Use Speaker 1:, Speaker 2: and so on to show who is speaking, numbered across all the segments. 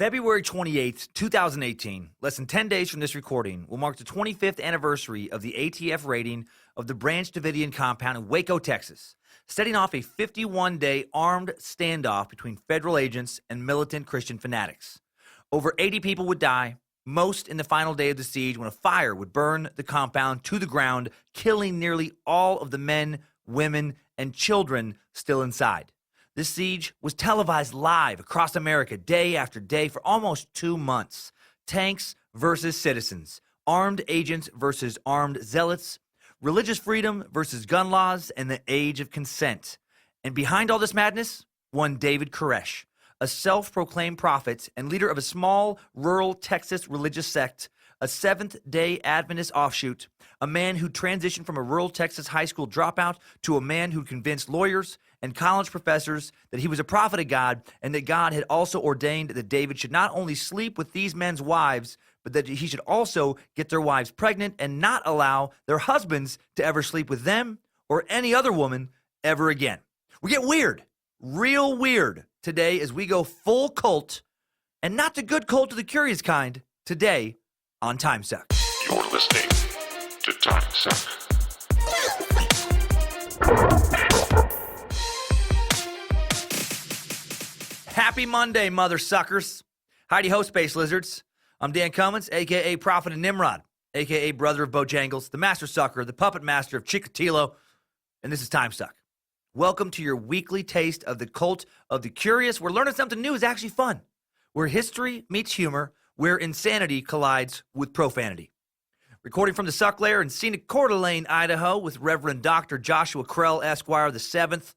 Speaker 1: February 28th, 2018, less than 10 days from this recording, will mark the 25th anniversary of the ATF raiding of the Branch Davidian compound in Waco, Texas, setting off a 51-day armed standoff between federal agents and militant Christian fanatics. Over 80 people would die, most in the final day of the siege, when a fire would burn the compound to the ground, killing nearly all of the men, women, and children still inside. This siege was televised live across America day after day for almost 2 months. Tanks versus citizens, armed agents versus armed zealots, religious freedom versus gun laws, and the age of consent. And behind all this madness, one David Koresh, a self-proclaimed prophet and leader of a small rural Texas religious sect, a Seventh-day Adventist offshoot, a man who transitioned from a rural Texas high school dropout to a man who convinced lawyers and college professors that he was a prophet of God and that God had also ordained that David should not only sleep with these men's wives, but that he should also get their wives pregnant and not allow their husbands to ever sleep with them or any other woman ever again. We get weird, real weird today as we go full cult, and not the good cult of the curious kind, today on Timesuck.
Speaker 2: You're listening to Timesuck.
Speaker 1: Happy Monday, mother suckers. Howdy ho, space lizards. I'm Dan Cummins, a.k.a. Prophet of Nimrod, a.k.a. Brother of Bojangles, the Master Sucker, the Puppet Master of Chikatilo, and this is Timesuck. Welcome to your weekly taste of the cult of the curious, where learning something new is actually fun, where history meets humor, where insanity collides with profanity. Recording from the Suck Lair in scenic Coeur d'Alene, Idaho, with Reverend Dr. Joshua Krell, Esquire, the 7th.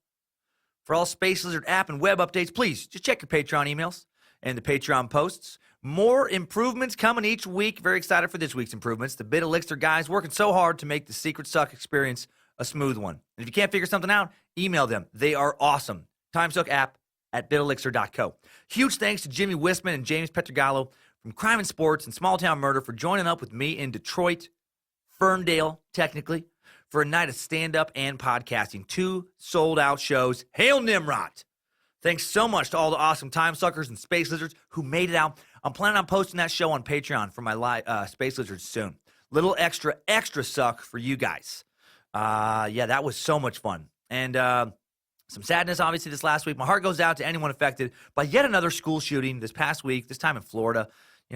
Speaker 1: For all Space Lizard app and web updates, please just check your Patreon emails and the Patreon posts. More improvements coming each week. Very excited for this week's improvements. The Bit Elixir guys working so hard to make the Secret Suck experience a smooth one. And if you can't figure something out, email them. They are awesome. Timesuck app at bitelixir.co. Huge thanks to Jimmy Wisman and James Petrogallo from Crime and Sports and Small Town Murder for joining up with me in Detroit, Ferndale, technically, for a night of stand-up and podcasting. 2 sold-out shows. Hail Nimrod! Thanks so much to all the awesome time suckers and space lizards who made it out. I'm planning on posting that show on Patreon for my space lizards soon. Little extra suck for you guys. Yeah, that was so much fun. And some sadness, obviously, this last week. My heart goes out to anyone affected by yet another school shooting this past week, this time in Florida.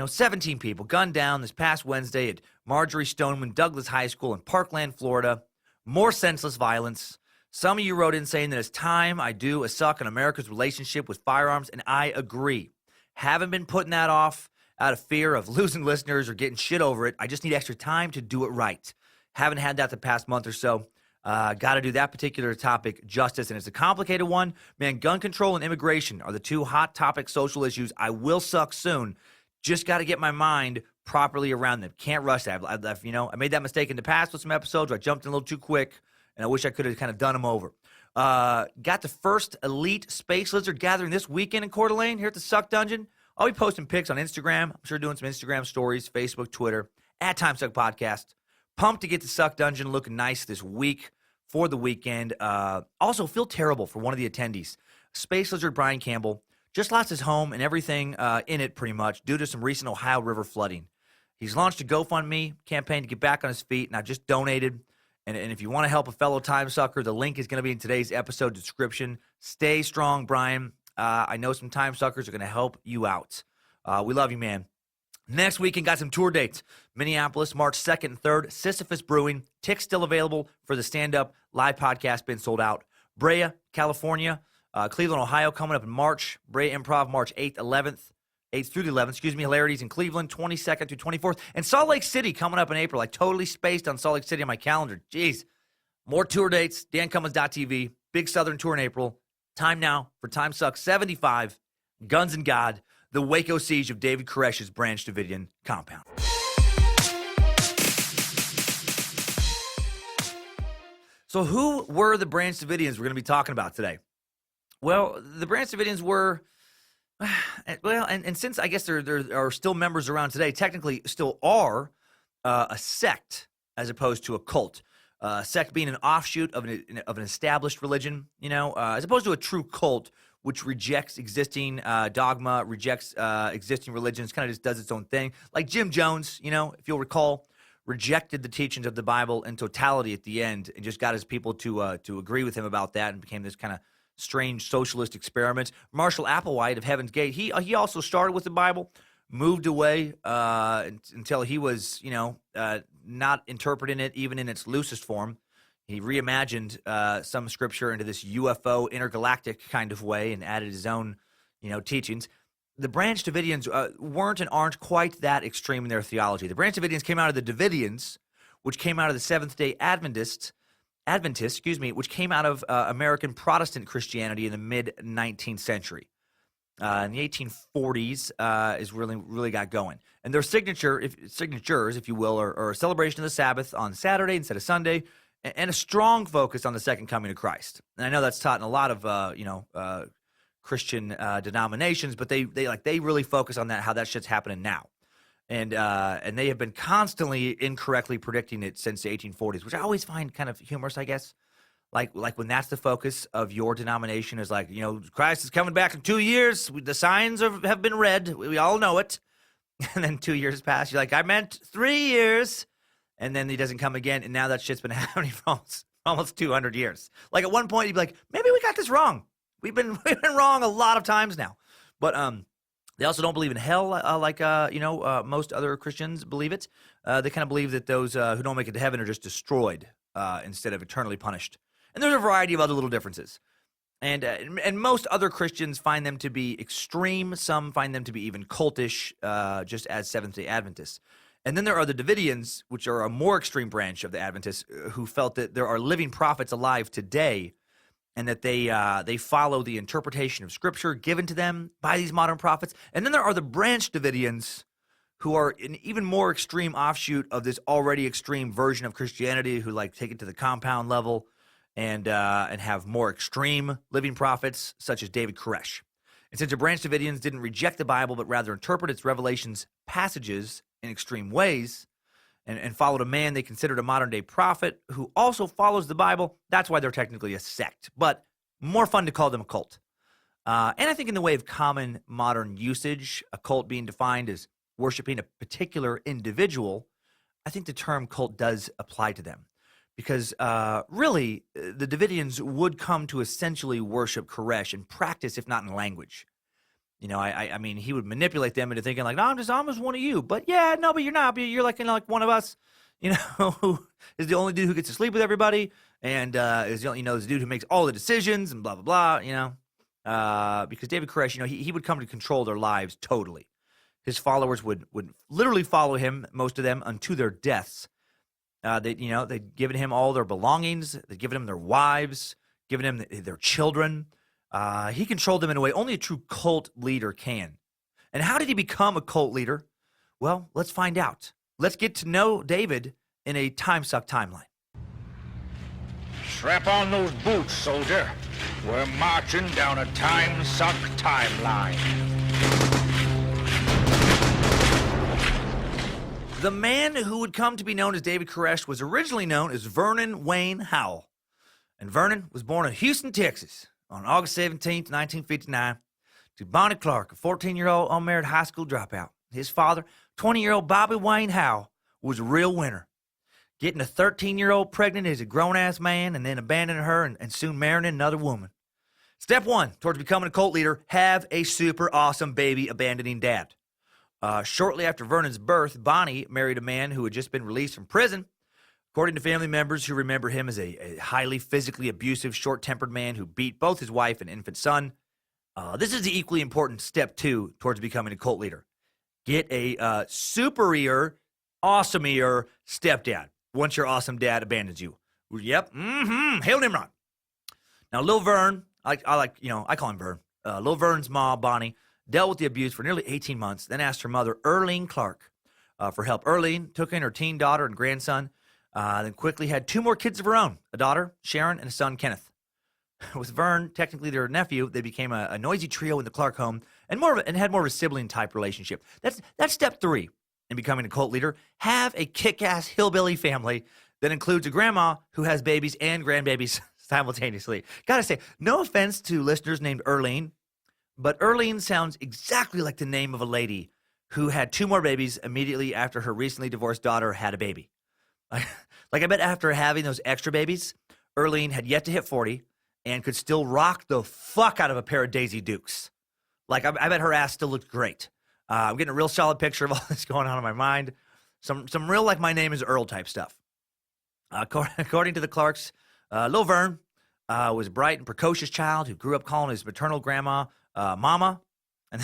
Speaker 1: 17 people gunned down this past Wednesday at Marjorie Stoneman Douglas High School in Parkland, Florida. More senseless violence. Some of you wrote in saying that it's time I do a suck on America's relationship with firearms, and I agree. Haven't been putting that off out of fear of losing listeners or getting shit over it. I just need extra time to do it right. Haven't had that the past month or so. Got to do that particular topic justice, and it's a complicated one. Man, gun control and immigration are the 2 hot topic social issues I will suck soon. Just got to get my mind properly around them. Can't rush that. I made that mistake in the past with some episodes where I jumped in a little too quick, and I wish I could have kind of done them over. Got the first elite space lizard gathering this weekend in Coeur d'Alene here at the Suck Dungeon. I'll be posting pics on Instagram. I'm sure doing some Instagram stories, Facebook, Twitter, at Timesuck Podcast. Pumped to get the Suck Dungeon looking nice this week for the weekend. Also, feel terrible for one of the attendees. Space Lizard Brian Campbell just lost his home and everything in it pretty much due to some recent Ohio River flooding. He's launched a GoFundMe campaign to get back on his feet, and I just donated. And if you want to help a fellow time sucker, the link is going to be in today's episode description. Stay strong, Brian. I know some time suckers are going to help you out. We love you, man. Next weekend, got some tour dates. Minneapolis, March 2nd and 3rd. Sisyphus Brewing. Tickets still available for the stand-up live podcast, been sold out. Brea, California. Cleveland, Ohio, coming up in March. Brea Improv, March 8th, 8th through the 11th. Hilarities in Cleveland, 22nd through 24th. And Salt Lake City coming up in April. I totally spaced on Salt Lake City on my calendar. Jeez. More tour dates. DanCummins.tv. Big Southern tour in April. Time now for Timesuck 75. Guns and God. The Waco siege of David Koresh's Branch Davidian compound. So who were the Branch Davidians we're going to be talking about today? Well, the Branch Davidians were, and since I guess there are still members around today, technically still are a sect as opposed to a cult. Sect being an offshoot of an established religion, as opposed to a true cult, which rejects existing dogma, rejects existing religions, kind of just does its own thing. Like Jim Jones, if you'll recall, rejected the teachings of the Bible in totality at the end and just got his people to agree with him about that and became this kind of strange socialist experiment. Marshall Applewhite of Heaven's Gate, he also started with the Bible, moved away until he was, not interpreting it even in its loosest form. He reimagined some scripture into this UFO intergalactic kind of way and added his own, teachings. The Branch Davidians weren't and aren't quite that extreme in their theology. The Branch Davidians came out of the Davidians, which came out of the Seventh-day Adventists, which came out of American Protestant Christianity in the mid-19th century. In the 1840s is really got going. And their signatures, if you will, are a celebration of the Sabbath on Saturday instead of Sunday, and a strong focus on the second coming of Christ. And I know that's taught in a lot of Christian denominations, but they really focus on that, how that shit's happening now. And they have been constantly incorrectly predicting it since the 1840s, which I always find kind of humorous, I guess. Like when that's the focus of your denomination is like, Christ is coming back in 2 years. The signs have been read. We all know it. And then 2 years pass. You're like, I meant 3 years. And then he doesn't come again. And now that shit's been happening for almost 200 years. Like at one point, you'd be like, maybe we got this wrong. We've been wrong a lot of times now. But they also don't believe in hell like most other Christians believe it. They kind of believe that those who don't make it to heaven are just destroyed instead of eternally punished. And there's a variety of other little differences. And most other Christians find them to be extreme. Some find them to be even cultish, just as Seventh-day Adventists. And then there are the Davidians, which are a more extreme branch of the Adventists, who felt that there are living prophets alive today and that they follow the interpretation of Scripture given to them by these modern prophets. And then there are the Branch Davidians, who are an even more extreme offshoot of this already extreme version of Christianity, who take it to the compound level and have more extreme living prophets, such as David Koresh. And since the Branch Davidians didn't reject the Bible, but rather interpret its revelations passages in extreme ways, and followed a man they considered a modern-day prophet who also follows the Bible, that's why they're technically a sect. But more fun to call them a cult. And I think in the way of common modern usage, a cult being defined as worshiping a particular individual, I think the term cult does apply to them. Because really, the Davidians would come to essentially worship Koresh in practice, if not in language. I mean, he would manipulate them into thinking no, I'm just one of you. But but you're not. You're like one of us. Who is the only dude who gets to sleep with everybody, and is this dude who makes all the decisions and blah blah blah. Because David Koresh, he would come to control their lives totally. His followers would literally follow him, most of them, unto their deaths. They'd given him all their belongings. They'd given him their wives, given him their children. He controlled them in a way only a true cult leader can. And how did he become a cult leader? Well, let's find out. Let's get to know David in a Timesuck timeline.
Speaker 3: Strap on those boots, soldier. We're marching down a Timesuck timeline.
Speaker 1: The man who would come to be known as David Koresh was originally known as Vernon Wayne Howell. And Vernon was born in Houston, Texas on August 17th, 1959, to Bonnie Clark, a 14-year-old unmarried high school dropout. His father, 20-year-old Bobby Wayne Howell, was a real winner, getting a 13-year-old pregnant as a grown-ass man and then abandoning her and soon marrying another woman. Step one towards becoming a cult leader, have a super awesome baby abandoning dad. Shortly after Vernon's birth, Bonnie married a man who had just been released from prison. According to family members who remember him as a highly physically abusive, short-tempered man who beat both his wife and infant son. This is the equally important step two towards becoming a cult leader. Get a superior, awesome-ier stepdad once your awesome dad abandons you. Yep, hail Nimrod. Now, Lil Vern, I call him Vern. Lil Vern's mom, Bonnie, dealt with the abuse for nearly 18 months, then asked her mother, Earlene Clark, for help. Earlene took in her teen daughter and grandson, then quickly had two more kids of her own, a daughter, Sharon, and a son, Kenneth. With Vern, technically their nephew, they became a noisy trio in the Clark home and had more of a sibling-type relationship. That's step three in becoming a cult leader. Have a kick-ass hillbilly family that includes a grandma who has babies and grandbabies simultaneously. Gotta say, no offense to listeners named Earlene, But Earlene sounds exactly like the name of a lady who had 2 more babies immediately after her recently divorced daughter had a baby. Like, I bet after having those extra babies, Earlene had yet to hit 40 and could still rock the fuck out of a pair of Daisy Dukes. Like, I bet her ass still looked great. I'm getting a real solid picture of all this going on in my mind. Some real, like, my name is Earl type stuff. According to the Clarks, Lil Vern was a bright and precocious child who grew up calling his maternal grandma Mama. And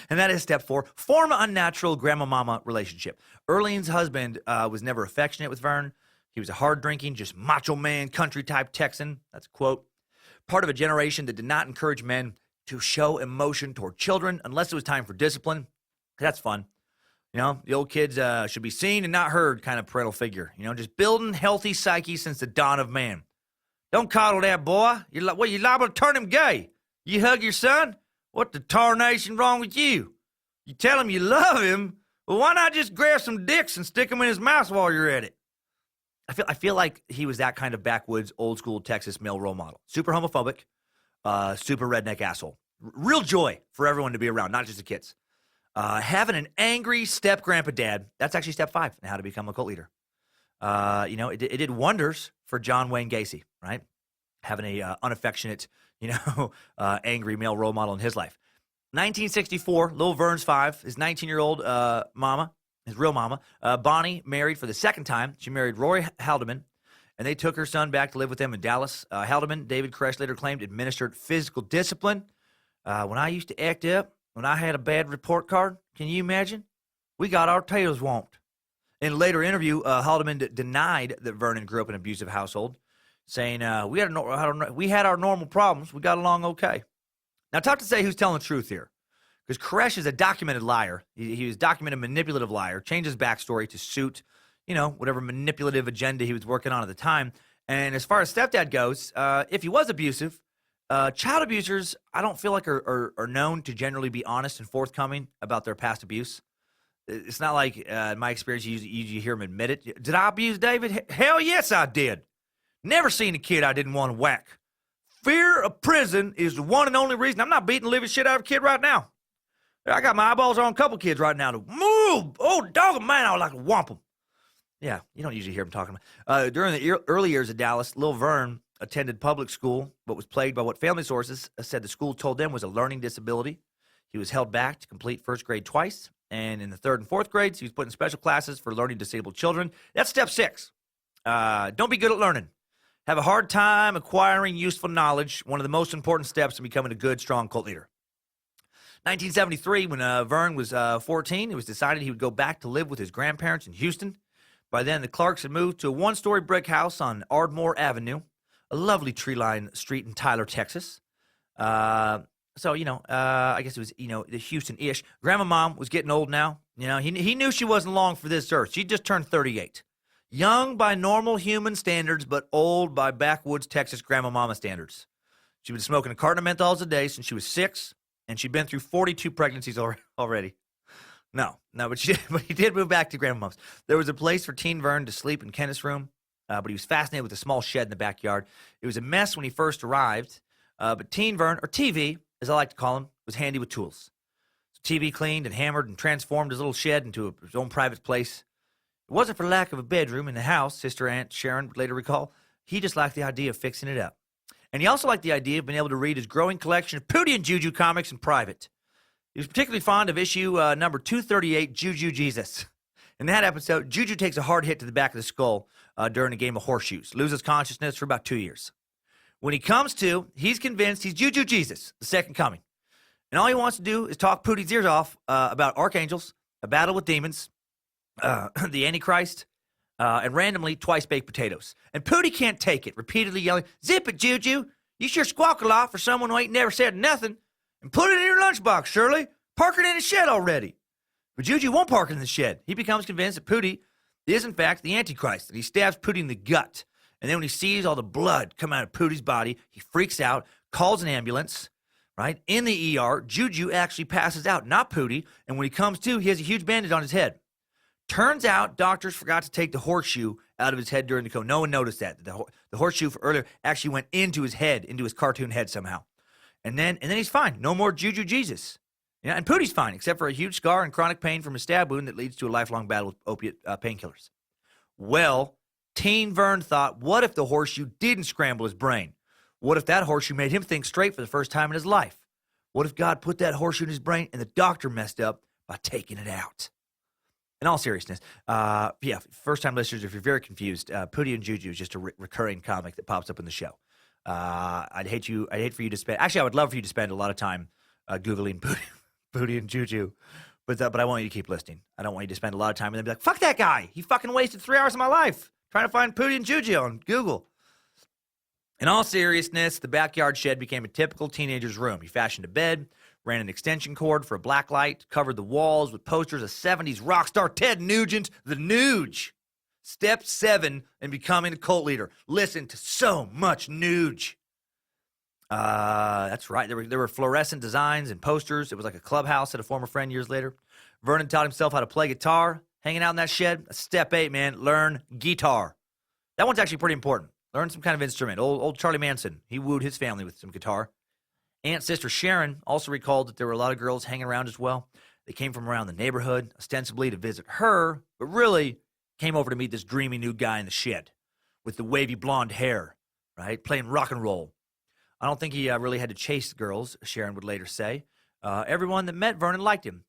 Speaker 1: that is step 4. Form an unnatural grandma-mama relationship. Earlene's husband was never affectionate with Vern. He was a hard-drinking, just macho man, country-type Texan. That's a quote. Part of a generation that did not encourage men to show emotion toward children unless it was time for discipline. That's fun. You know, the old kids should be seen and not heard kind of parental figure. You know, just building healthy psyche since the dawn of man. Don't coddle that boy. You're liable to turn him gay. You hug your son? What the tarnation wrong with you? You tell him you love him, well, why not just grab some dicks and stick them in his mouth while you're at it? I feel like he was that kind of backwoods, old-school Texas male role model. Super homophobic, super redneck asshole. Real joy for everyone to be around, not just the kids. Having an angry step-grandpa dad, that's actually step 5 in how to become a cult leader. You know, it did wonders for John Wayne Gacy, right? Having a unaffectionate, angry male role model in his life. 1964, Lil Vern's 5, his 19-year-old mama, his real mama, Bonnie, married for the second time. She married Roy Haldeman, and they took her son back to live with them in Dallas. Haldeman, David Koresh later claimed, administered physical discipline. When I used to act up, when I had a bad report card, can you imagine? We got our tails whomped. In a later interview, Haldeman denied that Vernon grew up in an abusive household, saying, we had our normal problems. We got along okay. Now, tough to say who's telling the truth here, because Koresh is a documented liar. He was a documented manipulative liar, changed his backstory to suit, whatever manipulative agenda he was working on at the time. And as far as stepdad goes, if he was abusive, child abusers, I don't feel like are known to generally be honest and forthcoming about their past abuse. It's not like, in my experience, you hear him admit it. Did I abuse David? Hell yes, I did. Never seen a kid I didn't want to whack. Fear of prison is the one and only reason. I'm not beating the living shit out of a kid right now. I got my eyeballs on a couple kids right now to move. Oh, dog, man, I would like to whomp them. Yeah, you don't usually hear him talking about. During the early years of Dallas, Lil Vern attended public school, but was plagued by what family sources said the school told them was a learning disability. He was held back to complete first grade twice, and in the 3rd and 4th grades, he was put in special classes for learning disabled children. That's step 6. Don't be good at learning. Have a hard time acquiring useful knowledge, one of the most important steps in becoming a good, strong cult leader. 1973, when Vern was 14, it was decided he would go back to live with his grandparents in Houston. By then, the Clarks had moved to a 1-story brick house on Ardmore Avenue, a lovely tree-lined street in Tyler, Texas. I guess it was, the Houston-ish. Grandma Mom was getting old now. He knew she wasn't long for this earth. She just turned 38. Young by normal human standards, but old by backwoods Texas grandma mama standards. She'd been smoking a carton of menthols a day since she was 6, and she'd been through 42 pregnancies already. But he did move back to grandma mom's. There was a place for teen Vern to sleep in Kenneth's room, but he was fascinated with a small shed in the backyard. It was a mess when he first arrived, but teen Vern, or TV, as I like to call him, was handy with tools. So TV cleaned and hammered and transformed his little shed into his own private place. It wasn't for lack of a bedroom in the house, Sister Aunt Sharon would later recall. He just liked the idea of fixing it up. And he also liked the idea of being able to read his growing collection of Pootie and Juju comics in private. He was particularly fond of issue number 238, Juju Jesus. In that episode, Juju takes a hard hit to the back of the skull during a game of horseshoes, loses consciousness for about 2 years. When he comes to, he's convinced he's Juju Jesus, the second coming. And all he wants to do is talk Pootie's ears off about archangels, a battle with demons, the Antichrist, and randomly twice-baked potatoes. And Pootie can't take it, repeatedly yelling, "Zip it, Juju! You sure squawk a lot for someone who ain't never said nothing. And put it in your lunchbox, Shirley. Park it in the shed already." But Juju won't park it in the shed. He becomes convinced that Pootie is, in fact, the Antichrist, and he stabs Pootie in the gut. And then when he sees all the blood come out of Pootie's body, he freaks out, calls an ambulance, right? In the ER, Juju actually passes out, not Pootie. And when he comes to, he has a huge bandage on his head. Turns out doctors forgot to take the horseshoe out of his head during the code. No one noticed that. The horseshoe for earlier actually went into his head, into his cartoon head somehow. And then he's fine. No more Juju Jesus. And Pootie's fine, except for a huge scar and chronic pain from a stab wound that leads to a lifelong battle with opiate painkillers. Well, Teen Vern thought, what if the horseshoe didn't scramble his brain? What if that horseshoe made him think straight for the first time in his life? What if God put that horseshoe in his brain and the doctor messed up by taking it out? In all seriousness, first-time listeners, if you're very confused, Pootie and Juju is just a recurring comic that pops up in the show. I'd hate for you to spend. Actually, I would love for you to spend a lot of time googling Pootie and Juju, but I want you to keep listening. I don't want you to spend a lot of time and then be like, "Fuck that guy! He fucking wasted 3 hours of my life trying to find Pootie and Juju on Google." In all seriousness, the backyard shed became a typical teenager's room. He fashioned a bed, ran an extension cord for a black light, covered the walls with posters of 70s rock star Ted Nugent, the Nuge. Step 7 in becoming a cult leader. Listen to so much Nuge. That's right. There were fluorescent designs and posters. It was like a clubhouse at a former friend years later. Vernon taught himself how to play guitar, hanging out in that shed. Step 8, man, learn guitar. That one's actually pretty important. Learn some kind of instrument. Old Charlie Manson, he wooed his family with some guitar. Aunt Sister Sharon also recalled that there were a lot of girls hanging around as well. They came from around the neighborhood, ostensibly to visit her, but really came over to meet this dreamy new guy in the shed with the wavy blonde hair, right, playing rock and roll. I don't think he really had to chase girls, Sharon would later say. Everyone that met Vernon liked him.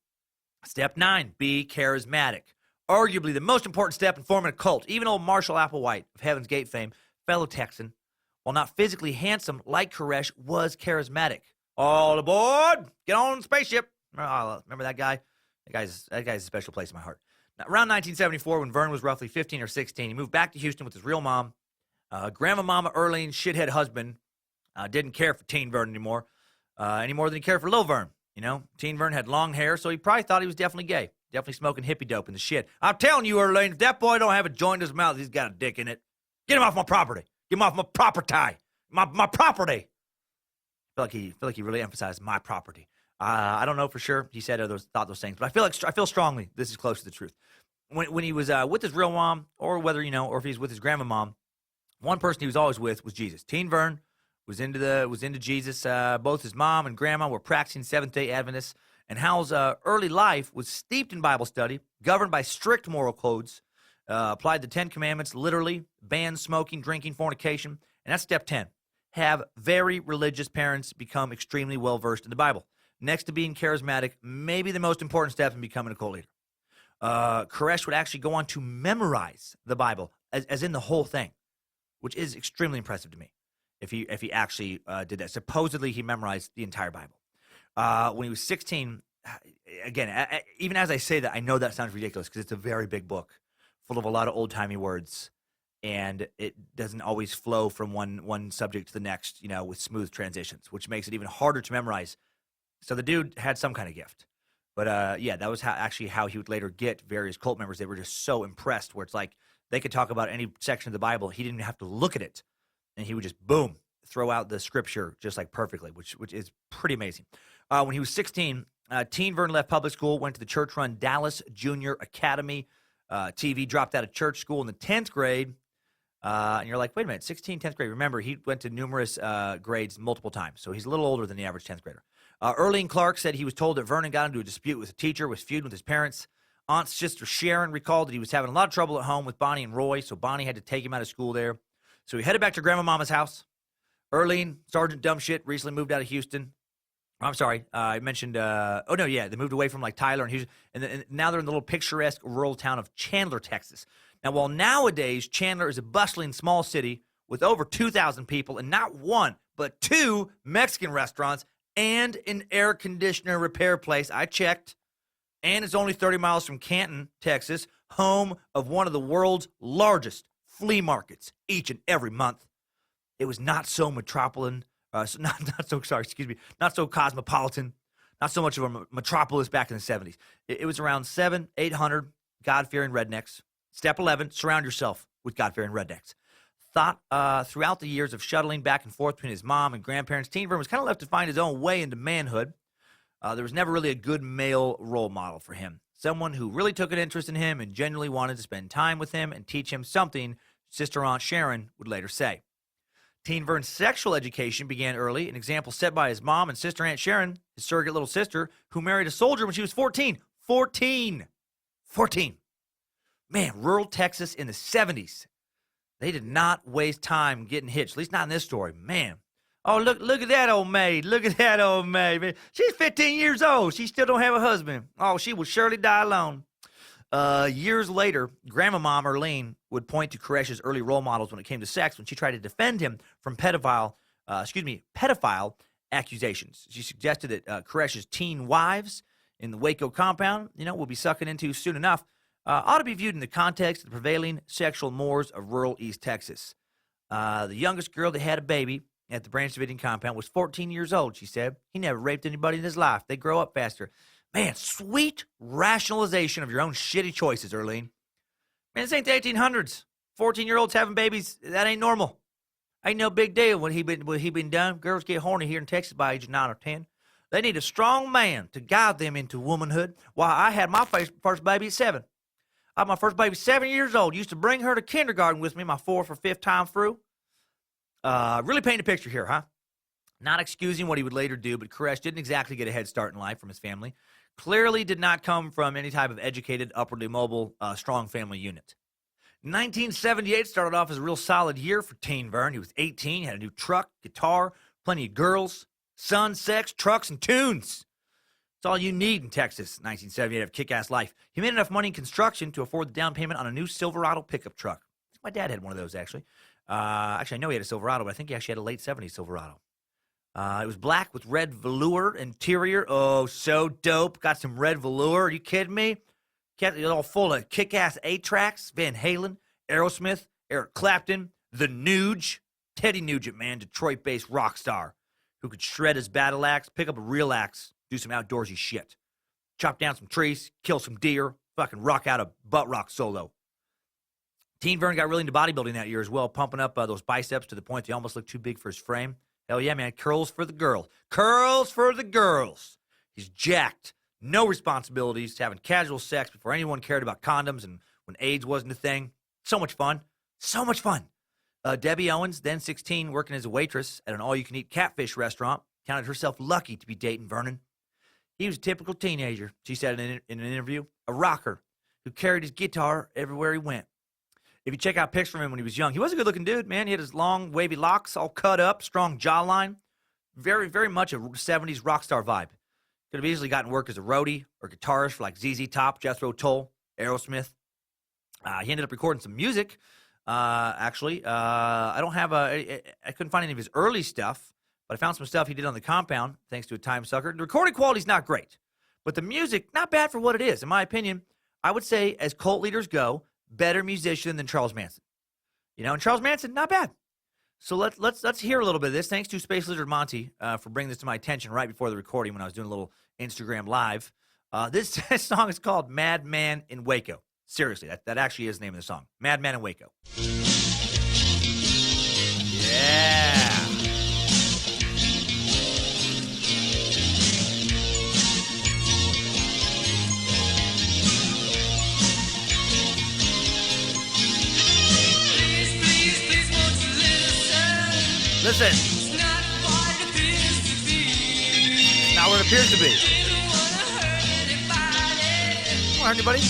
Speaker 1: Step 9, be charismatic. Arguably the most important step in forming a cult. Even old Marshall Applewhite of Heaven's Gate fame, fellow Texan, while not physically handsome like Koresh, was charismatic. All aboard! Get on the spaceship! Remember that guy? That guy's a special place in my heart. Now, around 1974, when Vern was roughly 15 or 16, he moved back to Houston with his real mom. Grandma Mama Earlene's shithead husband didn't care for Teen Vern anymore, any more than he cared for Lil Vern. You know, Teen Vern had long hair, so he probably thought he was definitely gay. Definitely smoking hippie dope in the shit. I'm telling you, Earlene, if that boy don't have a joint in his mouth, he's got a dick in it. Get him off my property. Get him off my property. My property. I feel like he really emphasized my property. I don't know for sure. He said thought those things, but I feel strongly this is close to the truth. When he was with his real mom, or whether or if he's with his grandma mom, one person he was always with was Jesus. Teen Vern was into Jesus. Both his mom and grandma were practicing Seventh-day Adventists, and Howell's early life was steeped in Bible study, governed by strict moral codes, applied the 10 Commandments literally, banned smoking, drinking, fornication, and that's step 10. Have very religious parents become extremely well-versed in the Bible. Next to being charismatic, maybe the most important step in becoming a cult leader. Koresh would actually go on to memorize the Bible, as in the whole thing, which is extremely impressive to me. If he actually did that. Supposedly, he memorized the entire Bible. When he was 16, again, even as I say that, I know that sounds ridiculous because it's a very big book full of a lot of old-timey words, and it doesn't always flow from one subject to the next, with smooth transitions, which makes it even harder to memorize. So the dude had some kind of gift. But, that was how he would later get various cult members. They were just so impressed where it's like they could talk about any section of the Bible. He didn't have to look at it. And he would just, boom, throw out the scripture just like perfectly, which is pretty amazing. When he was 16, Teen Vern left public school, went to the church-run Dallas Junior Academy. TV dropped out of church school in the 10th grade. And you're like, wait a minute, 16, 10th grade. Remember, he went to numerous grades multiple times. So he's a little older than the average 10th grader. Earlene Clark said he was told that Vernon got into a dispute with a teacher, was feuding with his parents. Aunt Sister Sharon recalled that he was having a lot of trouble at home with Bonnie and Roy, so Bonnie had to take him out of school there. So he headed back to Grandma Mama's house. Earlene, Sergeant Dumbshit, recently moved out of Houston. I'm sorry, I mentioned, they moved away from like Tyler and Houston, and now they're in the little picturesque rural town of Chandler, Texas. Now, while nowadays Chandler is a bustling small city with over 2,000 people and not one, but 2 Mexican restaurants and an air conditioner repair place, I checked, and it's only 30 miles from Canton, Texas, home of one of the world's largest flea markets each and every month. It was not so metropolitan, not so cosmopolitan, not so much of a metropolis back in the 70s. It was around 800 God-fearing rednecks. Step 11, surround yourself with God-fearing rednecks. Thought throughout the years of shuttling back and forth between his mom and grandparents, Teen Vern was kind of left to find his own way into manhood. There was never really a good male role model for him. Someone who really took an interest in him and genuinely wanted to spend time with him and teach him something, Sister Aunt Sharon would later say. Teen Vern's sexual education began early, an example set by his mom and sister Aunt Sharon, his surrogate little sister, who married a soldier when she was 14. 14. 14. Man, rural Texas in the 70s. They did not waste time getting hitched, at least not in this story. Man. Oh, look at that old maid. Look at that old maid. Man. She's 15 years old. She still don't have a husband. Oh, she will surely die alone. Years later, Grandma Mom Erlene would point to Koresh's early role models when it came to sex when she tried to defend him from pedophile accusations. She suggested that Koresh's teen wives in the Waco compound, will be sucking into soon enough, ought to be viewed in the context of the prevailing sexual mores of rural East Texas. The youngest girl that had a baby at the Branch Davidian compound was 14 years old, she said. He never raped anybody in his life. They grow up faster. Man, sweet rationalization of your own shitty choices, Erlene. Man, this ain't the 1800s. 14-year-olds having babies, that ain't normal. Ain't no big deal when he been done. Girls get horny here in Texas by age 9 or 10. They need a strong man to guide them into womanhood. Why, I had my first baby at 7. I had my first baby 7 years old. Used to bring her to kindergarten with me my 4th or 5th time through. Really paint a picture here, huh? Not excusing what he would later do, but Koresh didn't exactly get a head start in life from his family. Clearly did not come from any type of educated, upwardly mobile, strong family unit. 1978 started off as a real solid year for Teen Vern. He was 18, had a new truck, guitar, plenty of girls, sun, sex, trucks, and tunes. It's all you need in Texas, 1978, of kick-ass life. He made enough money in construction to afford the down payment on a new Silverado pickup truck. I think my dad had one of those, actually. Actually, I know he had a Silverado, but I think he actually had a late 70s Silverado. It was black with red velour interior. Oh, so dope. Got some red velour. Are you kidding me? It was all full of kick-ass 8-tracks. Van Halen, Aerosmith, Eric Clapton, The Nuge. Teddy Nugent, man, Detroit-based rock star who could shred his battle axe, pick up a real axe, do some outdoorsy shit. Chop down some trees, kill some deer, fucking rock out a butt rock solo. Teen Vern got really into bodybuilding that year as well, pumping up those biceps to the point they almost looked too big for his frame. Hell yeah, man. Curls for the girl. Curls for the girls. He's jacked. No responsibilities. Having casual sex before anyone cared about condoms and when AIDS wasn't a thing. So much fun. So much fun. Debbie Owens, then 16, working as a waitress at an all-you-can-eat catfish restaurant, counted herself lucky to be dating Vernon. He was a typical teenager, she said in an interview. A rocker who carried his guitar everywhere he went. If you check out pics from him when he was young, he was a good-looking dude, man. He had his long, wavy locks, all cut up, strong jawline. Very, very much a 70s rock star vibe. Could have easily gotten work as a roadie or guitarist for like ZZ Top, Jethro Tull, Aerosmith. He ended up recording some music, actually. I couldn't find any of his early stuff, but I found some stuff he did on the compound, thanks to a Timesucker. The recording quality's not great, but the music, not bad for what it is. In my opinion, I would say, as cult leaders go, better musician than Charles Manson. And Charles Manson, not bad. So let's hear a little bit of this. Thanks to Space Lizard Monty for bringing this to my attention right before the recording when I was doing a little Instagram live. This song is called Madman in Waco. Seriously, that actually is the name of the song. Madman in Waco. Yeah. Listen. It's not what it appears to be. It's not what it appears to be. Don't hurt anybody.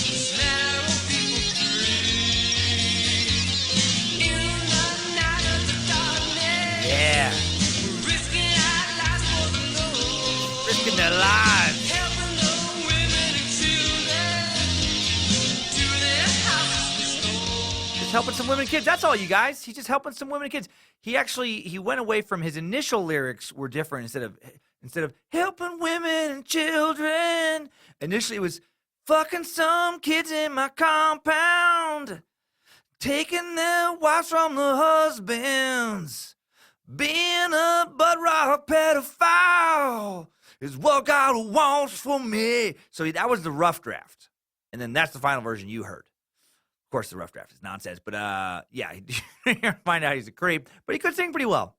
Speaker 1: Yeah. Risking their lives. Just helping some women and kids. That's all, you guys. He's just helping some women and kids. He went away from his initial lyrics were different. Instead of helping women and children, initially it was fucking some kids in my compound, taking their wives from the husbands, being a butt rock pedophile is what God wants for me. So that was the rough draft, and then that's the final version you heard. Of course, the rough draft is nonsense, but yeah, you find out he's a creep. But he could sing pretty well.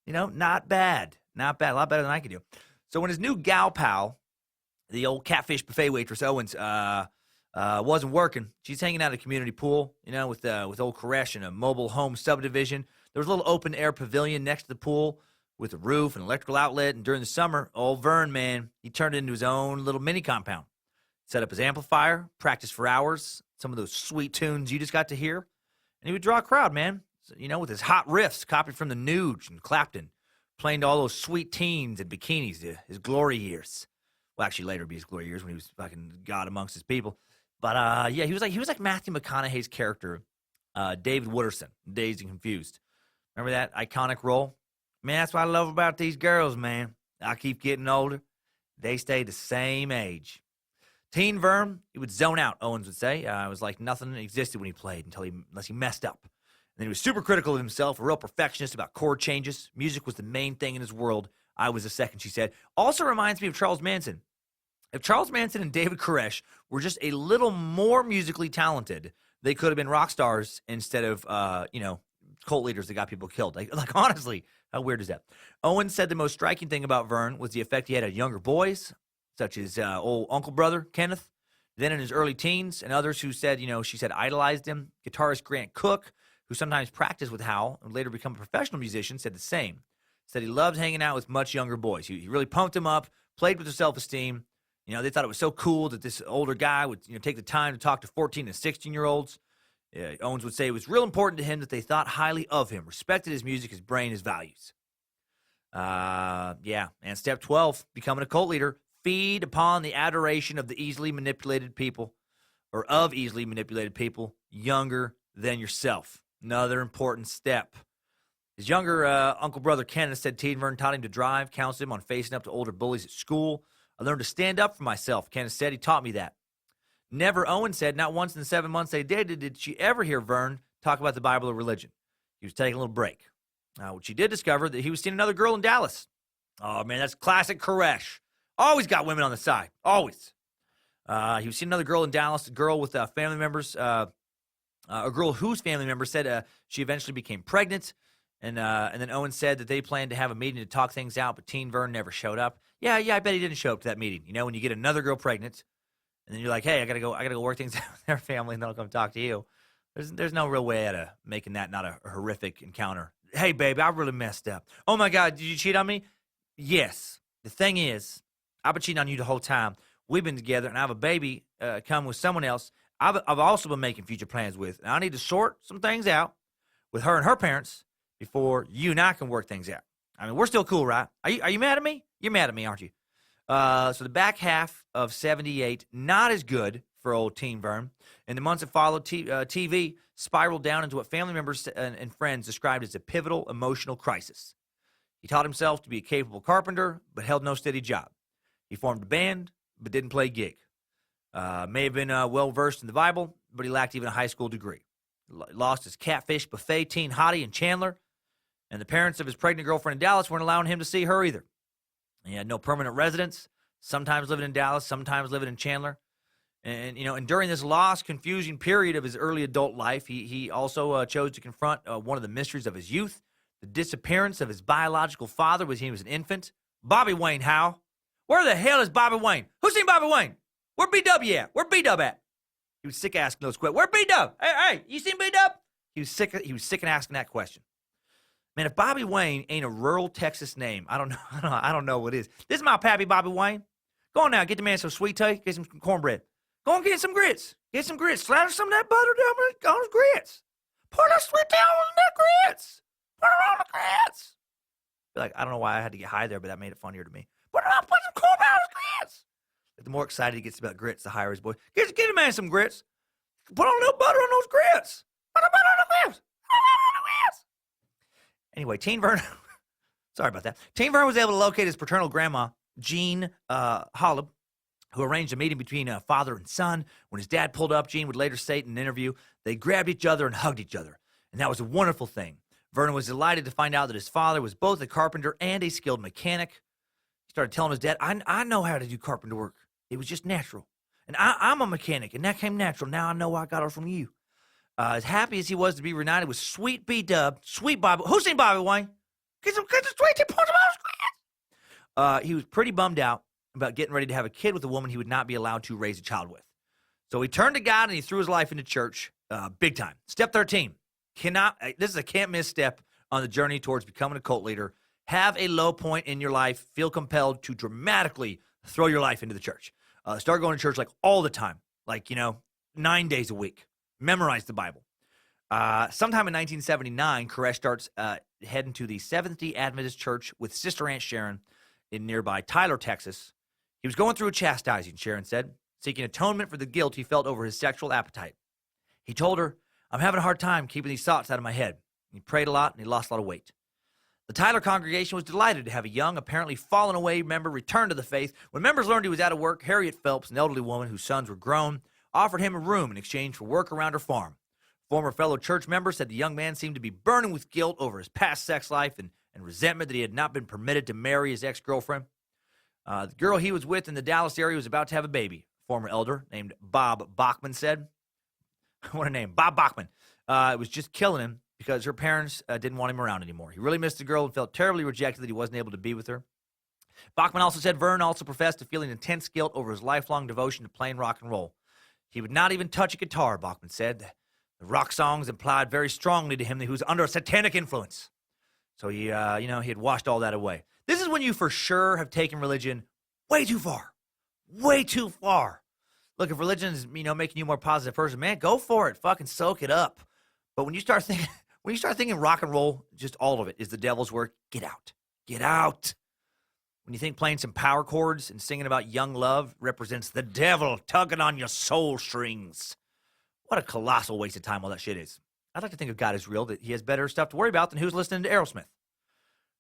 Speaker 1: Not bad. A lot better than I could do. So when his new gal pal, the old catfish buffet waitress Owens, wasn't working, she's hanging out at a community pool, with old Koresh in a mobile home subdivision. There was a little open-air pavilion next to the pool with a roof and electrical outlet, and during the summer, old Vern, man, he turned it into his own little mini compound. Set up his amplifier, practiced for hours, some of those sweet tunes you just got to hear, and he would draw a crowd, man, with his hot riffs copied from the Nuge and Clapton, playing to all those sweet teens in bikinis, his glory years. Well, actually, later be his glory years when he was fucking God amongst his people. But yeah, he was like Matthew McConaughey's character, David Wooderson, Dazed and Confused. Remember that iconic role? Man, that's what I love about these girls, man. I keep getting older. They stay the same age. Teen Vern, he would zone out, Owens would say. It was like nothing existed when he played unless he messed up. And then he was super critical of himself, a real perfectionist about chord changes. Music was the main thing in his world. I was the second, she said. Also reminds me of Charles Manson. If Charles Manson and David Koresh were just a little more musically talented, they could have been rock stars instead of, cult leaders that got people killed. Like honestly, how weird is that? Owens said the most striking thing about Vern was the effect he had on younger boys, such as old uncle brother Kenneth, then in his early teens, and others who said, she said idolized him. Guitarist Grant Cook, who sometimes practiced with Howell and later become a professional musician, said the same. Said he loved hanging out with much younger boys. He really pumped them up, played with their self-esteem. They thought it was so cool that this older guy would take the time to talk to 14 and 16-year-olds. Owens would say it was real important to him that they thought highly of him, respected his music, his brain, his values. And step 12, becoming a cult leader, feed upon the adoration of the easily manipulated people, or of easily manipulated people younger than yourself. Another important step. His younger uncle brother Kenneth said Teen Vern taught him to drive, counseled him on facing up to older bullies at school. I learned to stand up for myself, Kenneth said. He taught me that. Never, Owen said, not once in the 7 months they dated did she ever hear Vern talk about the Bible or religion. He was taking a little break. What she did discover that he was seeing another girl in Dallas. Oh, man, that's classic Koresh. Always got women on the side. Always. He was seeing another girl in Dallas, a girl with family members, a girl whose family members said she eventually became pregnant. And then Owen said that they planned to have a meeting to talk things out, but Teen Vern never showed up. Yeah, I bet he didn't show up to that meeting. When you get another girl pregnant, and then you're like, hey, I gotta go work things out with their family, and then I'll come talk to you. There's no real way out of making that not a horrific encounter. Hey, baby, I really messed up. Oh my God, did you cheat on me? Yes. The thing is, I've been cheating on you the whole time. We've been together, and I have a baby come with someone else I've also been making future plans with. And I need to sort some things out with her and her parents before you and I can work things out. I mean, we're still cool, right? Are you mad at me? You're mad at me, aren't you? So the back half of 78, not as good for old Teen Vern. In the months that followed, TV spiraled down into what family members and friends described as a pivotal emotional crisis. He taught himself to be a capable carpenter, but held no steady job. He formed a band, but didn't play gig. May have been well-versed in the Bible, but he lacked even a high school degree. Lost his catfish buffet teen hottie in Chandler, and the parents of his pregnant girlfriend in Dallas weren't allowing him to see her either. He had no permanent residence, sometimes living in Dallas, sometimes living in Chandler. And during this lost, confusing period of his early adult life, he also chose to confront one of the mysteries of his youth, the disappearance of his biological father when he was an infant, Bobby Wayne Howell. Where the hell is Bobby Wayne? Who's seen Bobby Wayne? Where B-W at? Where B-Dub at? He was sick asking those questions. Where B-Dub? Hey, you seen B-Dub? He was sick of asking that question. Man, if Bobby Wayne ain't a rural Texas name, I don't know what is. This is my pappy, Bobby Wayne. Go on now, get the man some sweet tea, get some cornbread. Go and get some grits. Get some grits. Slather some of that butter down on his grits. Pour that sweet tea on the grits. Put it on the grits. I don't know why I had to get high there, but that made it funnier to me. Put some cornbread on his grits. The more excited he gets about grits, the higher his voice. Get the man some grits. Put on a little butter on those grits. Put a butter on the grits. Anyway, Teen Vern, sorry about that. Teen Vern was able to locate his paternal grandma, Jean Holleb, who arranged a meeting between father and son. When his dad pulled up, Jean would later state in an interview, they grabbed each other and hugged each other. And that was a wonderful thing. Vernon was delighted to find out that his father was both a carpenter and a skilled mechanic. He started telling his dad, I know how to do carpenter work. It was just natural. And I'm a mechanic, and that came natural. Now I know I got it from you. As happy as he was to be reunited with sweet B-Dub, sweet Bobby. Who's seen Bobby Wayne? Get the sweet tea, pour some on his grits. He was pretty bummed out about getting ready to have a kid with a woman he would not be allowed to raise a child with. So he turned to God and he threw his life into church big time. Step 13. This is a can't miss step on the journey towards becoming a cult leader have a low point in your life, feel compelled to dramatically throw your life into the church. Start going to church like all the time, like, 9 days a week. Memorize the Bible. Sometime in 1979, Koresh starts heading to the Seventh-day Adventist Church with Sister Aunt Sharon in nearby Tyler, Texas. He was going through a chastising, Sharon said, seeking atonement for the guilt he felt over his sexual appetite. He told her, "I'm having a hard time keeping these thoughts out of my head." He prayed a lot, and he lost a lot of weight. The Tyler congregation was delighted to have a young, apparently fallen away member return to the faith. When members learned he was out of work, Harriet Phelps, an elderly woman whose sons were grown, offered him a room in exchange for work around her farm. Former fellow church member said the young man seemed to be burning with guilt over his past sex life and resentment that he had not been permitted to marry his ex-girlfriend. The girl he was with in the Dallas area was about to have a baby. Former elder named Bob Bachman said, what a name, Bob Bachman. It was just killing him because her parents didn't want him around anymore. He really missed the girl and felt terribly rejected that he wasn't able to be with her. Bachman also said Vern also professed to feeling intense guilt over his lifelong devotion to playing rock and roll. He would not even touch a guitar, Bachman said. The rock songs implied very strongly to him that he was under a satanic influence. So he had washed all that away. This is when you for sure have taken religion way too far. Way too far. Look, if religion is, making you a more positive person, man, go for it. Fucking soak it up. But when you start thinking rock and roll, just all of it is the devil's work, get out. Get out. When you think playing some power chords and singing about young love represents the devil tugging on your soul strings. What a colossal waste of time all that shit is. I'd like to think if God is real, that he has better stuff to worry about than who's listening to Aerosmith.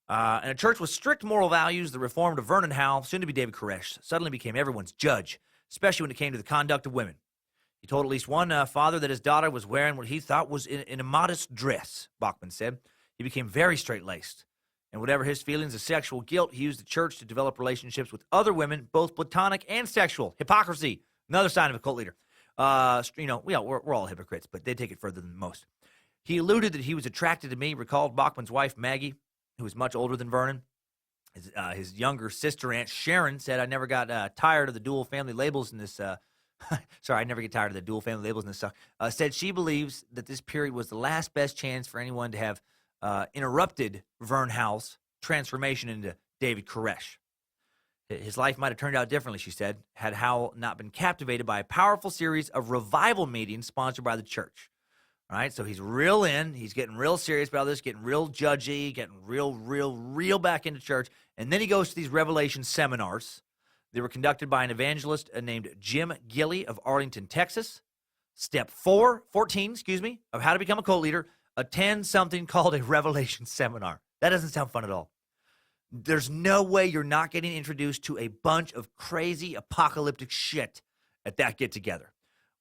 Speaker 1: And a church with strict moral values, the reformed Vernon Howell, soon to be David Koresh, suddenly became everyone's judge, especially when it came to the conduct of women. He told at least one father that his daughter was wearing what he thought was in a modest dress, Bachman said. He became very straight-laced. And whatever his feelings of sexual guilt, he used the church to develop relationships with other women, both platonic and sexual. Hypocrisy, another sign of a cult leader. We're all hypocrites, but they take it further than most. He alluded that he was attracted to me, recalled Bachman's wife, Maggie, who was much older than Vernon. His younger sister, Aunt Sharon, said, I never got tired of the dual family labels in this. I never get tired of the dual family labels in this stuff. Said she believes that this period was the last best chance for anyone to have interrupted Vern Howell's transformation into David Koresh. His life might have turned out differently, she said, had Howell not been captivated by a powerful series of revival meetings sponsored by the church. All right, so he's real in. He's getting real serious about this, getting real judgy, getting real back into church. And then he goes to these Revelation seminars. They were conducted by an evangelist named Jim Gilley of Arlington, Texas. Step 14 of how to become a cult leader, attend something called a Revelation seminar. That doesn't sound fun at all. There's no way you're not getting introduced to a bunch of crazy apocalyptic shit at that get-together.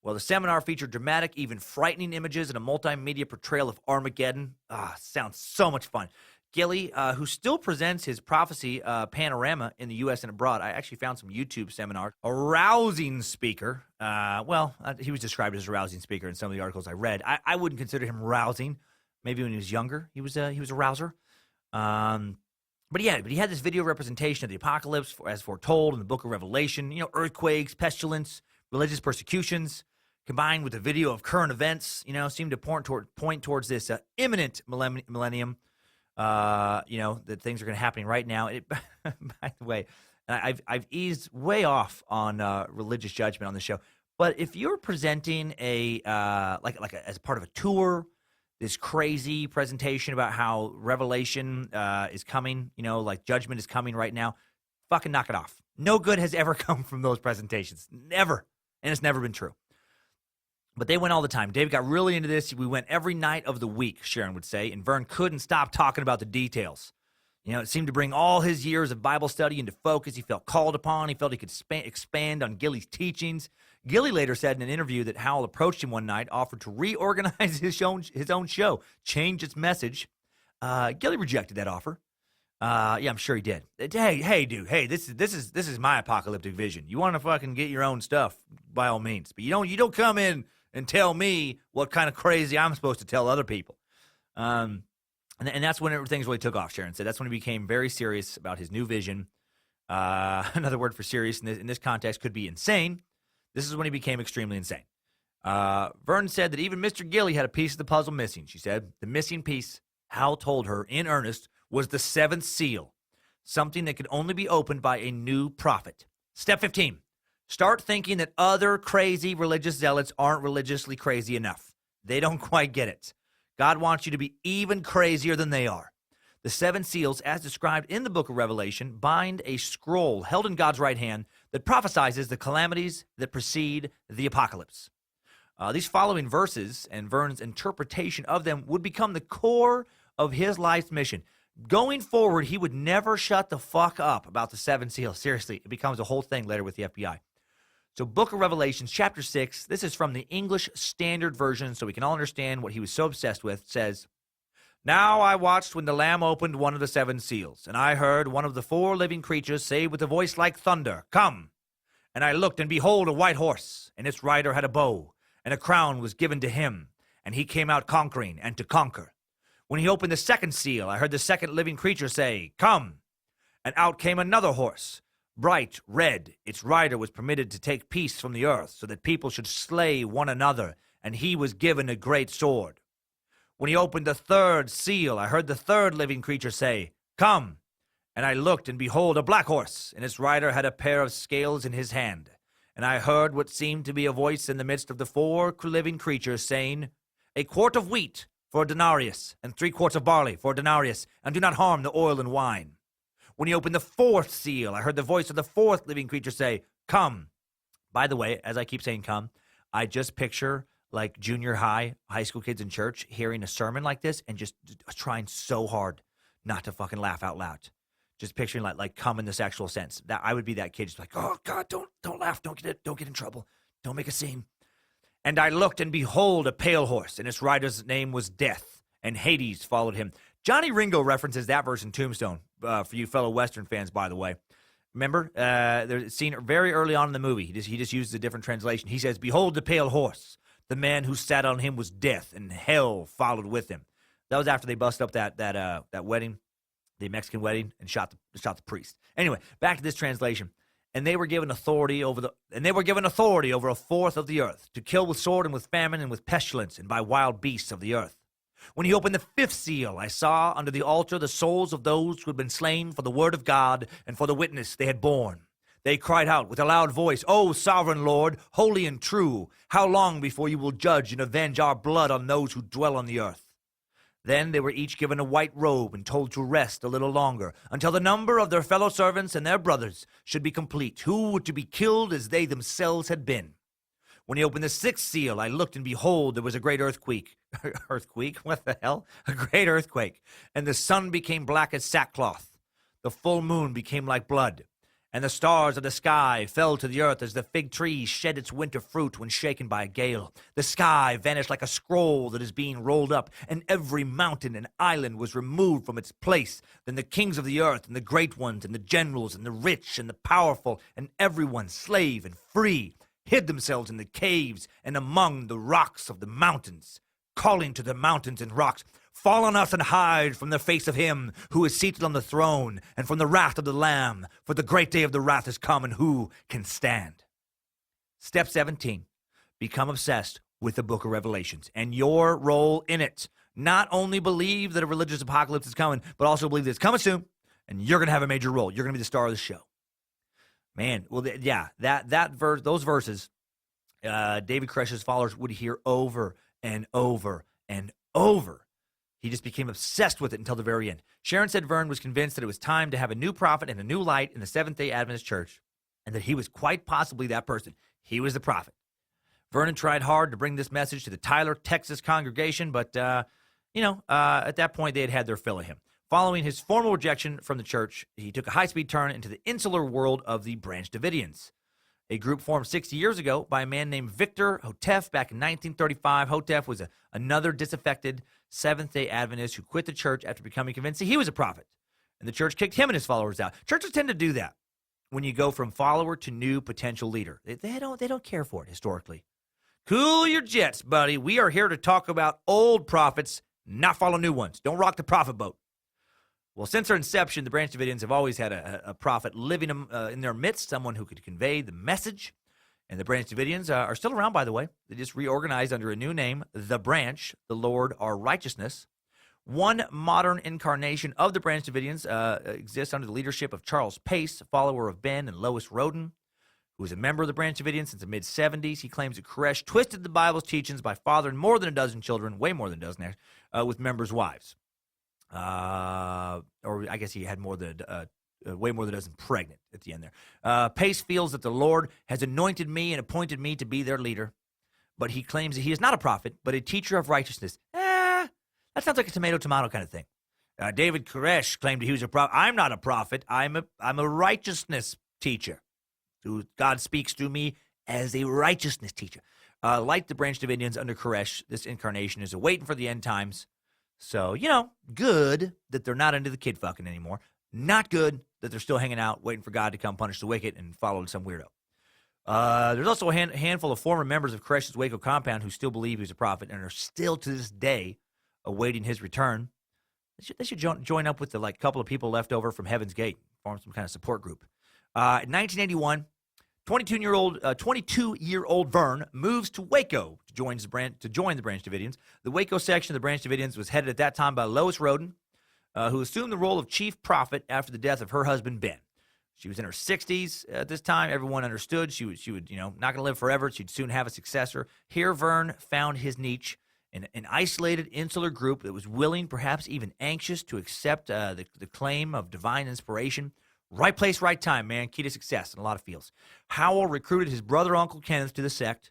Speaker 1: Well, the seminar featured dramatic, even frightening images and a multimedia portrayal of Armageddon. Sounds so much fun. Gilley, who still presents his prophecy panorama in the U.S. and abroad. I actually found some YouTube seminars. A rousing speaker. He was described as a rousing speaker in some of the articles I read. I wouldn't consider him rousing. Maybe when he was younger, he was a rouser. But he had this video representation of the apocalypse as foretold in the book of Revelation. Earthquakes, pestilence, religious persecutions, combined with a video of current events, seemed to point towards this imminent millennium. That things are going to happen right now. By the way, I've eased way off on religious judgment on the show. But if you're presenting as part of a tour, this crazy presentation about how Revelation is coming, like judgment is coming right now, fucking knock it off. No good has ever come from those presentations. Never. And it's never been true. But they went all the time. David got really into this. We went every night of the week, Sharon would say, and Vern couldn't stop talking about the details. It seemed to bring all his years of Bible study into focus. He felt called upon. He felt he could expand on Gilley's teachings. Gilley later said in an interview that Howell approached him one night, offered to reorganize his own show, change its message. Gilley rejected that offer. I'm sure he did. Hey, dude. Hey, this is my apocalyptic vision. You want to fucking get your own stuff, by all means. But you don't come in and tell me what kind of crazy I'm supposed to tell other people. And that's when things really took off, Sharon said. That's when he became very serious about his new vision. Another word for serious in this context could be insane. This is when he became extremely insane. Vern said that even Mr. Gilley had a piece of the puzzle missing, she said. The missing piece Hal told her in earnest was the seventh seal, something that could only be opened by a new prophet. Step 15, start thinking that other crazy religious zealots aren't religiously crazy enough. They don't quite get it. God wants you to be even crazier than they are. The seven seals, as described in the book of Revelation, bind a scroll held in God's right hand that prophesies the calamities that precede the apocalypse. These following verses and Vernon's interpretation of them would become the core of his life's mission. Going forward, he would never shut the fuck up about the seven seals. Seriously, it becomes a whole thing later with the FBI. So book of Revelations, chapter 6, this is from the English Standard Version, so we can all understand what he was so obsessed with, says, "Now I watched when the Lamb opened one of the seven seals, and I heard one of the four living creatures say with a voice like thunder, 'Come!' And I looked, and behold, a white horse, and its rider had a bow, and a crown was given to him, and he came out conquering and to conquer. When he opened the second seal, I heard the second living creature say, 'Come!' And out came another horse, bright red. Its rider was permitted to take peace from the earth, so that people should slay one another, and he was given a great sword. When he opened the third seal, I heard the third living creature say, 'Come!' And I looked, and behold, a black horse, and its rider had a pair of scales in his hand. And I heard what seemed to be a voice in the midst of the four living creatures saying, 'A quart of wheat for a denarius, and 3 quarts of barley for a denarius, and do not harm the oil and wine.' When he opened the fourth seal, I heard the voice of the fourth living creature say, 'Come.'" By the way, as I keep saying come, I just picture like junior high school kids in church hearing a sermon like this and just trying so hard not to fucking laugh out loud. Just picturing like come in the sexual sense. That I would be that kid, just like, "Oh God, don't laugh, don't get in trouble, don't make a scene." "And I looked, and behold, a pale horse, and its rider's name was Death, and Hades followed him." Johnny Ringo references that verse in Tombstone, for you fellow Western fans, by the way. Remember, there's a scene very early on in the movie. He just uses a different translation. He says, "Behold the pale horse. The man who sat on him was Death, and hell followed with him." That was after they busted up that wedding, the Mexican wedding, and shot the priest. Anyway, back to this translation. And they were given authority over a fourth of the earth, to kill with sword and with famine and with pestilence and by wild beasts of the earth. When he opened the fifth seal, I saw under the altar the souls of those who had been slain for the word of God and for the witness they had borne. They cried out with a loud voice, "O sovereign Lord, holy and true, how long before you will judge and avenge our blood on those who dwell on the earth?" Then they were each given a white robe and told to rest a little longer, until the number of their fellow servants and their brothers should be complete, who were to be killed as they themselves had been. When he opened the sixth seal, I looked, and behold, there was a great earthquake. Earthquake? What the hell? A great earthquake. And the sun became black as sackcloth. The full moon became like blood. And the stars of the sky fell to the earth as the fig tree shed its winter fruit when shaken by a gale. The sky vanished like a scroll that is being rolled up, and every mountain and island was removed from its place. Then the kings of the earth, and the great ones, and the generals, and the rich, and the powerful, and everyone, slave and free, hid themselves in the caves and among the rocks of the mountains, calling to the mountains and rocks, "Fall on us and hide from the face of him who is seated on the throne and from the wrath of the Lamb, for the great day of the wrath is come, and who can stand?" Step 17, become obsessed with the book of Revelations and your role in it. Not only believe that a religious apocalypse is coming, but also believe that it's coming soon, and you're going to have a major role. You're going to be the star of the show. Man, well, those verses, David Koresh's followers would hear over and over and over. He just became obsessed with it until the very end. Sharon said Vern was convinced that it was time to have a new prophet and a new light in the Seventh-day Adventist Church, and that he was quite possibly that person. He was the prophet. Vernon tried hard to bring this message to the Tyler, Texas congregation, but, at that point, they had their fill of him. Following his formal rejection from the church, he took a high-speed turn into the insular world of the Branch Davidians, a group formed 60 years ago by a man named Victor Hotef back in 1935. Hotef was another disaffected Seventh-day Adventist who quit the church after becoming convinced that he was a prophet, and the church kicked him and his followers out. Churches tend to do that when you go from follower to new potential leader. They don't care for it historically. Cool your jets, buddy. We are here to talk about old prophets, not follow new ones. Don't rock the prophet boat. Well, since their inception, the Branch Davidians have always had a prophet living in their midst, someone who could convey the message. And the Branch Davidians are still around, by the way. They just reorganized under a new name, The Branch, the Lord, our righteousness. One modern incarnation of the Branch Davidians exists under the leadership of Charles Pace, a follower of Ben and Lois Roden, who was a member of the Branch Davidians since the mid-'70s. He claims that Koresh twisted the Bible's teachings by fathering more than a dozen children, way more than a dozen, with members' wives. Or I guess he had way more than a dozen pregnant at the end there. Pace feels that the Lord has anointed me and appointed me to be their leader, but he claims that he is not a prophet, but a teacher of righteousness. That sounds like a tomato-tomato kind of thing. David Koresh claimed he was a prophet. I'm not a prophet. I'm a righteousness teacher. God speaks to me as a righteousness teacher. Like the Branch Davidians under Koresh, this incarnation is awaiting for the end times. So, good that they're not into the kid fucking anymore. Not good that they're still hanging out, waiting for God to come punish the wicked and following some weirdo. There's also a handful of former members of Koresh's Waco compound who still believe he's a prophet and are still to this day awaiting his return. They should join up with the couple of people left over from Heaven's Gate, form some kind of support group. In 1981, 22-year-old Vern moves to Waco to join the Branch Davidians. The Waco section of the Branch Davidians was headed at that time by Lois Roden, who assumed the role of chief prophet after the death of her husband Ben. She was in her 60s at this time. Everyone understood she would not going to live forever. She'd soon have a successor. Here, Vern found his niche in an isolated, insular group that was willing, perhaps even anxious, to accept the claim of divine inspiration. Right place, right time, man. Key to success in a lot of fields. Howell recruited his brother, Uncle Kenneth, to the sect.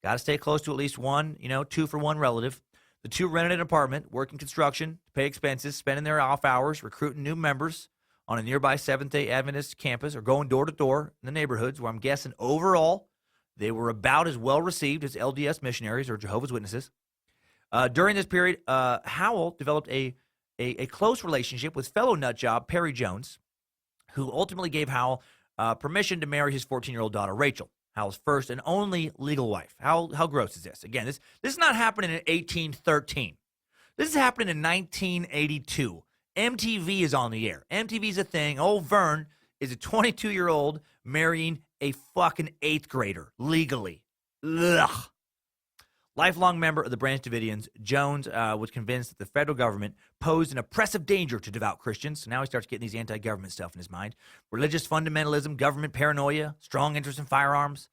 Speaker 1: Got to stay close to at least one, 2-for-1 relative. The two rented an apartment, working construction, to pay expenses, spending their off hours, recruiting new members on a nearby Seventh-day Adventist campus or going door to door in the neighborhoods where I'm guessing overall they were about as well received as LDS missionaries or Jehovah's Witnesses. During this period, Howell developed a close relationship with fellow nutjob Perry Jones, who ultimately gave Howell permission to marry his 14-year-old daughter, Rachel, Howell's first and only legal wife. How gross is this? Again, this is not happening in 1813. This is happening in 1982. MTV is on the air. MTV's a thing. Old Vern is a 22-year-old marrying a fucking 8th grader legally. Ugh. Lifelong member of the Branch Davidians, Jones was convinced that the federal government posed an oppressive danger to devout Christians. So now he starts getting these anti-government stuff in his mind. Religious fundamentalism, government paranoia, strong interest in firearms.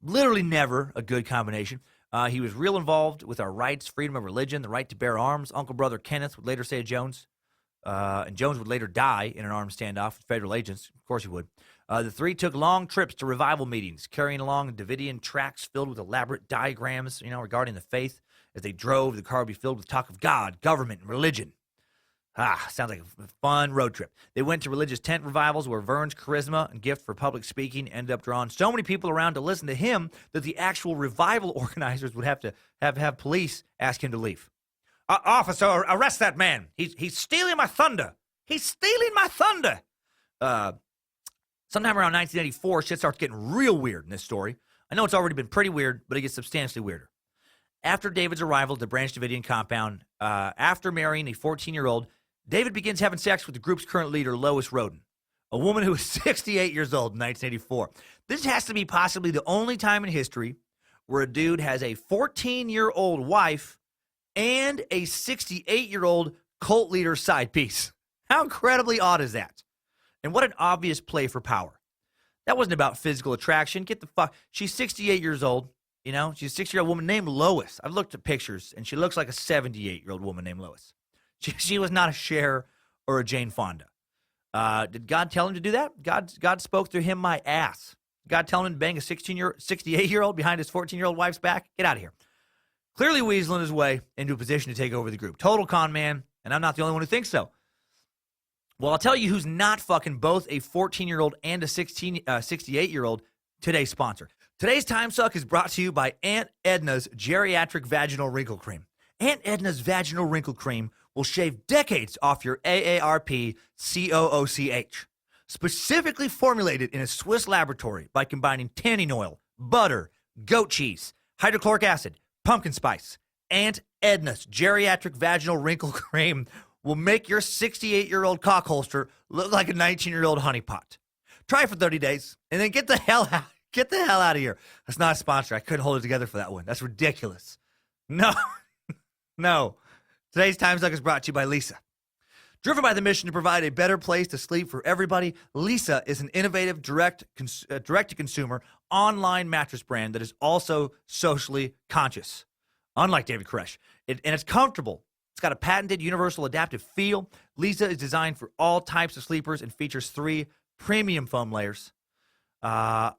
Speaker 1: Literally never a good combination. He was real involved with our rights, freedom of religion, the right to bear arms. Uncle Brother Kenneth would later say to Jones, and Jones would later die in an armed standoff with federal agents. Of course he would. The three took long trips to revival meetings, carrying along Davidian tracts filled with elaborate diagrams, regarding the faith. As they drove, the car would be filled with talk of God, government, and religion. Sounds like a fun road trip. They went to religious tent revivals where Vern's charisma and gift for public speaking ended up drawing so many people around to listen to him that the actual revival organizers would have to have police ask him to leave. Officer, arrest that man. He's stealing my thunder. He's stealing my thunder. Sometime around 1984, shit starts getting real weird in this story. I know it's already been pretty weird, but it gets substantially weirder. After David's arrival at the Branch Davidian compound, after marrying a 14-year-old, David begins having sex with the group's current leader, Lois Roden, a woman who was 68 years old in 1984. This has to be possibly the only time in history where a dude has a 14-year-old wife and a 68-year-old cult leader side piece. How incredibly odd is that? And what an obvious play for power. That wasn't about physical attraction. Get the fuck. She's 68 years old. She's a 60-year-old woman named Lois. I've looked at pictures, and she looks like a 78-year-old woman named Lois. She was not a Cher or a Jane Fonda. Did God tell him to do that? God spoke through him my ass. God telling him to bang a 68-year-old behind his 14-year-old wife's back? Get out of here. Clearly weaseling his way into a position to take over the group. Total con man, and I'm not the only one who thinks so. Well, I'll tell you who's not fucking both a 14-year-old and a 68-year-old. Today's sponsor. Today's Timesuck is brought to you by Aunt Edna's Geriatric Vaginal Wrinkle Cream. Aunt Edna's Vaginal Wrinkle Cream will shave decades off your AARP COOCH. Specifically formulated in a Swiss laboratory by combining tanning oil, butter, goat cheese, hydrochloric acid, pumpkin spice. Aunt Edna's Geriatric Vaginal Wrinkle Cream will make your 68-year-old cock holster look like a 19-year-old honeypot. Try it for 30 days, and then get the hell out. Get the hell out of here. That's not a sponsor. I couldn't hold it together for that one. That's ridiculous. No. No. Today's Timesuck is brought to you by Lisa. Driven by the mission to provide a better place to sleep for everybody, Lisa is an innovative direct-to-consumer online mattress brand that is also socially conscious. Unlike David Koresh. And it's comfortable. It's got a patented universal adaptive feel. Lisa is designed for all types of sleepers and features 3 premium foam layers. I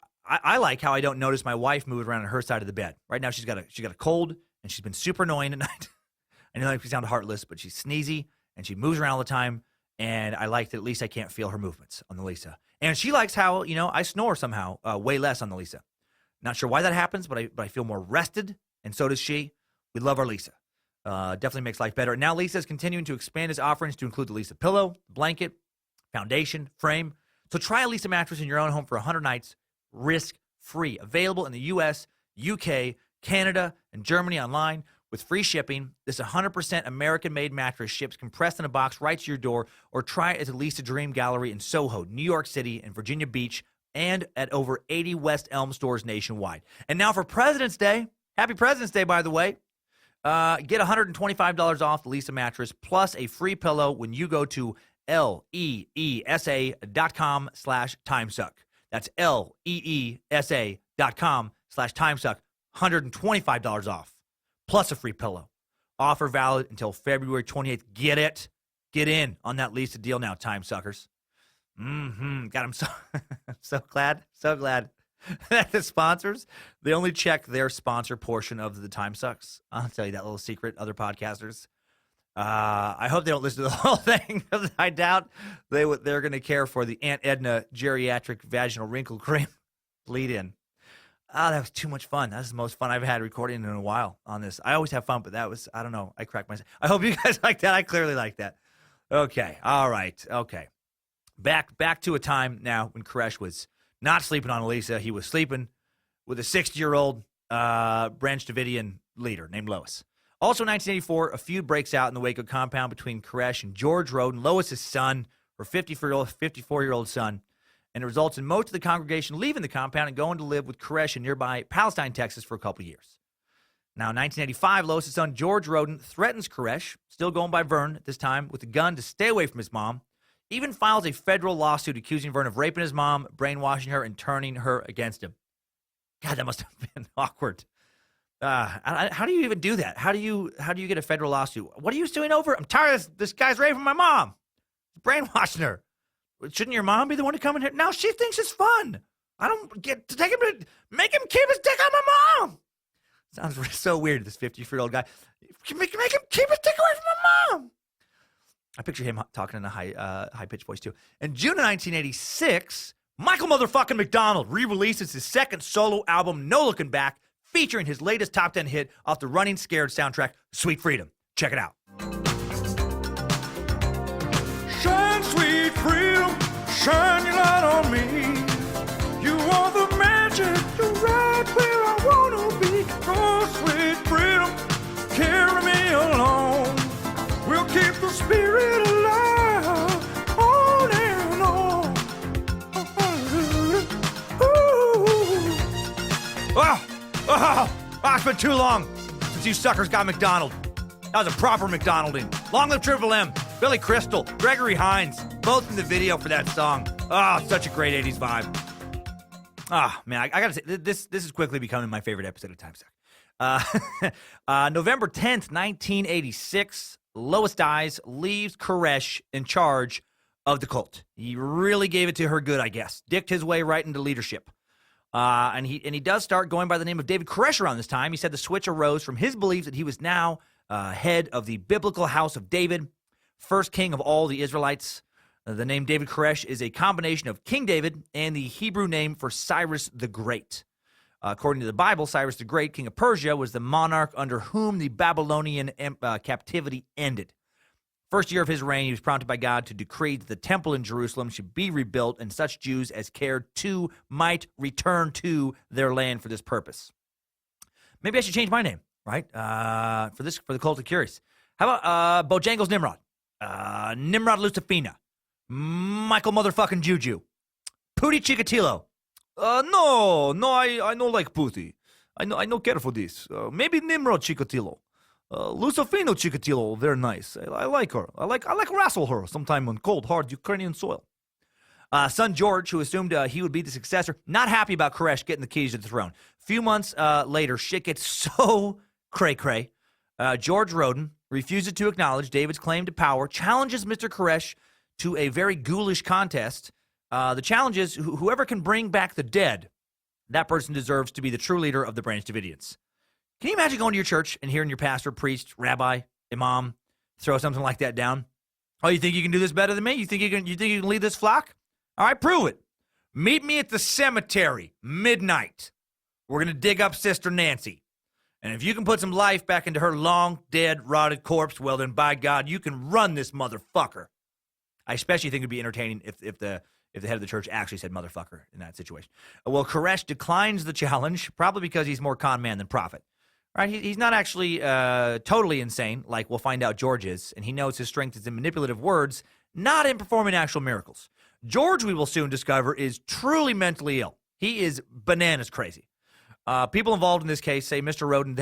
Speaker 1: like how I don't notice my wife moving around on her side of the bed. Right now she got a cold and she's been super annoying at night. I know that sounds heartless, but she's sneezy and she moves around all the time. And I like that at least I can't feel her movements on the Lisa. And she likes how, I snore somehow way less on the Lisa. Not sure why that happens, but I feel more rested, and so does she. We love our Lisa. Definitely makes life better. And now Lisa is continuing to expand its offerings to include the Lisa pillow, blanket, foundation, frame. So try a Lisa mattress in your own home for 100 nights, risk-free. Available in the U.S., UK, Canada, and Germany online with free shipping. This 100% American-made mattress ships compressed in a box right to your door, or try it at the Lisa Dream Gallery in Soho, New York City, and Virginia Beach, and at over 80 West Elm stores nationwide. And now for President's Day, happy President's Day, by the way, get $125 off the Lisa mattress plus a free pillow when you go to leesa.com/timesuck. That's leesa.com/timesuck. $125 off plus a free pillow. Offer valid until February 28th. Get it. Get in on that Lisa deal now, time suckers. God, I'm so glad that the sponsors, they only check their sponsor portion of the Time Sucks. I'll tell you that little secret, other podcasters. I hope they don't listen to the whole thing, because I doubt they're going to care for the Aunt Edna geriatric vaginal wrinkle cream lead in. That was too much fun. That was the most fun I've had recording in a while on this. I always have fun, but that was, I don't know, I cracked myself. I hope you guys like that. I clearly like that. Okay. All right. Okay. Back to a time now when Koresh was not sleeping on Elisa. He was sleeping with a 60-year-old Branch Davidian leader named Lois. Also in 1984, a feud breaks out in the Waco compound between Koresh and George Roden, Lois's son, her 54-year-old son, and it results in most of the congregation leaving the compound and going to live with Koresh in nearby Palestine, Texas, for a couple years. Now, in 1985, Lois's son, George Roden, threatens Koresh, still going by Vern at this time, with a gun to stay away from his mom, even files a federal lawsuit accusing Vern of raping his mom, brainwashing her, and turning her against him. God, that must have been awkward. How do you even do that? How do you get a federal lawsuit? What are you suing over? I'm tired of this guy's raping my mom. He's brainwashing her. Shouldn't your mom be the one to come in here? No, she thinks it's fun. I don't get to take him to make him keep his dick on my mom. Sounds so weird, this 50-year-old guy. Make him keep his dick away from my mom. I picture him talking in a high-pitched voice, too. In June of 1986, Michael motherfucking McDonald re-releases his second solo album, No Looking Back, featuring his latest top 10 hit off the Running Scared soundtrack, Sweet Freedom. Check it out.
Speaker 4: Shine, sweet freedom, shine your light on me. You are the magic, you're right where I wanna be. Oh, sweet freedom, carry me along. We'll keep the spirit alive on and on.
Speaker 1: It's been too long since you suckers got McDonald. That was a proper McDonalding. Long live Triple M, Billy Crystal, Gregory Hines, both in the video for that song. Such a great 80s vibe. Man, I gotta say, this is quickly becoming my favorite episode of Timesuck. November 10th, 1986, Lois dies, leaves Koresh in charge of the cult. He really gave it to her good, I guess. Dicked his way right into leadership. And he does start going by the name of David Koresh around this time. He said the switch arose from his belief that he was now head of the biblical house of David, first king of all the Israelites. The name David Koresh is a combination of King David and the Hebrew name for Cyrus the Great. According to the Bible, Cyrus the Great, king of Persia, was the monarch under whom the Babylonian captivity ended. First year of his reign, he was prompted by God to decree that the temple in Jerusalem should be rebuilt, and such Jews as cared to might return to their land for this purpose. Maybe I should change my name, right? For the cult of curious. How about Bojangles Nimrod? Nimrod Lucifina. Michael motherfucking Juju. Pooty Chikatilo. No, I don't like Pooty. I no care for this. Maybe Nimrod Chikatilo. Lucifino Chikatilo, very nice. I like her. I like wrestle her sometime on cold, hard Ukrainian soil. Son George, who assumed he would be the successor, not happy about Koresh getting the keys to the throne. A few months later, shit gets so cray-cray. George Roden refuses to acknowledge David's claim to power, challenges Mr. Koresh to a very ghoulish contest. The challenge is whoever can bring back the dead, that person deserves to be the true leader of the Branch Davidians. Can you imagine going to your church and hearing your pastor, priest, rabbi, imam throw something like that down? Oh, you think you can do this better than me? You think you can lead this flock? All right, prove it. Meet me at the cemetery, midnight. We're going to dig up Sister Nancy. And if you can put some life back into her long, dead, rotted corpse, well then, by God, you can run this motherfucker. I especially think it would be entertaining if the head of the church actually said motherfucker in that situation. Well, Koresh declines the challenge, probably because he's more con man than prophet. Right? He's not actually totally insane, like we'll find out George is, and he knows his strength is in manipulative words, not in performing actual miracles. George, we will soon discover, is truly mentally ill. He is bananas crazy. People involved in this case say Mr. Roden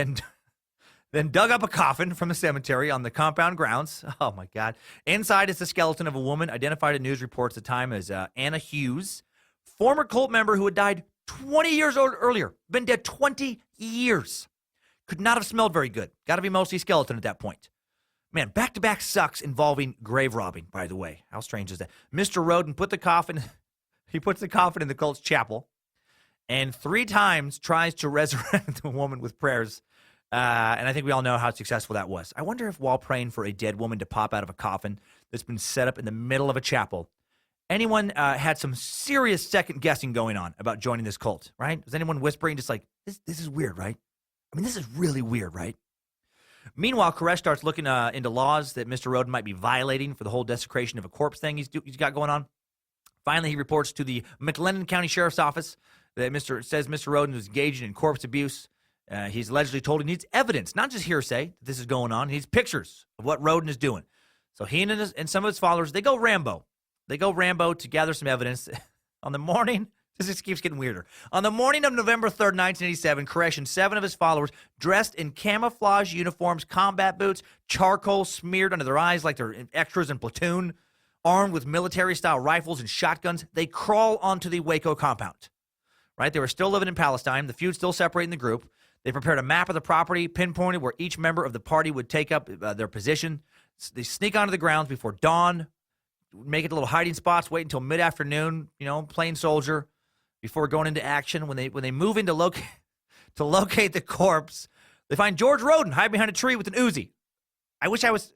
Speaker 1: then dug up a coffin from the cemetery on the compound grounds. Oh, my God. Inside is the skeleton of a woman identified in news reports at the time as Anna Hughes, former cult member who had died 20 years earlier, been dead 20 years. Could not have smelled very good. Got to be mostly skeleton at that point. Man, back-to-back sucks involving grave robbing, by the way. How strange is that? Mr. Roden puts the coffin in the cult's chapel and 3 times tries to resurrect the woman with prayers. And I think we all know how successful that was. I wonder if while praying for a dead woman to pop out of a coffin that's been set up in the middle of a chapel, anyone had some serious second guessing going on about joining this cult, right? Was anyone whispering just like, this is weird, right? I mean, this is really weird, right? Meanwhile, Koresh starts looking into laws that Mr. Roden might be violating for the whole desecration of a corpse thing he's got going on. Finally, he reports to the McLennan County Sheriff's Office that Mr. Roden is engaged in corpse abuse. He's allegedly told he needs evidence, not just hearsay, that this is going on. He needs pictures of what Roden is doing. So he and some of his followers, they go Rambo. They go Rambo to gather some evidence. On the morning, this just keeps getting weirder. On the morning of November 3rd, 1987, Koresh and 7 of his followers, dressed in camouflage uniforms, combat boots, charcoal smeared under their eyes like they're extras in Platoon, armed with military-style rifles and shotguns, they crawl onto the Waco compound. Right? They were still living in Palestine. The feud still separating the group. They prepared a map of the property, pinpointed where each member of the party would take up their position. They sneak onto the grounds before dawn, make it to little hiding spots, wait until mid-afternoon, plain soldier, before going into action. When they move in to locate the corpse, they find George Roden hiding behind a tree with an Uzi.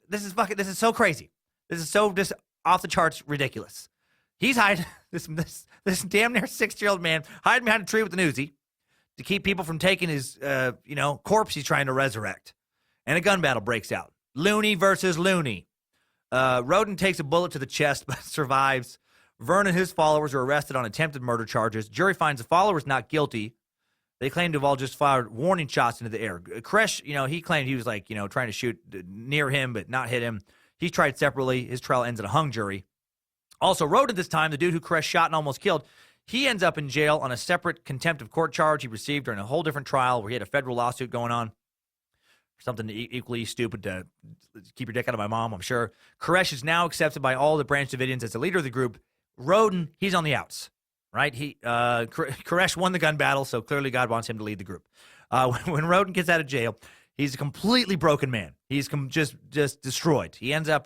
Speaker 1: This is so crazy. This is so just off the charts ridiculous. He's hiding, this damn near 60-year-old man hiding behind a tree with an Uzi to keep people from taking his, corpse he's trying to resurrect. And a gun battle breaks out. Looney versus Looney. Roden takes a bullet to the chest but survives. Vernon and his followers are arrested on attempted murder charges. Jury finds the followers not guilty. They claim to have all just fired warning shots into the air. Koresh, he claimed he was trying to shoot near him but not hit him. He's tried separately. His trial ends in a hung jury. Also, Roden this time, the dude who Koresh shot and almost killed, he ends up in jail on a separate contempt of court charge he received during a whole different trial where he had a federal lawsuit going on. Something equally stupid to keep your dick out of my mom, I'm sure. Koresh is now accepted by all the Branch Davidians as the leader of the group. Roden, he's on the outs, right? Koresh won the gun battle, so clearly God wants him to lead the group. When Roden gets out of jail, he's a completely broken man. He's just destroyed. He ends up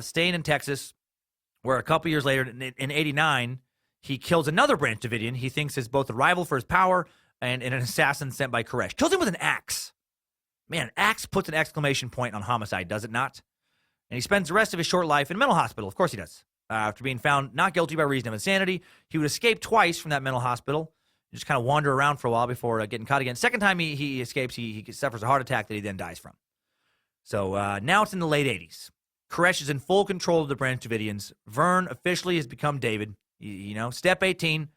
Speaker 1: staying in Texas, where a couple years later, in 89, he kills another Branch Davidian he thinks is both a rival for his power and an assassin sent by Koresh. Kills him with an axe. Man, axe puts an exclamation point on homicide, does it not? And he spends the rest of his short life in a mental hospital. Of course he does. After being found not guilty by reason of insanity, he would escape twice from that mental hospital. Just kind of wander around for a while before getting caught again. Second time he escapes, he suffers a heart attack that he then dies from. So now it's in the late 80s. Koresh is in full control of the Branch Davidians. Vern officially has become David. Step 18,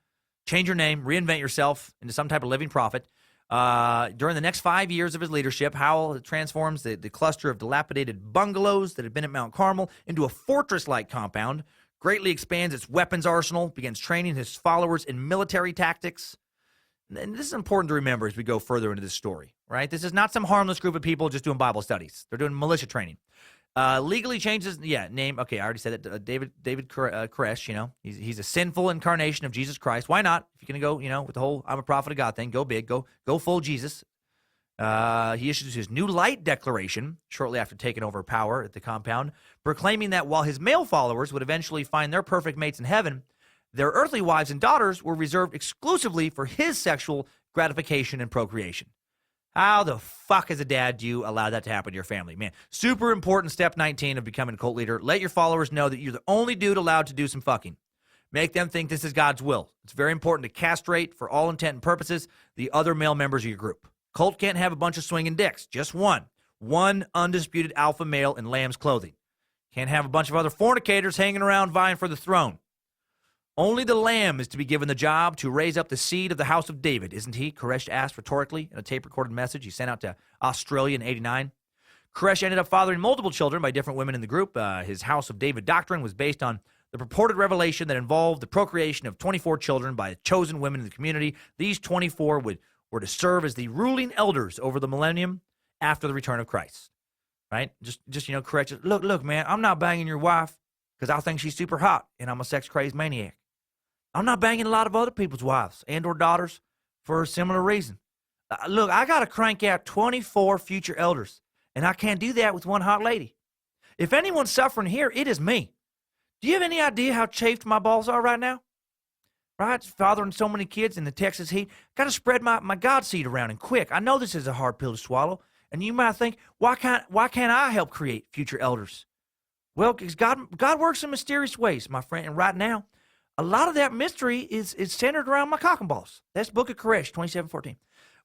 Speaker 1: change your name, reinvent yourself into some type of living prophet. During the next 5 years of his leadership, Howell transforms the cluster of dilapidated bungalows that had been at Mount Carmel into a fortress-like compound, greatly expands its weapons arsenal, begins training his followers in military tactics. and this is important to remember as we go further into this story, right? This is not some harmless group of people just doing Bible studies. They're doing militia training. Legally changes, name. Okay, I already said that. David Koresh, he's a sinful incarnation of Jesus Christ. Why not? If you're going to go, with the whole I'm a prophet of God thing, go big, go full Jesus. He issues his new light declaration shortly after taking over power at the compound, proclaiming that while his male followers would eventually find their perfect mates in heaven, their earthly wives and daughters were reserved exclusively for his sexual gratification and procreation. How the fuck as a dad do you allow that to happen to your family? Man, super important step 19 of becoming a cult leader. Let your followers know that you're the only dude allowed to do some fucking. Make them think this is God's will. It's very important to castrate, for all intent and purposes, the other male members of your group. Cult can't have a bunch of swinging dicks, just one. One undisputed alpha male in lamb's clothing. Can't have a bunch of other fornicators hanging around vying for the throne. Only the lamb is to be given the job to raise up the seed of the house of David, isn't he? Koresh asked rhetorically in a tape-recorded message he sent out to Australia in '89. Koresh ended up fathering multiple children by different women in the group. His House of David doctrine was based on the purported revelation that involved the procreation of 24 children by chosen women in the community. These 24 were to serve as the ruling elders over the millennium after the return of Christ. Right? Just Koresh, look, man, I'm not banging your wife because I think she's super hot and I'm a sex-crazed maniac. I'm not banging a lot of other people's wives and or daughters for a similar reason. Look, I got to crank out 24 future elders, and I can't do that with one hot lady. If anyone's suffering here, it is me. Do you have any idea how chafed my balls are right now? Right? Fathering so many kids in the Texas heat. Got to spread my God seed around and quick. I know this is a hard pill to swallow, and you might think, why can't I help create future elders? Well, because God works in mysterious ways, my friend, and right now, a lot of that mystery is centered around my cock and balls. That's Book of Koresh, 27:14.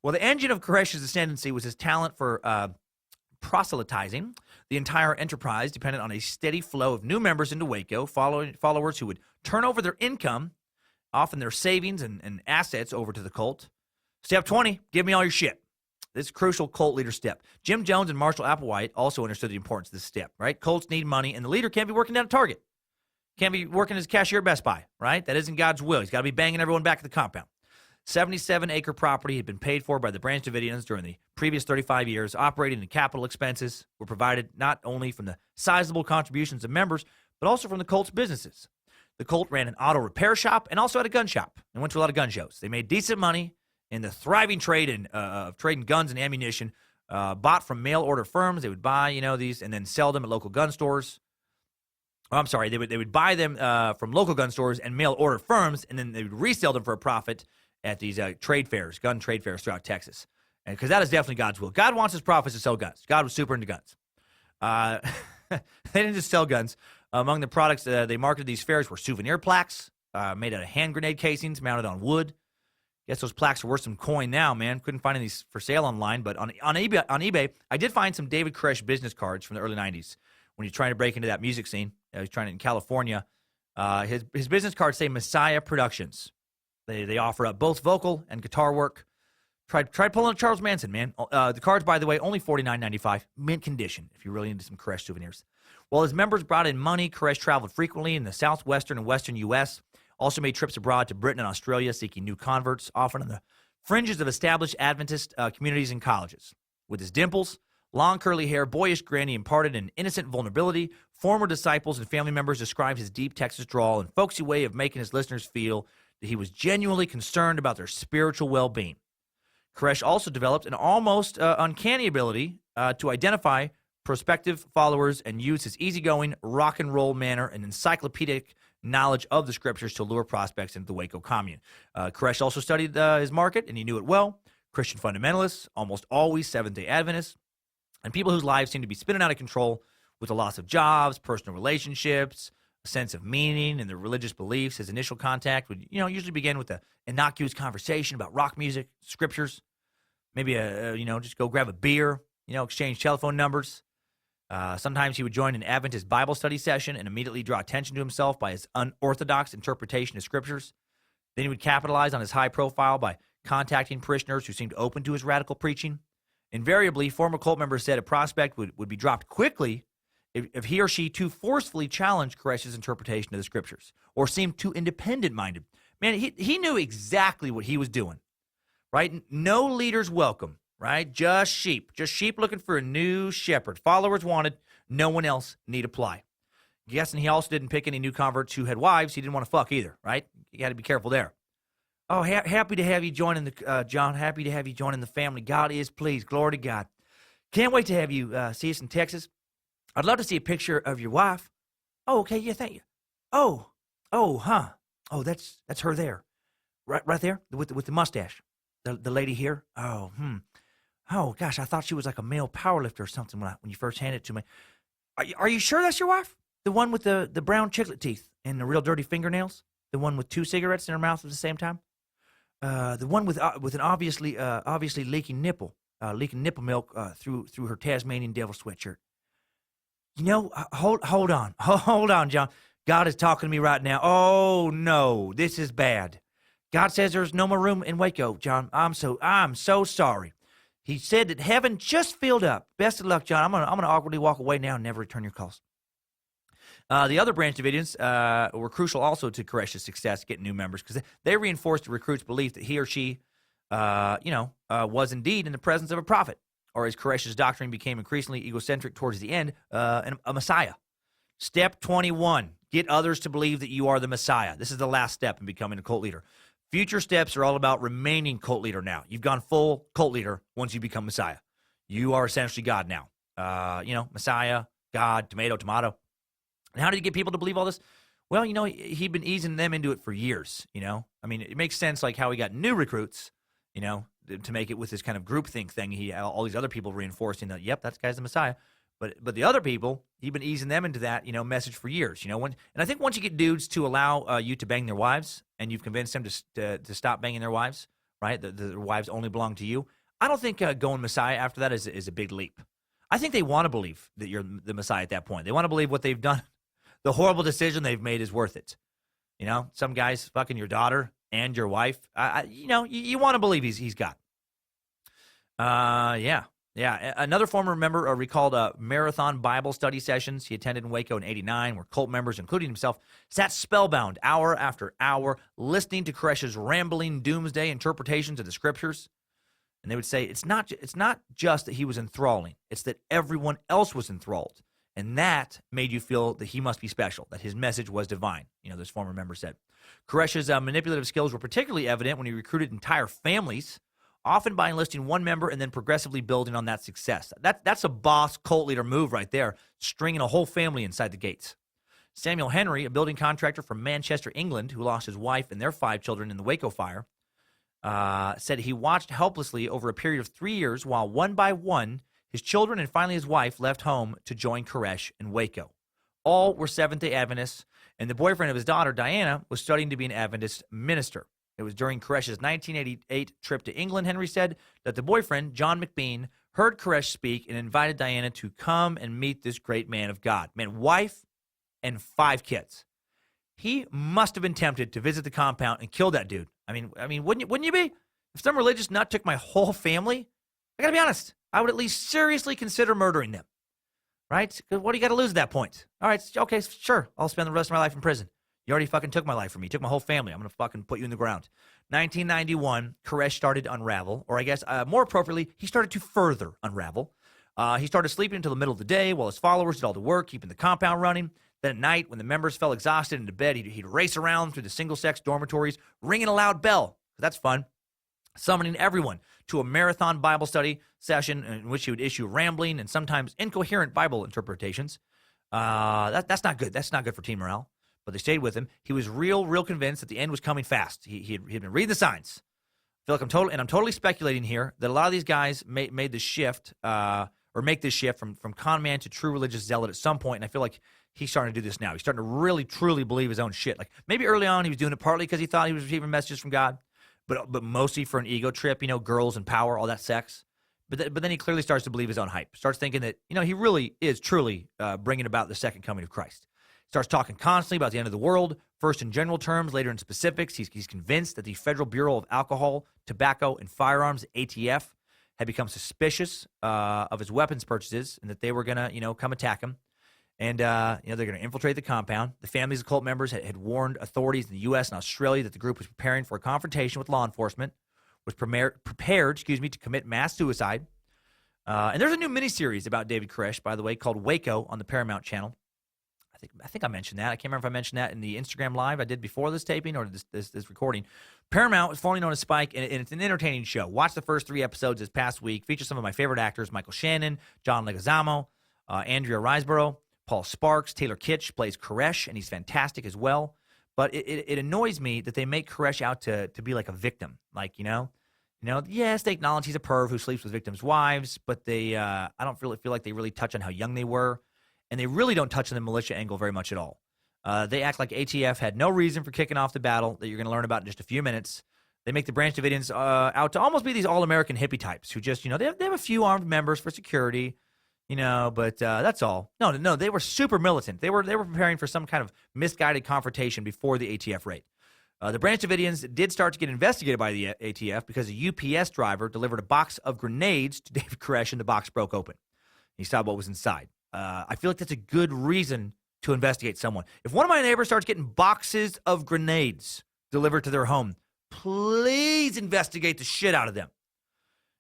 Speaker 1: Well, the engine of Koresh's ascendancy was his talent for proselytizing. The entire enterprise depended on a steady flow of new members into Waco, followers who would turn over their income, often their savings and assets, over to the cult. Step 20, give me all your shit. This is a crucial cult leader step. Jim Jones and Marshall Applewhite also understood the importance of this step, right? Cults need money, and the leader can't be working down at Target. Can't be working as a cashier at Best Buy, right? That isn't God's will. He's got to be banging everyone back at the compound. 77-acre property had been paid for by the Branch Davidians during the previous 35 years. Operating and capital expenses were provided not only from the sizable contributions of members, but also from the cult's businesses. The cult ran an auto repair shop and also had a gun shop and went to a lot of gun shows. They made decent money in the thriving trade of trading guns and ammunition bought from mail-order firms. They would buy, these and then sell them at local gun stores. Oh, I'm sorry, they would buy them from local gun stores and mail-order firms, and then they would resell them for a profit at these trade fairs, gun trade fairs throughout Texas. And because that is definitely God's will. God wants his prophets to sell guns. God was super into guns. They didn't just sell guns. Among the products they marketed these fairs were souvenir plaques made out of hand grenade casings mounted on wood. Guess those plaques are worth some coin now, man. Couldn't find any for sale online, but on eBay, I did find some David Koresh business cards from the early 90s when he's trying to break into that music scene. He's trying it in California. His business cards say Messiah Productions. They offer up both vocal and guitar work. Try pulling a Charles Manson, man. The cards, by the way, only $49.95, mint condition, if you're really into some Koresh souvenirs. While his members brought in money, Koresh traveled frequently in the southwestern and western U.S., also made trips abroad to Britain and Australia seeking new converts, often on the fringes of established Adventist communities and colleges. With his dimples, long curly hair, boyish grin, he imparted an innocent vulnerability. Former disciples and family members described his deep Texas drawl and folksy way of making his listeners feel that he was genuinely concerned about their spiritual well-being. Koresh also developed an almost uncanny ability to identify prospective followers and use his easygoing rock and roll manner and encyclopedic knowledge of the scriptures to lure prospects into the Waco commune. Koresh also studied his market, and he knew it well. Christian fundamentalists, almost always Seventh-day Adventists, and people whose lives seem to be spinning out of control with the loss of jobs, personal relationships, a sense of meaning, and their religious beliefs. His initial contact would, usually begin with an innocuous conversation about rock music, scriptures, maybe just go grab a beer, exchange telephone numbers. Sometimes he would join an Adventist Bible study session and immediately draw attention to himself by his unorthodox interpretation of scriptures. Then he would capitalize on his high profile by contacting parishioners who seemed open to his radical preaching. Invariably, former cult members said a prospect would be dropped quickly if he or she too forcefully challenged Koresh's interpretation of the scriptures or seemed too independent-minded. Man, he knew exactly what he was doing. right? No leaders welcome, right? Just sheep looking for a new shepherd. Followers wanted, no one else need apply. Guessing he also didn't pick any new converts who had wives he didn't want to fuck either, right? You got to be careful there. Oh, happy to have you joining the John. Happy to have you joining the family. God is pleased. Glory to God. Can't wait to have you see us in Texas. I'd love to see a picture of your wife. Oh, okay, yeah, thank you. Oh, huh. Oh, that's her there, right there with the mustache. The lady here. Oh, Oh gosh, I thought she was like a male powerlifter or something when you first handed it to me. Are you sure that's your wife? The one with the brown chiclet teeth and the real dirty fingernails? The one with 2 cigarettes in her mouth at the same time? The one with an obviously leaking nipple milk through her Tasmanian devil sweatshirt. You know, hold on, John. God is talking to me right now. Oh no, this is bad. God says there's no more room in Waco, John. I'm so sorry. He said that heaven just filled up. Best of luck, John. I'm gonna awkwardly walk away now and never return your calls. The other Branch Davidians were crucial also to Koresh's success getting new members because they reinforced the recruit's belief that he or she, was indeed in the presence of a prophet, or as Koresh's doctrine became increasingly egocentric towards the end, a Messiah. Step 21, get others to believe that you are the Messiah. This is the last step in becoming a cult leader. Future steps are all about remaining cult leader now. You've gone full cult leader once you become Messiah. You are essentially God now. Messiah, God, tomato. And how did he get people to believe all this? Well, he'd been easing them into it for years, I mean, it makes sense like how he got new recruits, to make it with this kind of groupthink thing. He all these other people reinforcing that, yep, that guy's the Messiah. But the other people, he'd been easing them into that, message for years, and I think once you get dudes to allow you to bang their wives and you've convinced them to stop banging their wives, right? The wives only belong to you. I don't think going Messiah after that is a big leap. I think they want to believe that you're the Messiah at that point. They want to believe what they've done. The horrible decision they've made is worth it. Some guy's fucking your daughter and your wife. You want to believe he's God. Yeah. Another former member recalled marathon Bible study sessions he attended in Waco in '89, where cult members, including himself, sat spellbound hour after hour, listening to Koresh's rambling doomsday interpretations of the scriptures. And they would say it's not just that he was enthralling; it's that everyone else was enthralled. And that made you feel that he must be special, that his message was divine, this former member said. Koresh's manipulative skills were particularly evident when he recruited entire families, often by enlisting one member and then progressively building on that success. That's a boss cult leader move right there, stringing a whole family inside the gates. Samuel Henry, a building contractor from Manchester, England, who lost his wife and their 5 children in the Waco fire, said he watched helplessly over a period of 3 years while one by one, his children and finally his wife left home to join Koresh in Waco. All were Seventh-day Adventists, and the boyfriend of his daughter, Diana, was studying to be an Adventist minister. It was during Koresh's 1988 trip to England, Henry said, that the boyfriend, John McBean, heard Koresh speak and invited Diana to come and meet this great man of God. Man, wife and 5 kids. He must have been tempted to visit the compound and kill that dude. I mean, wouldn't you be? If some religious nut took my whole family, I gotta be honest, I would at least seriously consider murdering them, right? Because what do you got to lose at that point? All right, okay, sure, I'll spend the rest of my life in prison. You already fucking took my life from me. You took my whole family. I'm going to fucking put you in the ground. 1991, Koresh started to unravel, or I guess more appropriately, he started to further unravel. He started sleeping until the middle of the day while his followers did all the work, keeping the compound running. Then at night, when the members fell exhausted into bed, he'd race around through the single-sex dormitories, ringing a loud bell. That's fun. Summoning everyone to a marathon Bible study session in which he would issue rambling and sometimes incoherent Bible interpretations. That's not good. That's not good for team morale. But they stayed with him. He was real convinced that the end was coming fast. He'd been reading the signs. I feel like I'm totally speculating here that a lot of these guys made the shift or make this shift from con man to true religious zealot at some point, and I feel like he's starting to do this now. He's starting to really, truly believe his own shit. Like maybe early on he was doing it partly because he thought he was receiving messages from God, but mostly for an ego trip, girls and power, all that sex. But then he clearly starts to believe his own hype. Starts thinking that, he really is truly bringing about the second coming of Christ. Starts talking constantly about the end of the world, first in general terms, later in specifics. He's convinced that the Federal Bureau of Alcohol, Tobacco, and Firearms, ATF, had become suspicious of his weapons purchases and that they were going to, come attack him. And, they're going to infiltrate the compound. The families of cult members had warned authorities in the U.S. and Australia that the group was preparing for a confrontation with law enforcement, was prepared, to commit mass suicide. And there's a new miniseries about David Koresh, by the way, called Waco on the Paramount channel. I think I mentioned that. I can't remember if I mentioned that in the Instagram live I did before this taping or this recording. Paramount, formerly known as Spike, and it's an entertaining show. Watch the first 3 episodes this past week. Features some of my favorite actors: Michael Shannon, John Leguizamo, Andrea Riseborough, Paul Sparks. Taylor Kitsch plays Koresh, and he's fantastic as well. But it annoys me that they make Koresh out to be like a victim. Like, yes, they acknowledge he's a perv who sleeps with victims' wives, but I don't feel like they really touch on how young they were. And they really don't touch on the militia angle very much at all. They act like ATF had no reason for kicking off the battle that you're going to learn about in just a few minutes. They make the Branch Davidians out to almost be these all-American hippie types who just, they have a few armed members for security, but that's all. No, they were super militant. They were preparing for some kind of misguided confrontation before the ATF raid. The Branch Davidians did start to get investigated by the ATF because a UPS driver delivered a box of grenades to David Koresh, and the box broke open. He saw what was inside. I feel like that's a good reason to investigate someone. If one of my neighbors starts getting boxes of grenades delivered to their home, please investigate the shit out of them.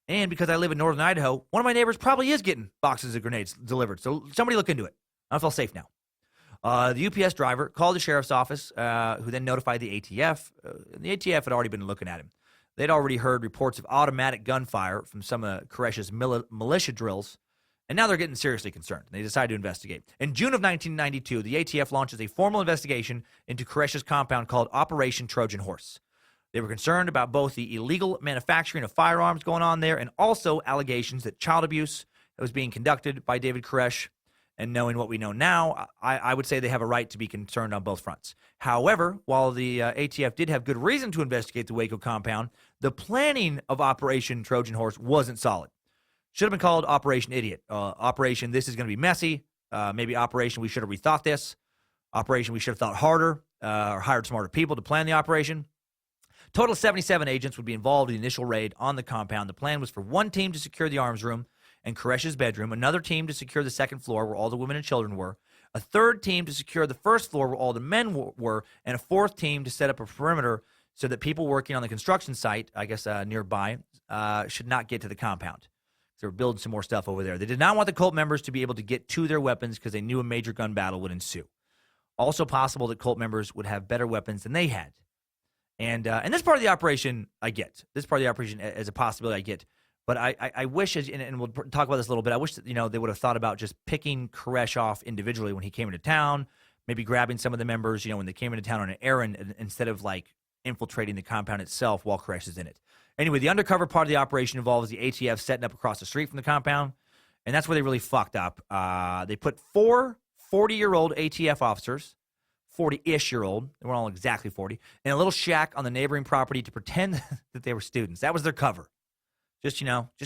Speaker 1: And because I live in northern Idaho, one of my neighbors probably is getting boxes of grenades delivered. So somebody look into it. I feel safe now. The UPS driver called the sheriff's office, who then notified the ATF. The ATF had already been looking at him. They'd already heard reports of automatic gunfire from some of Koresh's militia drills. And now they're getting seriously concerned. They decide to investigate. In June of 1992, the ATF launches a formal investigation into Koresh's compound called Operation Trojan Horse. They were concerned about both the illegal manufacturing of firearms going on there and also allegations that child abuse was being conducted by David Koresh. And knowing what we know now, I would say they have a right to be concerned on both fronts. However, while the ATF did have good reason to investigate the Waco compound, the planning of Operation Trojan Horse wasn't solid. Should have been called Operation Idiot. Operation, this is going to be messy. Maybe Operation, we should have rethought this. Operation, we should have thought harder or hired smarter people to plan the operation. Total of 77 agents would be involved in the initial raid on the compound. The plan was for one team to secure the arms room and Koresh's bedroom, another team to secure the second floor where all the women and children were, a third team to secure the first floor where all the men were, and a fourth team to set up a perimeter so that people working on the construction site, I guess nearby, should not get to the compound. They were building some more stuff over there. They did not want the cult members to be able to get to their weapons because they knew a major gun battle would ensue. Also possible that cult members would have better weapons than they had. And this part of the operation, I get. This part of the operation as a possibility, I get. But I wish, and we'll talk about this a little bit, I wish that, they would have thought about just picking Koresh off individually when he came into town, maybe grabbing some of the members, when they came into town on an errand instead of, infiltrating the compound itself while Koresh is in it. Anyway, the undercover part of the operation involves the ATF setting up across the street from the compound, and that's where they really fucked up. They put 4 40-year-old ATF officers, 40-ish-year-old, they weren't all exactly 40, in a little shack on the neighboring property to pretend that they were students. That was their cover. Just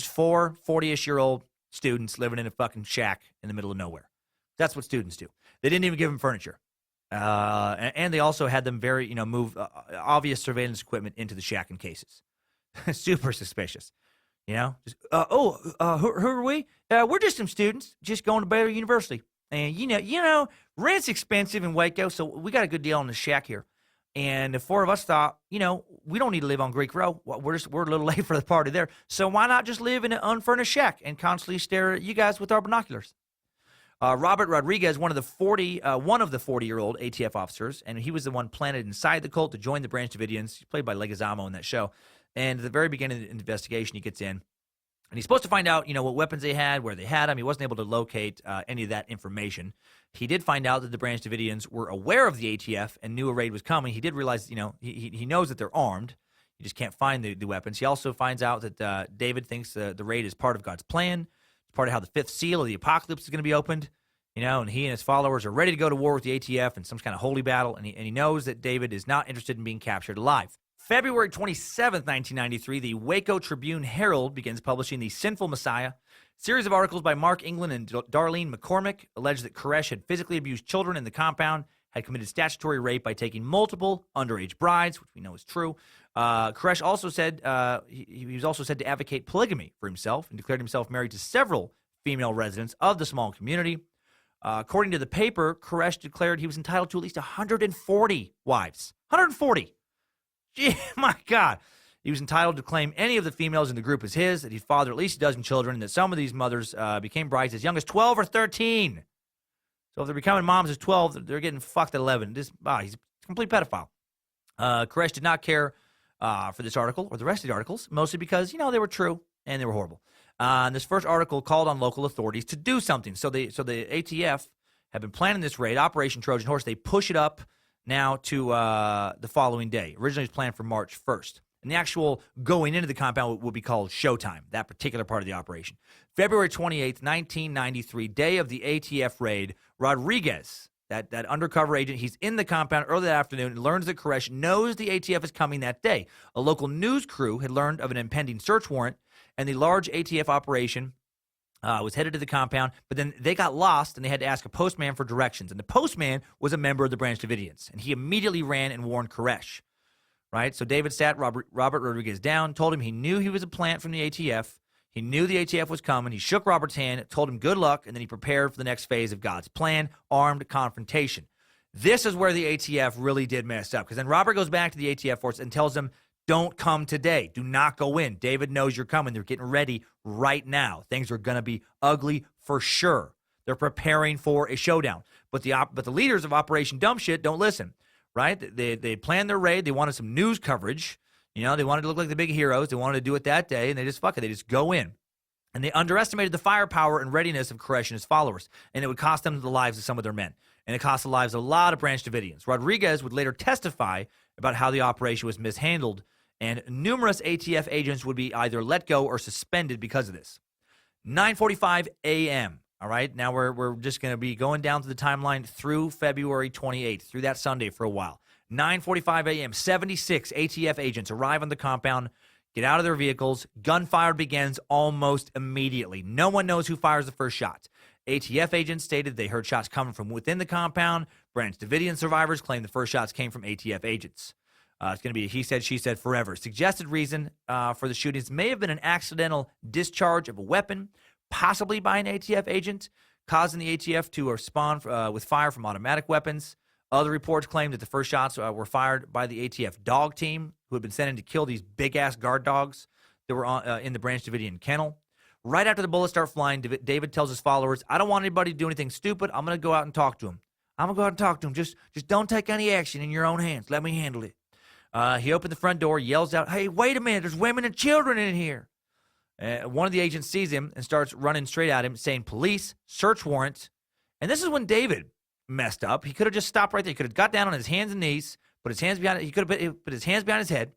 Speaker 1: 4 40-ish-year-old students living in a fucking shack in the middle of nowhere. That's what students do. They didn't even give them furniture. And they also had them move obvious surveillance equipment into the shack in cases. Super suspicious, who are we? We're just some students, just going to Baylor University, and rent's expensive in Waco, so we got a good deal on the shack here. And the 4 of us thought, we don't need to live on Greek Row. We're a little late for the party there, so why not just live in an unfurnished shack and constantly stare at you guys with our binoculars? Robert Rodriguez, one of the 40-year-old ATF officers, and he was the one planted inside the cult to join the Branch Davidians. He's played by Leguizamo in that show. And at the very beginning of the investigation, he gets in, and he's supposed to find out, what weapons they had, where they had them. He wasn't able to locate any of that information. He did find out that the Branch Davidians were aware of the ATF and knew a raid was coming. He did realize, he knows that they're armed. He just can't find the weapons. He also finds out that David thinks the raid is part of God's plan. It's part of how the 5th seal of the apocalypse is going to be opened. And he and his followers are ready to go to war with the ATF in some kind of holy battle. And he knows that David is not interested in being captured alive. February 27th, 1993, the Waco Tribune-Herald begins publishing The Sinful Messiah. Series of articles by Mark England and Darlene McCormick allege that Koresh had physically abused children in the compound, had committed statutory rape by taking multiple underage brides, which we know is true. Koresh also said he was also said to advocate polygamy for himself and declared himself married to several female residents of the small community. According to the paper, Koresh declared he was entitled to at least 140 wives. 140! Gee, my God. He was entitled to claim any of the females in the group as his, that he fathered at least a dozen children, and that some of these mothers became brides as young as 12 or 13. So if they're becoming moms as 12, they're getting fucked at 11. He's a complete pedophile. Koresh did not care for this article or the rest of the articles, mostly because, they were true and they were horrible. And this first article called on local authorities to do something. So the ATF have been planning this raid, Operation Trojan Horse. They push it up now to the following day. Originally it was planned for March 1st. And the actual going into the compound would be called Showtime, that particular part of the operation. February 28th, 1993, day of the ATF raid, Rodriguez, that undercover agent, he's in the compound early that afternoon and learns that Koresh knows the ATF is coming that day. A local news crew had learned of an impending search warrant, and the large ATF operation was headed to the compound, but then they got lost, and they had to ask a postman for directions. And the postman was a member of the Branch Davidians, and he immediately ran and warned Koresh. Right? So David sat Robert Rodriguez down, told him he knew he was a plant from the ATF. He knew the ATF was coming. He shook Robert's hand, told him good luck, and then he prepared for the next phase of God's plan, armed confrontation. This is where the ATF really did mess up, because then Robert goes back to the ATF force and tells them, don't come today. Do not go in. David knows you're coming. They're getting ready right now. Things are going to be ugly for sure. They're preparing for a showdown. But the leaders of Operation Dumb Shit don't listen. Right? They planned their raid. They wanted some news coverage. They wanted to look like the big heroes. They wanted to do it that day, and they just They just go in. And they underestimated the firepower and readiness of Koresh and his followers, and it would cost them the lives of some of their men. And it cost the lives of a lot of Branch Davidians. Rodriguez would later testify about how the operation was mishandled, and numerous ATF agents would be either let go or suspended because of this. 9:45 a.m., all right, now we're just going to be going down to the timeline through February 28th, through that Sunday for a while. 9:45 a.m., 76 ATF agents arrive on the compound, get out of their vehicles. Gunfire begins almost immediately. No one knows who fires the first shot. ATF agents stated they heard shots coming from within the compound. Branch Davidian survivors claim the first shots came from ATF agents. It's going to be a he said, she said forever. Suggested reason for the shootings may have been an accidental discharge of a weapon, possibly by an ATF agent, causing the ATF to respond with fire from automatic weapons. Other reports claim that the first shots were fired by the ATF dog team, who had been sent in to kill these big-ass guard dogs that were in the Branch Davidian kennel. Right after the bullets start flying, David tells his followers, I don't want anybody to do anything stupid. I'm going to go out and talk to him. Just don't take any action in your own hands. Let me handle it. He opened the front door, yells out, hey, wait a minute, there's women and children in here. One of the agents sees him and starts running straight at him, saying, police, search warrant. And this is when David messed up. He could have just stopped right there. He could have got down on his hands and knees, put his hands behind. He could have put his hands behind his head,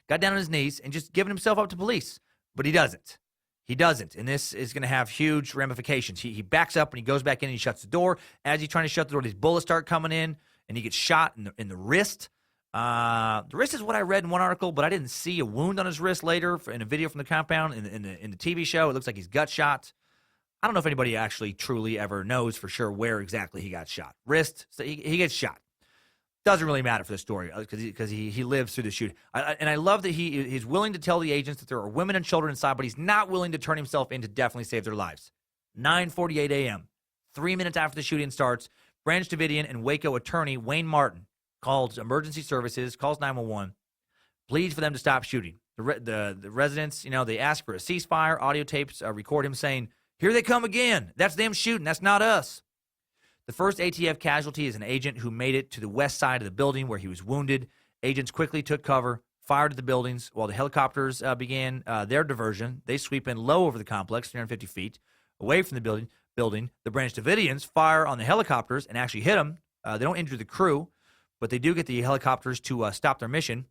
Speaker 1: got down on his knees and just given himself up to police. But he doesn't. And this is going to have huge ramifications. He backs up and he goes back in and he shuts the door. As he's trying to shut the door, these bullets start coming in and he gets shot in the wrist. The wrist is what I read in one article, but I didn't see a wound on his wrist later in a video from the compound. In the TV show, it looks like he's gut shot. I don't know if anybody actually truly ever knows for sure where exactly he got shot. Wrist, so he gets shot. Doesn't really matter for the story because he lives through the shoot. And I love that he's willing to tell the agents that there are women and children inside, but he's not willing to turn himself in to definitely save their lives. 9:48 a.m., 3 minutes after the shooting starts, Branch Davidian and Waco attorney Wayne Martin calls emergency services, calls 911, pleads for them to stop shooting. The residents, they ask for a ceasefire. Audio tapes record him saying, here they come again. That's them shooting. That's not us. The first ATF casualty is an agent who made it to the west side of the building where he was wounded. Agents quickly took cover, fired at the buildings while the helicopters began their diversion. They sweep in low over the complex, 350 feet, away from the building. The Branch Davidians fire on the helicopters and actually hit them. They don't injure the crew, but they do get the helicopters to stop their mission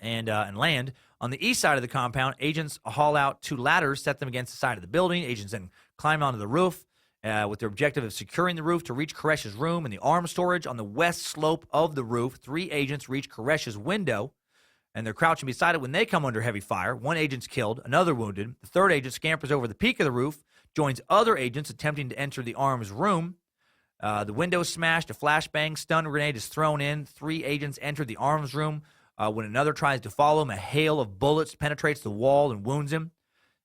Speaker 1: and land. On the east side of the compound, agents haul out 2 ladders, set them against the side of the building. Agents then climb onto the roof with the objective of securing the roof to reach Koresh's room and the arms storage. On the west slope of the roof, 3 agents reach Koresh's window, and they're crouching beside it when they come under heavy fire. 1 agent's killed, another wounded. The 3rd agent scampers over the peak of the roof, joins other agents attempting to enter the arms room. The window is smashed, a flashbang stun grenade is thrown in. 3 agents enter the arms room. When another tries to follow him, a hail of bullets penetrates the wall and wounds him.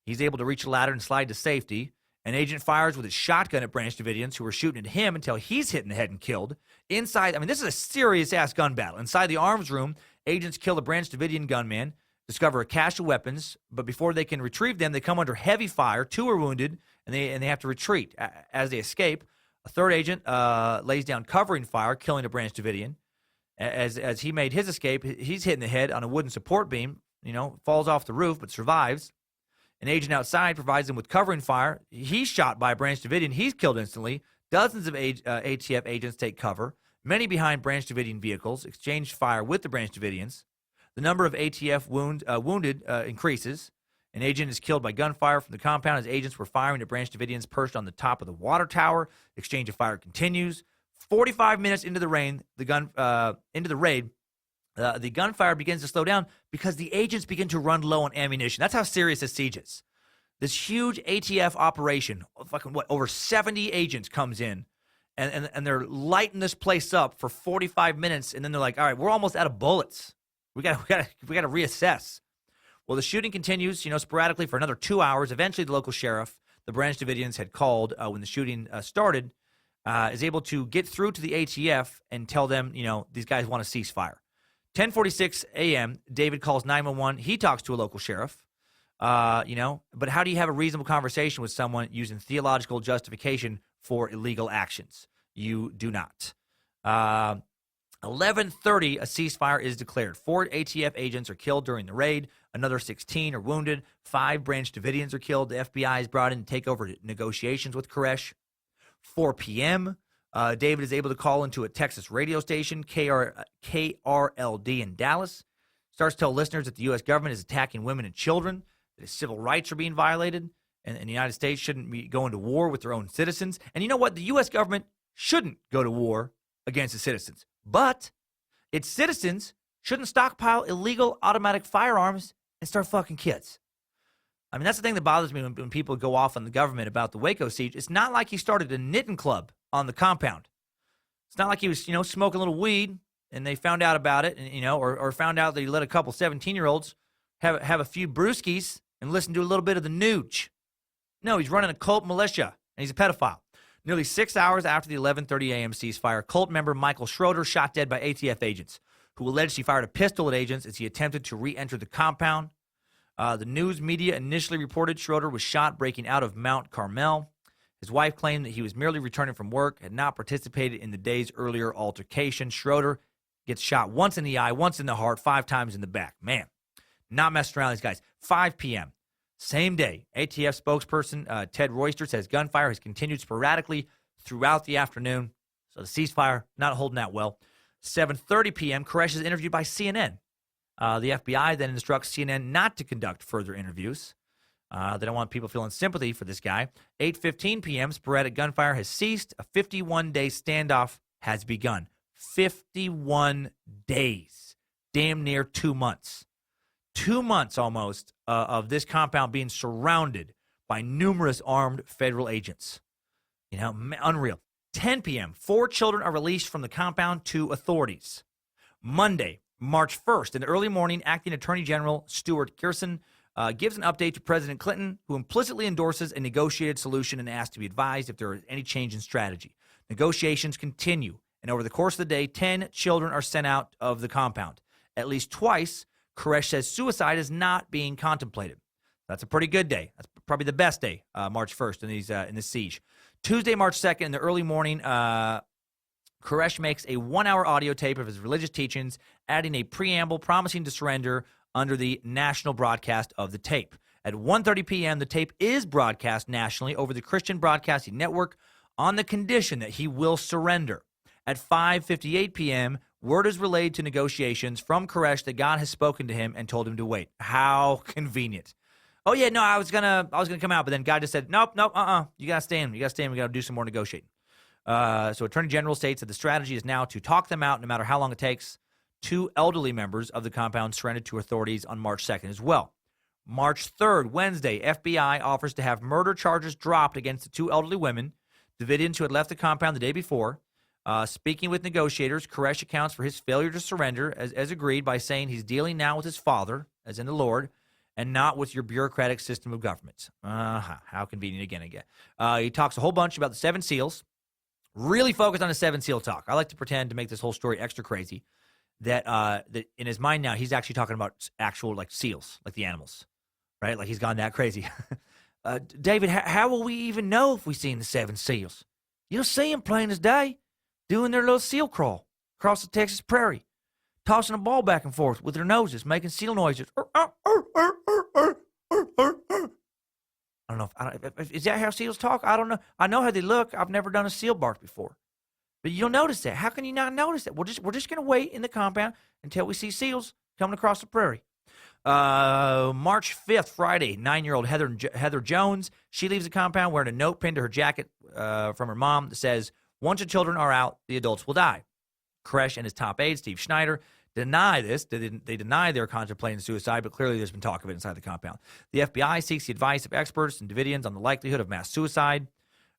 Speaker 1: He's able to reach the ladder and slide to safety. An agent fires with his shotgun at Branch Davidians, who are shooting at him until he's hit in the head and killed. Inside, this is a serious-ass gun battle. Inside the arms room, Agents kill a Branch Davidian gunman, discover a cache of weapons, but before they can retrieve them, they come under heavy fire. 2 are wounded, and they have to retreat. As they escape, a third agent lays down covering fire, killing a Branch Davidian. As he made his escape, he's hit in the head on a wooden support beam, falls off the roof, but survives. An agent outside provides him with covering fire. He's shot by a Branch Davidian. He's killed instantly. Dozens of ATF agents take cover. Many behind Branch Davidian vehicles exchange fire with the Branch Davidians. The number of ATF wounded increases. An agent is killed by gunfire from the compound as agents were firing at Branch Davidians perched on the top of the water tower. Exchange of fire continues. 45 minutes into the raid, the gunfire begins to slow down because the agents begin to run low on ammunition. That's how serious this siege is. This huge ATF operation, over 70 agents comes in, and they're lighting this place up for 45 minutes, and then they're like, all right, we're almost out of bullets. We got to reassess. Well, the shooting continues, sporadically for another 2 hours. Eventually, the local sheriff, the Branch Davidians had called when the shooting started, is able to get through to the ATF and tell them, these guys want to cease fire. 10:46 a.m., David calls 911. He talks to a local sheriff, but how do you have a reasonable conversation with someone using theological justification for illegal actions? You do not. 11:30, a ceasefire is declared. 4 ATF agents are killed during the raid. Another 16 are wounded. 5 Branch Davidians are killed. The FBI is brought in to take over negotiations with Koresh. 4 p.m., David is able to call into a Texas radio station, KRLD in Dallas. Starts to tell listeners that the U.S. government is attacking women and children, that his civil rights are being violated, and the United States shouldn't be going to war with their own citizens. And you know what? The U.S. government shouldn't go to war against its citizens. But its citizens shouldn't stockpile illegal automatic firearms and start fucking kids. I mean, that's the thing that bothers me when people go off on the government about the Waco siege. It's not like he started a knitting club on the compound. It's not like he was, smoking a little weed and they found out about it, and or found out that he let a couple 17-year-olds have a few brewskis and listen to a little bit of the nooch. No, he's running a cult militia, and he's a pedophile. Nearly 6 hours after the 11:30 a.m. ceasefire, cult member Michael Schroeder shot dead by ATF agents, who alleged he fired a pistol at agents as he attempted to re-enter the compound. The news media initially reported Schroeder was shot breaking out of Mount Carmel. His wife claimed that he was merely returning from work, had not participated in the day's earlier altercation. Schroeder gets shot once in the eye, once in the heart, 5 times in the back. Man, not messing around, these guys. 5 p.m., same day, ATF spokesperson Ted Royster says gunfire has continued sporadically throughout the afternoon. So the ceasefire not holding out well. 7:30 p.m., Koresh is interviewed by CNN. The FBI then instructs CNN not to conduct further interviews. They don't want people feeling sympathy for this guy. 8:15 p.m., sporadic gunfire has ceased. A 51-day standoff has begun. 51 days. Damn near 2 months. 2 months almost of this compound being surrounded by numerous armed federal agents. Unreal. 10 p.m., 4 children are released from the compound to authorities. Monday, March 1st, in the early morning, Acting Attorney General Stuart Gerson gives an update to President Clinton, who implicitly endorses a negotiated solution and asks to be advised if there is any change in strategy. Negotiations continue, and over the course of the day, 10 children are sent out of the compound. At least twice, Koresh says suicide is not being contemplated. That's a pretty good day. That's probably the best day, March 1st, in this siege. Tuesday, March 2nd, in the early morning, Koresh makes a 1-hour audio tape of his religious teachings, adding a preamble promising to surrender under the national broadcast of the tape. At 1:30 p.m., the tape is broadcast nationally over the Christian Broadcasting Network on the condition that he will surrender. At 5:58 p.m., word is relayed to negotiations from Koresh that God has spoken to him and told him to wait. How convenient. Oh, yeah, no, I was gonna come out, but then God just said, nope, you got to stay in. We got to do some more negotiating. So Attorney General states that the strategy is now to talk them out no matter how long it takes. 2 elderly members of the compound surrendered to authorities on March 2nd as well. March 3rd, Wednesday, FBI offers to have murder charges dropped against the 2 elderly women, Davidians who had left the compound the day before. Speaking with negotiators, Koresh accounts for his failure to surrender as agreed by saying he's dealing now with his Father, as in the Lord, and not with your bureaucratic system of government. How convenient again. He talks a whole bunch about the 7 seals. Really focused on the 7 seal talk. I like to pretend to make this whole story extra crazy. that in his mind now, he's actually talking about actual, like, seals, like the animals, right? Like, he's gone that crazy. David, how will we even know if we've seen the 7 seals? You'll see them plain as day, doing their little seal crawl across the Texas prairie, tossing a ball back and forth with their noses, making seal noises. I don't know. Is that how seals talk? I don't know. I know how they look. I've never done a seal bark before. But you'll notice that. How can you not notice that? We're just going to wait in the compound until we see seals coming across the prairie. March 5th, Friday, 9-year-old Heather Jones. She leaves the compound wearing a note pinned to her jacket from her mom that says, "Once the children are out, the adults will die." Koresh and his top aide, Steve Schneider, deny this. They deny they're contemplating suicide, but clearly there's been talk of it inside the compound. The FBI seeks the advice of experts and Davidians on the likelihood of mass suicide.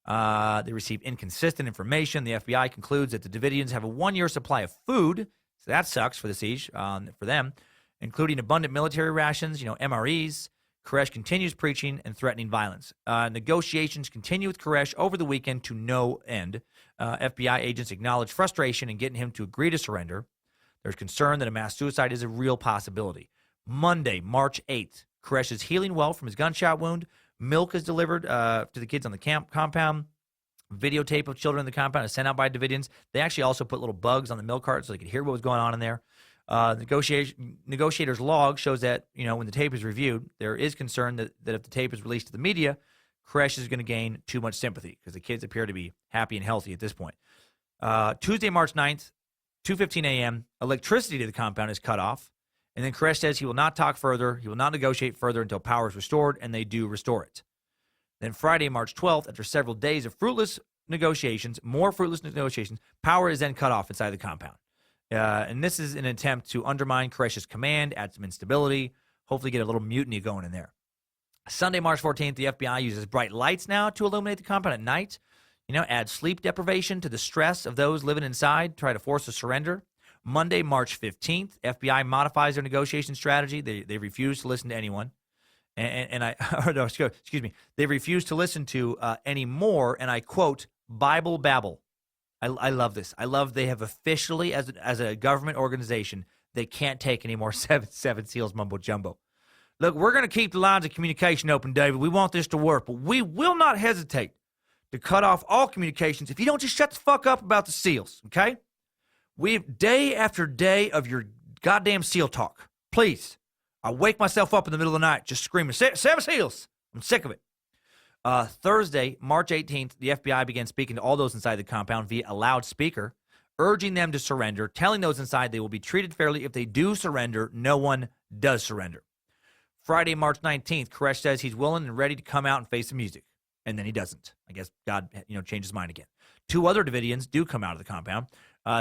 Speaker 1: They receive inconsistent information. The FBI concludes that the Davidians have a 1-year supply of food, so that sucks for the siege, for them, including abundant military rations, MREs. Koresh continues preaching and threatening violence. Negotiations continue with Koresh over the weekend to no end. FBI agents acknowledge frustration in getting him to agree to surrender. There's concern that a mass suicide is a real possibility. Monday, March 8th, Koresh is healing well from his gunshot wound. Milk is delivered to the kids on the compound. Videotape of children in the compound is sent out by Davidians. They actually also put little bugs on the milk cart so they could hear what was going on in there. Negotiators' log shows that, when the tape is reviewed, there is concern that if the tape is released to the media, Koresh is going to gain too much sympathy because the kids appear to be happy and healthy at this point. Tuesday, March 9th, 2:15 a.m., electricity to the compound is cut off. And then Koresh says he will not talk further. He will not negotiate further until power is restored, and they do restore it. Then Friday, March 12th, after several days of more fruitless negotiations, power is then cut off inside the compound. And this is an attempt to undermine Koresh's command, add some instability, hopefully get a little mutiny going in there. Sunday, March 14th, the FBI uses bright lights now to illuminate the compound at night. Add sleep deprivation to the stress of those living inside, try to force a surrender. Monday, March 15th, FBI modifies their negotiation strategy. They refuse to listen to anyone. They refuse to listen to any more, and I quote, Bible babble. I love this. I love they have officially, as a government organization, they can't take any more seven seals mumbo jumbo. Look, we're going to keep the lines of communication open, David. We want this to work, but we will not hesitate to cut off all communications if you don't just shut the fuck up about the seals, okay? We've day after day of your goddamn seal talk. Please. I wake myself up in the middle of the night just screaming, 7 seals. I'm sick of it. Thursday, March 18th, the FBI began speaking to all those inside the compound via a loudspeaker, urging them to surrender, telling those inside they will be treated fairly if they do surrender. No one does surrender. Friday, March 19th, Koresh says he's willing and ready to come out and face the music. And then he doesn't. I guess God, changed his mind again. 2 other Davidians do come out of the compound.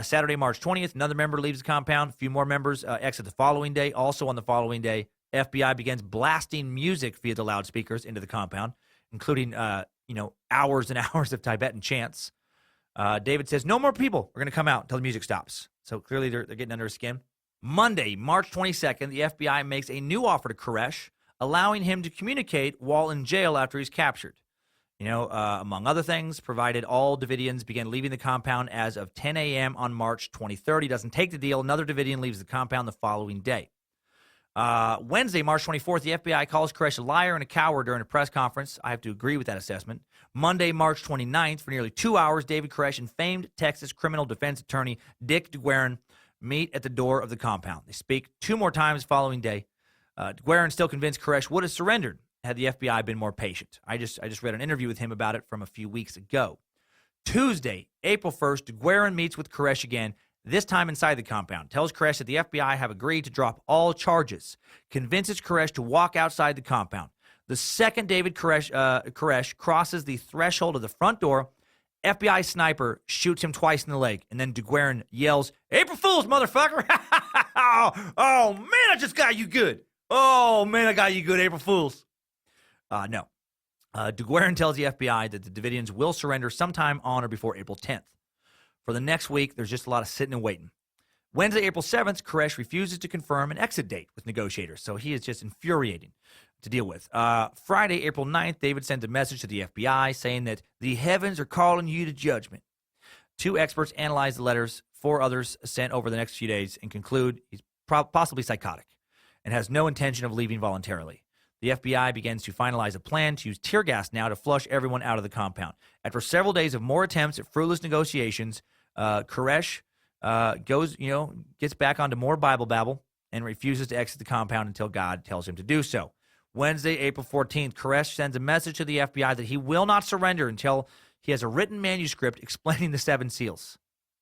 Speaker 1: Saturday, March 20th, another member leaves the compound. A few more members exit the following day. Also on the following day, FBI begins blasting music via the loudspeakers into the compound, including, hours and hours of Tibetan chants. David says no more people are going to come out until the music stops. So clearly they're getting under his skin. Monday, March 22nd, the FBI makes a new offer to Koresh, allowing him to communicate while in jail after he's captured. Among other things, provided all Davidians began leaving the compound as of 10 a.m. on March 23rd. He doesn't take the deal. Another Davidian leaves the compound the following day. Wednesday, March 24th, the FBI calls Koresh a liar and a coward during a press conference. I have to agree with that assessment. Monday, March 29th, for nearly 2 hours, David Koresh and famed Texas criminal defense attorney Dick DeGuerin meet at the door of the compound. They speak 2 more times the following day. DeGuerin still convinced Koresh would have surrendered had the FBI been more patient. I just read an interview with him about it from a few weeks ago. Tuesday, April 1st, DeGuerin meets with Koresh again, this time inside the compound, tells Koresh that the FBI have agreed to drop all charges, convinces Koresh to walk outside the compound. The second David Koresh crosses the threshold of the front door, FBI sniper shoots him twice in the leg, and then DeGuerin yells, "April Fools, motherfucker!" Oh, man, I just got you good. Oh, man, I got you good, April Fools. No. DeGuerin tells the FBI that the Davidians will surrender sometime on or before April 10th. For the next week, there's just a lot of sitting and waiting. Wednesday, April 7th, Koresh refuses to confirm an exit date with negotiators, so he is just infuriating to deal with. Friday, April 9th, David sends a message to the FBI saying that the heavens are calling you to judgment. 2 experts analyze the letters 4 others sent over the next few days, and conclude he's possibly psychotic and has no intention of leaving voluntarily. The FBI begins to finalize a plan to use tear gas now to flush everyone out of the compound. After several days of more attempts at fruitless negotiations, Koresh gets back onto more Bible babble and refuses to exit the compound until God tells him to do so. Wednesday, April 14th, Koresh sends a message to the FBI that he will not surrender until he has a written manuscript explaining the 7 seals.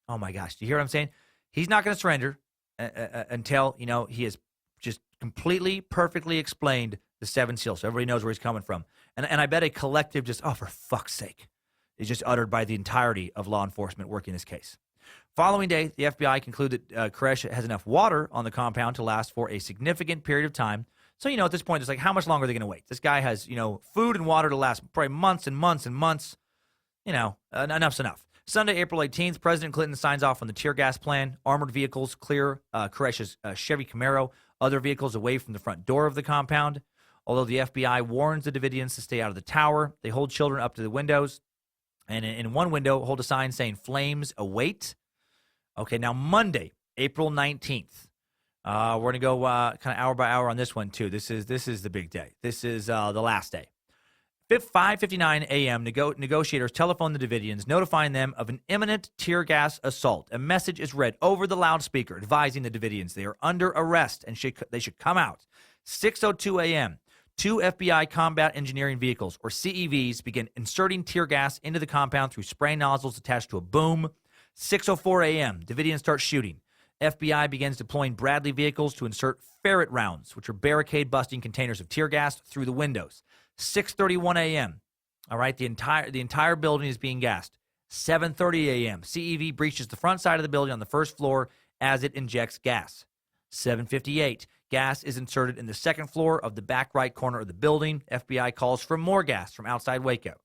Speaker 1: Oh my gosh, do you hear what I'm saying? He's not going to surrender until, he has just completely, perfectly explained the 7 seals, so everybody knows where he's coming from. And I bet a collective just, oh, for fuck's sake, is just uttered by the entirety of law enforcement working this case. Following day, the FBI concluded that Koresh has enough water on the compound to last for a significant period of time. So, at this point, it's like, how much longer are they going to wait? This guy has, food and water to last probably months and months and months. Enough's enough. Sunday, April 18th, President Clinton signs off on the tear gas plan. Armored vehicles clear Koresh's Chevy Camaro, other vehicles away from the front door of the compound. Although the FBI warns the Davidians to stay out of the tower, they hold children up to the windows. And in one window, hold a sign saying, "Flames await." Okay, now Monday, April 19th. We're going to go kind of hour by hour on this one, too. This is the big day. This is the last day. 5:59 a.m., negotiators telephone the Davidians, notifying them of an imminent tear gas assault. A message is read over the loudspeaker, advising the Davidians they are under arrest and they should come out. 6:02 a.m., 2 FBI combat engineering vehicles, or CEVs, begin inserting tear gas into the compound through spray nozzles attached to a boom. 6:04 a.m., Davidians start shooting. FBI begins deploying Bradley vehicles to insert ferret rounds, which are barricade-busting containers of tear gas, through the windows. 6:31 a.m., all right, the entire building is being gassed. 7:30 a.m., CEV breaches the front side of the building on the first floor as it injects gas. 7:58, gas is inserted in the second floor of the back right corner of the building. FBI calls for more gas from outside Waco.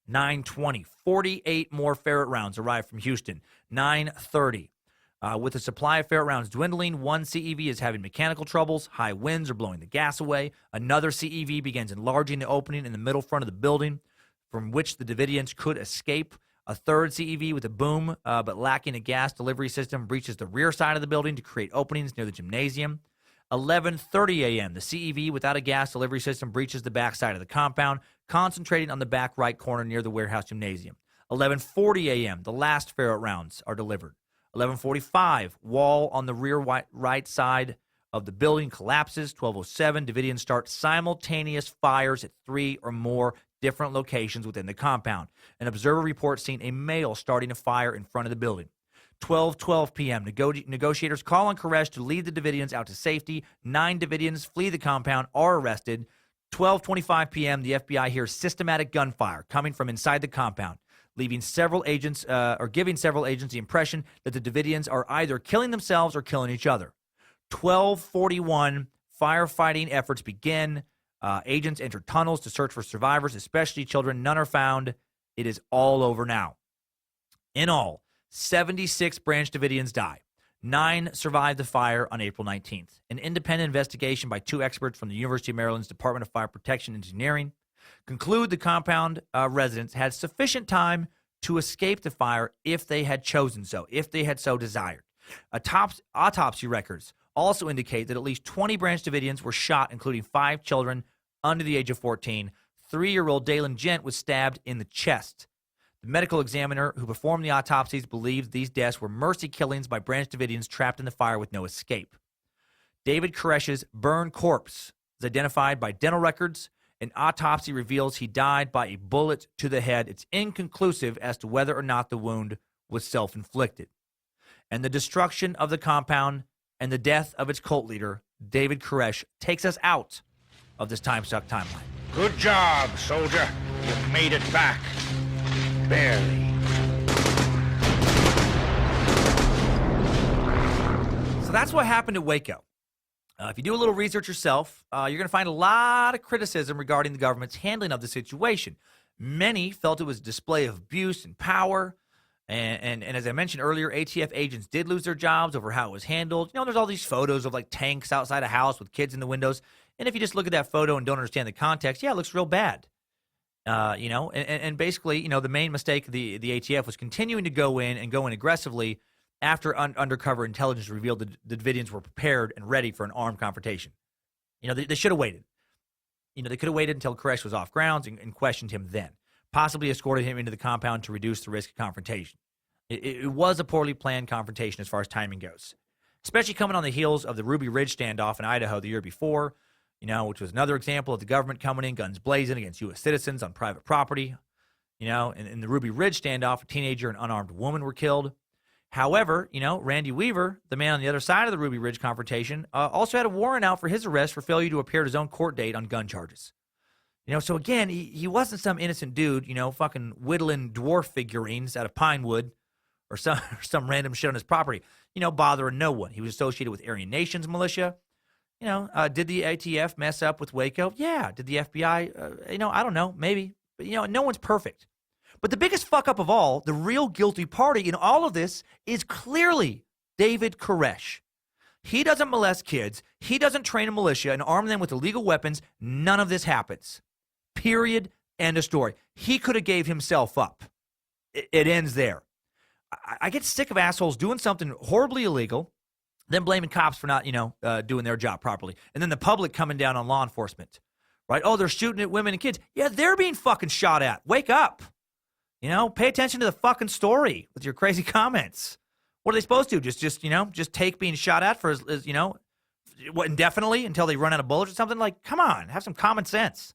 Speaker 1: 9:20, 48 more ferret rounds arrive from Houston. 9:30. With the supply of ferret rounds dwindling, one CEV is having mechanical troubles. High winds are blowing the gas away. Another CEV begins enlarging the opening in the middle front of the building from which the Davidians could escape. A third CEV with a boom but lacking a gas delivery system breaches the rear side of the building to create openings near the gymnasium. 11:30 a.m., the CEV without a gas delivery system breaches the back side of the compound, concentrating on the back right corner near the warehouse gymnasium. 11:40 a.m., the last ferret rounds are delivered. 11:45, wall on the rear right side of the building collapses. 12:07, Davidians start simultaneous fires at 3 or more different locations within the compound. An observer reports seeing a male starting a fire in front of the building. 12:12 p.m., negotiators call on Koresh to lead the Davidians out to safety. 9 Davidians flee the compound, are arrested. 12:25 p.m., the FBI hears systematic gunfire coming from inside the compound, giving several agents the impression that the Davidians are either killing themselves or killing each other. 12:41, firefighting efforts begin. Agents enter tunnels to search for survivors, especially children. None are found. It is all over now. In all, 76 Branch Davidians die. 9 survived the fire on April 19th. An independent investigation by 2 experts from the University of Maryland's Department of Fire Protection and Engineering conclude the compound residents had sufficient time to escape the fire if they had chosen so, if they had so desired. Autopsy records also indicate that at least 20 Branch Davidians were shot, including 5 children under the age of 14. 3-year-old Dalen Gent was stabbed in the chest. The medical examiner who performed the autopsies believed these deaths were mercy killings by Branch Davidians trapped in the fire with no escape. David Koresh's burned corpse is identified by dental records. An autopsy reveals he died by a bullet to the head. It's inconclusive as to whether or not the wound was self-inflicted. And the destruction of the compound and the death of its cult leader, David Koresh, takes us out of this Timesuck timeline.
Speaker 3: Good job, soldier. You made it back. Barely.
Speaker 1: So that's what happened at Waco. If you do a little research yourself, you're going to find a lot of criticism regarding the government's handling of the situation. Many felt it was a display of abuse and power. And as I mentioned earlier, ATF agents did lose their jobs over how it was handled. There's all these photos of like tanks outside a house with kids in the windows. And if you just look at that photo and don't understand the context, yeah, it looks real bad. And basically, the main mistake of the ATF was continuing to go in aggressively after undercover intelligence revealed the Davidians were prepared and ready for an armed confrontation. They should have waited. They could have waited until Koresh was off grounds and questioned him then, possibly escorted him into the compound to reduce the risk of confrontation. It was a poorly planned confrontation as far as timing goes, especially coming on the heels of the Ruby Ridge standoff in Idaho the year before, which was another example of the government coming in guns blazing against U.S. citizens on private property. In the Ruby Ridge standoff, a teenager and unarmed woman were killed. However, Randy Weaver, the man on the other side of the Ruby Ridge confrontation, also had a warrant out for his arrest for failure to appear at his own court date on gun charges. So again, he wasn't some innocent dude, fucking whittling dwarf figurines out of pine wood or some random shit on his property, bothering no one. He was associated with Aryan Nations militia. Did the ATF mess up with Waco? Yeah. Did the FBI? I don't know, maybe. But, no one's perfect. But the biggest fuck up of all, the real guilty party in all of this is clearly David Koresh. He doesn't molest kids. He doesn't train a militia and arm them with illegal weapons. None of this happens. Period. End of story. He could have gave himself up. It ends there. I get sick of assholes doing something horribly illegal, then blaming cops for not, doing their job properly. And then the public coming down on law enforcement. Right? Oh, they're shooting at women and kids. Yeah, they're being fucking shot at. Wake up. Pay attention to the fucking story with your crazy comments. What are they supposed to? Just take being shot at for indefinitely until they run out of bullets or something? Like, come on, have some common sense.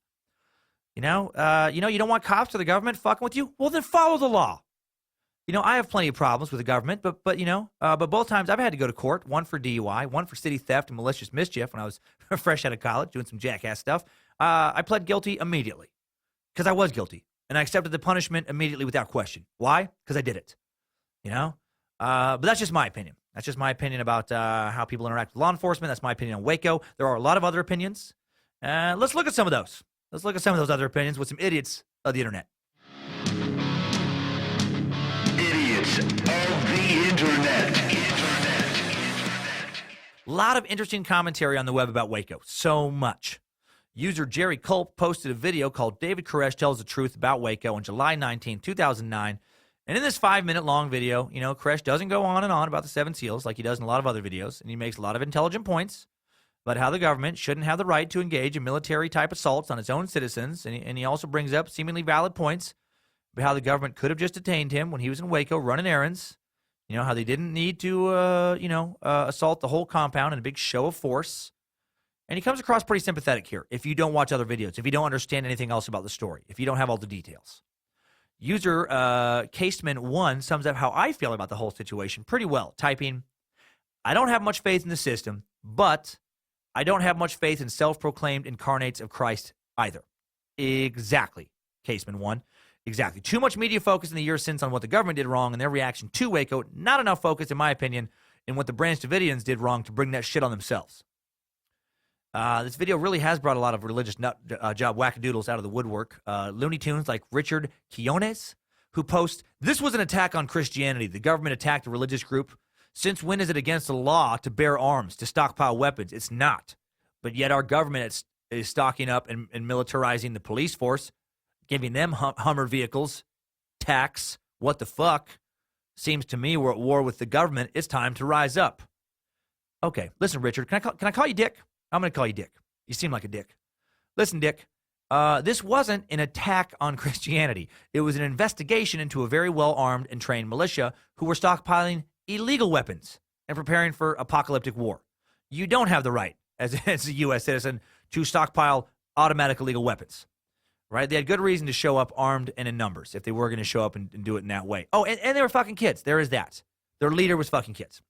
Speaker 1: You don't want cops or the government fucking with you? Well, then follow the law. I have plenty of problems with the government, but both times I've had to go to court, one for DUI, one for city theft and malicious mischief when I was fresh out of college doing some jackass stuff. I pled guilty immediately because I was guilty. And I accepted the punishment immediately without question. Why? Because I did it. But that's just my opinion. That's just my opinion about how people interact with law enforcement. That's my opinion on Waco. There are a lot of other opinions. Let's look at some of those. Let's look at some of those other opinions with some idiots of the internet.
Speaker 5: Idiots of the internet.
Speaker 1: A lot of interesting commentary on the web about Waco. So much. User Jerry Culp posted a video called David Koresh Tells the Truth About Waco on July 19, 2009. And in this 5-minute long video, Koresh doesn't go on and on about the 7 SEALs like he does in a lot of other videos. And he makes a lot of intelligent points about how the government shouldn't have the right to engage in military-type assaults on its own citizens. And he also brings up seemingly valid points about how the government could have just detained him when he was in Waco running errands. How they didn't need to, assault the whole compound in a big show of force. And he comes across pretty sympathetic here if you don't watch other videos, if you don't understand anything else about the story, if you don't have all the details. User Caseman1 sums up how I feel about the whole situation pretty well, typing, I don't have much faith in the system, but I don't have much faith in self-proclaimed incarnates of Christ either. Exactly, Caseman1. Exactly. Too much media focus in the years since on what the government did wrong and their reaction to Waco. Not enough focus, in my opinion, in what the Branch Davidians did wrong to bring that shit on themselves. This video really has brought a lot of religious nut job wackadoodles out of the woodwork. Looney Tunes like Richard Quiones, who posts, this was an attack on Christianity. The government attacked a religious group. Since when is it against the law to bear arms, to stockpile weapons? It's not. But yet our government is stocking up and militarizing the police force, giving them Hummer vehicles, tax. What the fuck? Seems to me we're at war with the government. It's time to rise up. Okay, listen, Richard, can I call you Dick? I'm going to call you Dick. You seem like a dick. Listen, Dick, this wasn't an attack on Christianity. It was an investigation into a very well-armed and trained militia who were stockpiling illegal weapons and preparing for apocalyptic war. You don't have the right, as a U.S. citizen, to stockpile automatic illegal weapons, right? They had good reason to show up armed and in numbers if they were going to show up and do it in that way. Oh, and they were fucking kids. There is that. Their leader was fucking kids,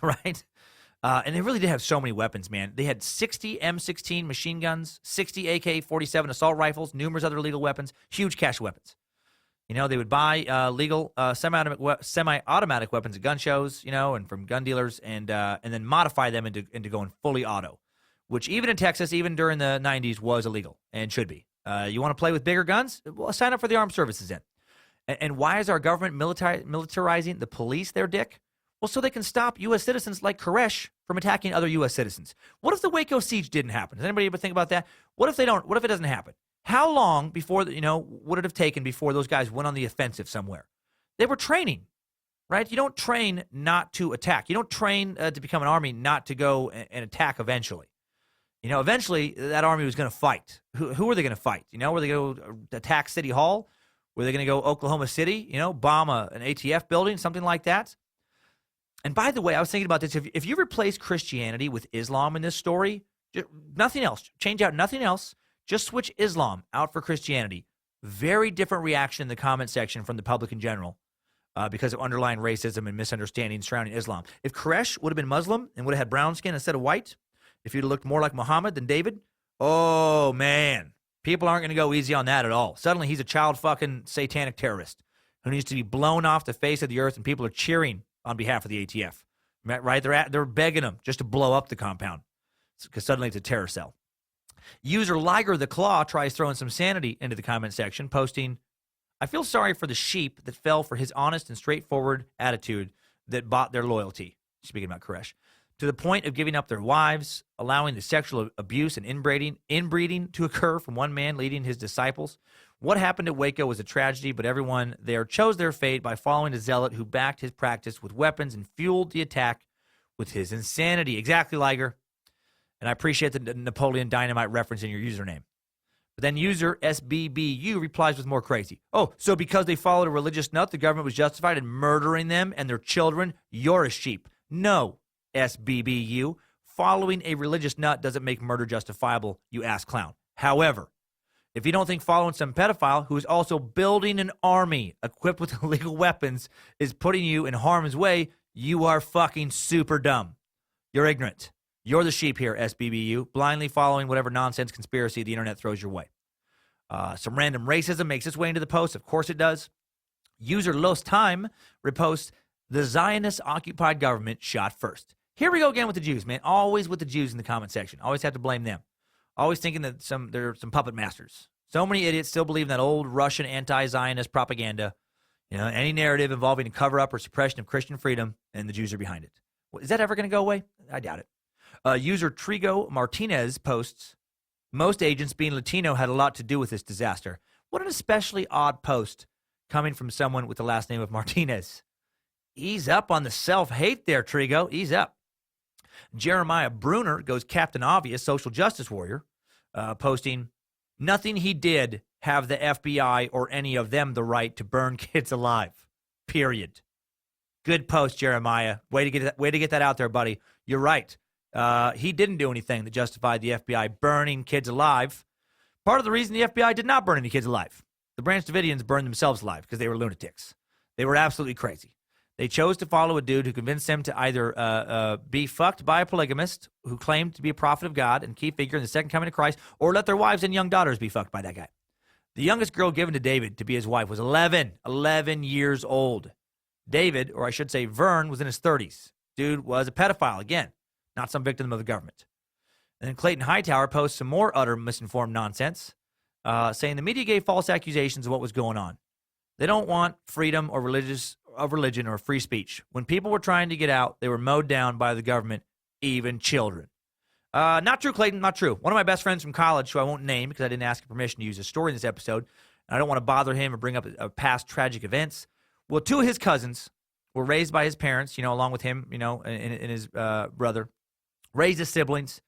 Speaker 1: right? And they really did have so many weapons, man. They had 60 M16 machine guns, 60 AK-47 assault rifles, numerous other illegal weapons, huge cache weapons. They would buy legal semi-automatic weapons at gun shows, and from gun dealers, and then modify them into going fully auto, which even in Texas, even during the 90s, was illegal and should be. You want to play with bigger guns? Well, sign up for the Armed Services then. And why is our government militarizing the police there, Dick? Well, so they can stop U.S. citizens like Koresh from attacking other U.S. citizens. What if the Waco siege didn't happen? Does anybody ever think about that? What if they don't? What if it doesn't happen? How long before, would it have taken before those guys went on the offensive somewhere? They were training, right? You don't train not to attack. You don't train to become an army not to go and attack eventually. Eventually that army was going to fight. Who were they going to fight? Were they going to attack City Hall? Were they going to go Oklahoma City, bomb an ATF building, something like that? And by the way, I was thinking about this. If you replace Christianity with Islam in this story, nothing else, change out nothing else, just switch Islam out for Christianity. Very different reaction in the comment section from the public in general because of underlying racism and misunderstanding surrounding Islam. If Koresh would have been Muslim and would have had brown skin instead of white, if he'd looked more like Muhammad than David, oh, man, people aren't going to go easy on that at all. Suddenly he's a child fucking satanic terrorist who needs to be blown off the face of the earth, and people are cheering on behalf of the ATF, right? They're begging him just to blow up the compound because suddenly it's a terror cell. User Liger the Claw tries throwing some sanity into the comment section, posting, I feel sorry for the sheep that fell for his honest and straightforward attitude that bought their loyalty, speaking about Koresh, to the point of giving up their wives, allowing the sexual abuse and inbreeding to occur from one man leading his disciples. What happened at Waco was a tragedy, but everyone there chose their fate by following a zealot who backed his practice with weapons and fueled the attack with his insanity. Exactly, Liger. And I appreciate the Napoleon Dynamite reference in your username. But then user SBBU replies with more crazy. Oh, so because they followed a religious nut, the government was justified in murdering them and their children? You're a sheep. No, SBBU. Following a religious nut doesn't make murder justifiable, you ass clown. However, if you don't think following some pedophile who is also building an army equipped with illegal weapons is putting you in harm's way, you are fucking super dumb. You're ignorant. You're the sheep here, SBBU, blindly following whatever nonsense conspiracy the internet throws your way. Some random racism makes its way into the post. Of course it does. User Los Time reposts, the Zionist-occupied government shot first. Here we go again with the Jews, man. Always with the Jews in the comment section. Always have to blame them. Always thinking that they're some puppet masters. So many idiots still believe in that old Russian anti-Zionist propaganda. Any narrative involving a cover-up or suppression of Christian freedom, and the Jews are behind it. Is that ever going to go away? I doubt it. User Trigo Martinez posts, most agents being Latino had a lot to do with this disaster. What an especially odd post coming from someone with the last name of Martinez. Ease up on the self-hate there, Trigo. Ease up. Jeremiah Bruner goes Captain Obvious, social justice warrior, posting, nothing he did have the FBI or any of them the right to burn kids alive. Period. Good post, Jeremiah. Way to get that out there, buddy. You're right. He didn't do anything that justified the FBI burning kids alive. Part of the reason the FBI did not burn any kids alive, the Branch Davidians burned themselves alive because they were lunatics. They were absolutely crazy. They chose to follow a dude who convinced them to either be fucked by a polygamist who claimed to be a prophet of God and key figure in the second coming of Christ, or let their wives and young daughters be fucked by that guy. The youngest girl given to David to be his wife was 11 years old. David, or I should say Vern, was in his 30s. Dude was a pedophile, again, not some victim of the government. And then Clayton Hightower posts some more utter misinformed nonsense, saying the media gave false accusations of what was going on. They don't want freedom or religion or free speech. When people were trying to get out, they were mowed down by the government, even children. Not true, Clayton, not true. One of my best friends from college, who I won't name because I didn't ask permission to use his story in this episode, and I don't want to bother him or bring up past tragic events. Well, two of his cousins were raised by his parents, along with him, and his brother, raised as siblings.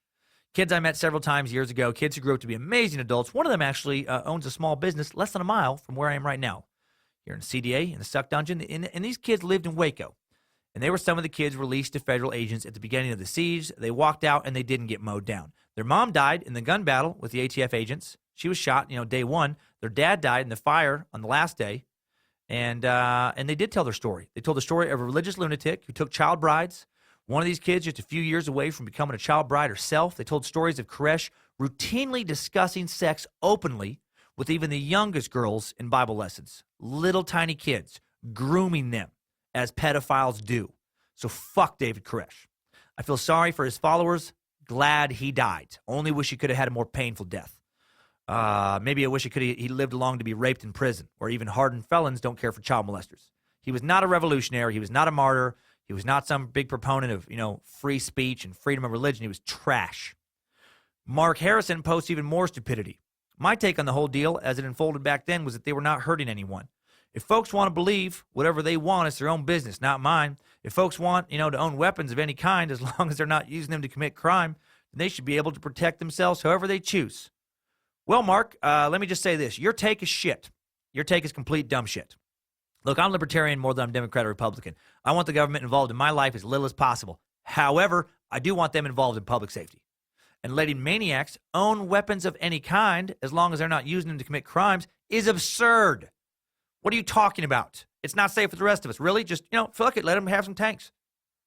Speaker 1: Kids I met several times years ago, kids who grew up to be amazing adults. One of them actually owns a small business less than a mile from where I am right now, here in CDA, in the Suck Dungeon. And these kids lived in Waco. And they were some of the kids released to federal agents at the beginning of the siege. They walked out and they didn't get mowed down. Their mom died in the gun battle with the ATF agents. She was shot, day one. Their dad died in the fire on the last day. And they did tell their story. They told the story of a religious lunatic who took child brides. One of these kids just a few years away from becoming a child bride herself. They told stories of Koresh routinely discussing sex openly with even the youngest girls in Bible lessons. Little tiny kids, grooming them as pedophiles do. So fuck David Koresh. I feel sorry for his followers. Glad he died. Only wish he could have had a more painful death. Maybe I wish he lived long to be raped in prison, or even hardened felons don't care for child molesters. He was not a revolutionary. He was not a martyr. He was not some big proponent of, free speech and freedom of religion. He was trash. Mark Harrison posts even more stupidity. My take on the whole deal, as it unfolded back then, was that they were not hurting anyone. If folks want to believe whatever they want, it's their own business, not mine. If folks want, to own weapons of any kind, as long as they're not using them to commit crime, then they should be able to protect themselves however they choose. Well, Mark, let me just say this. Your take is shit. Your take is complete dumb shit. Look, I'm libertarian more than I'm Democrat or Republican. I want the government involved in my life as little as possible. However, I do want them involved in public safety. And letting maniacs own weapons of any kind, as long as they're not using them to commit crimes, is absurd. What are you talking about? It's not safe for the rest of us. Really? Just, fuck it. Let them have some tanks.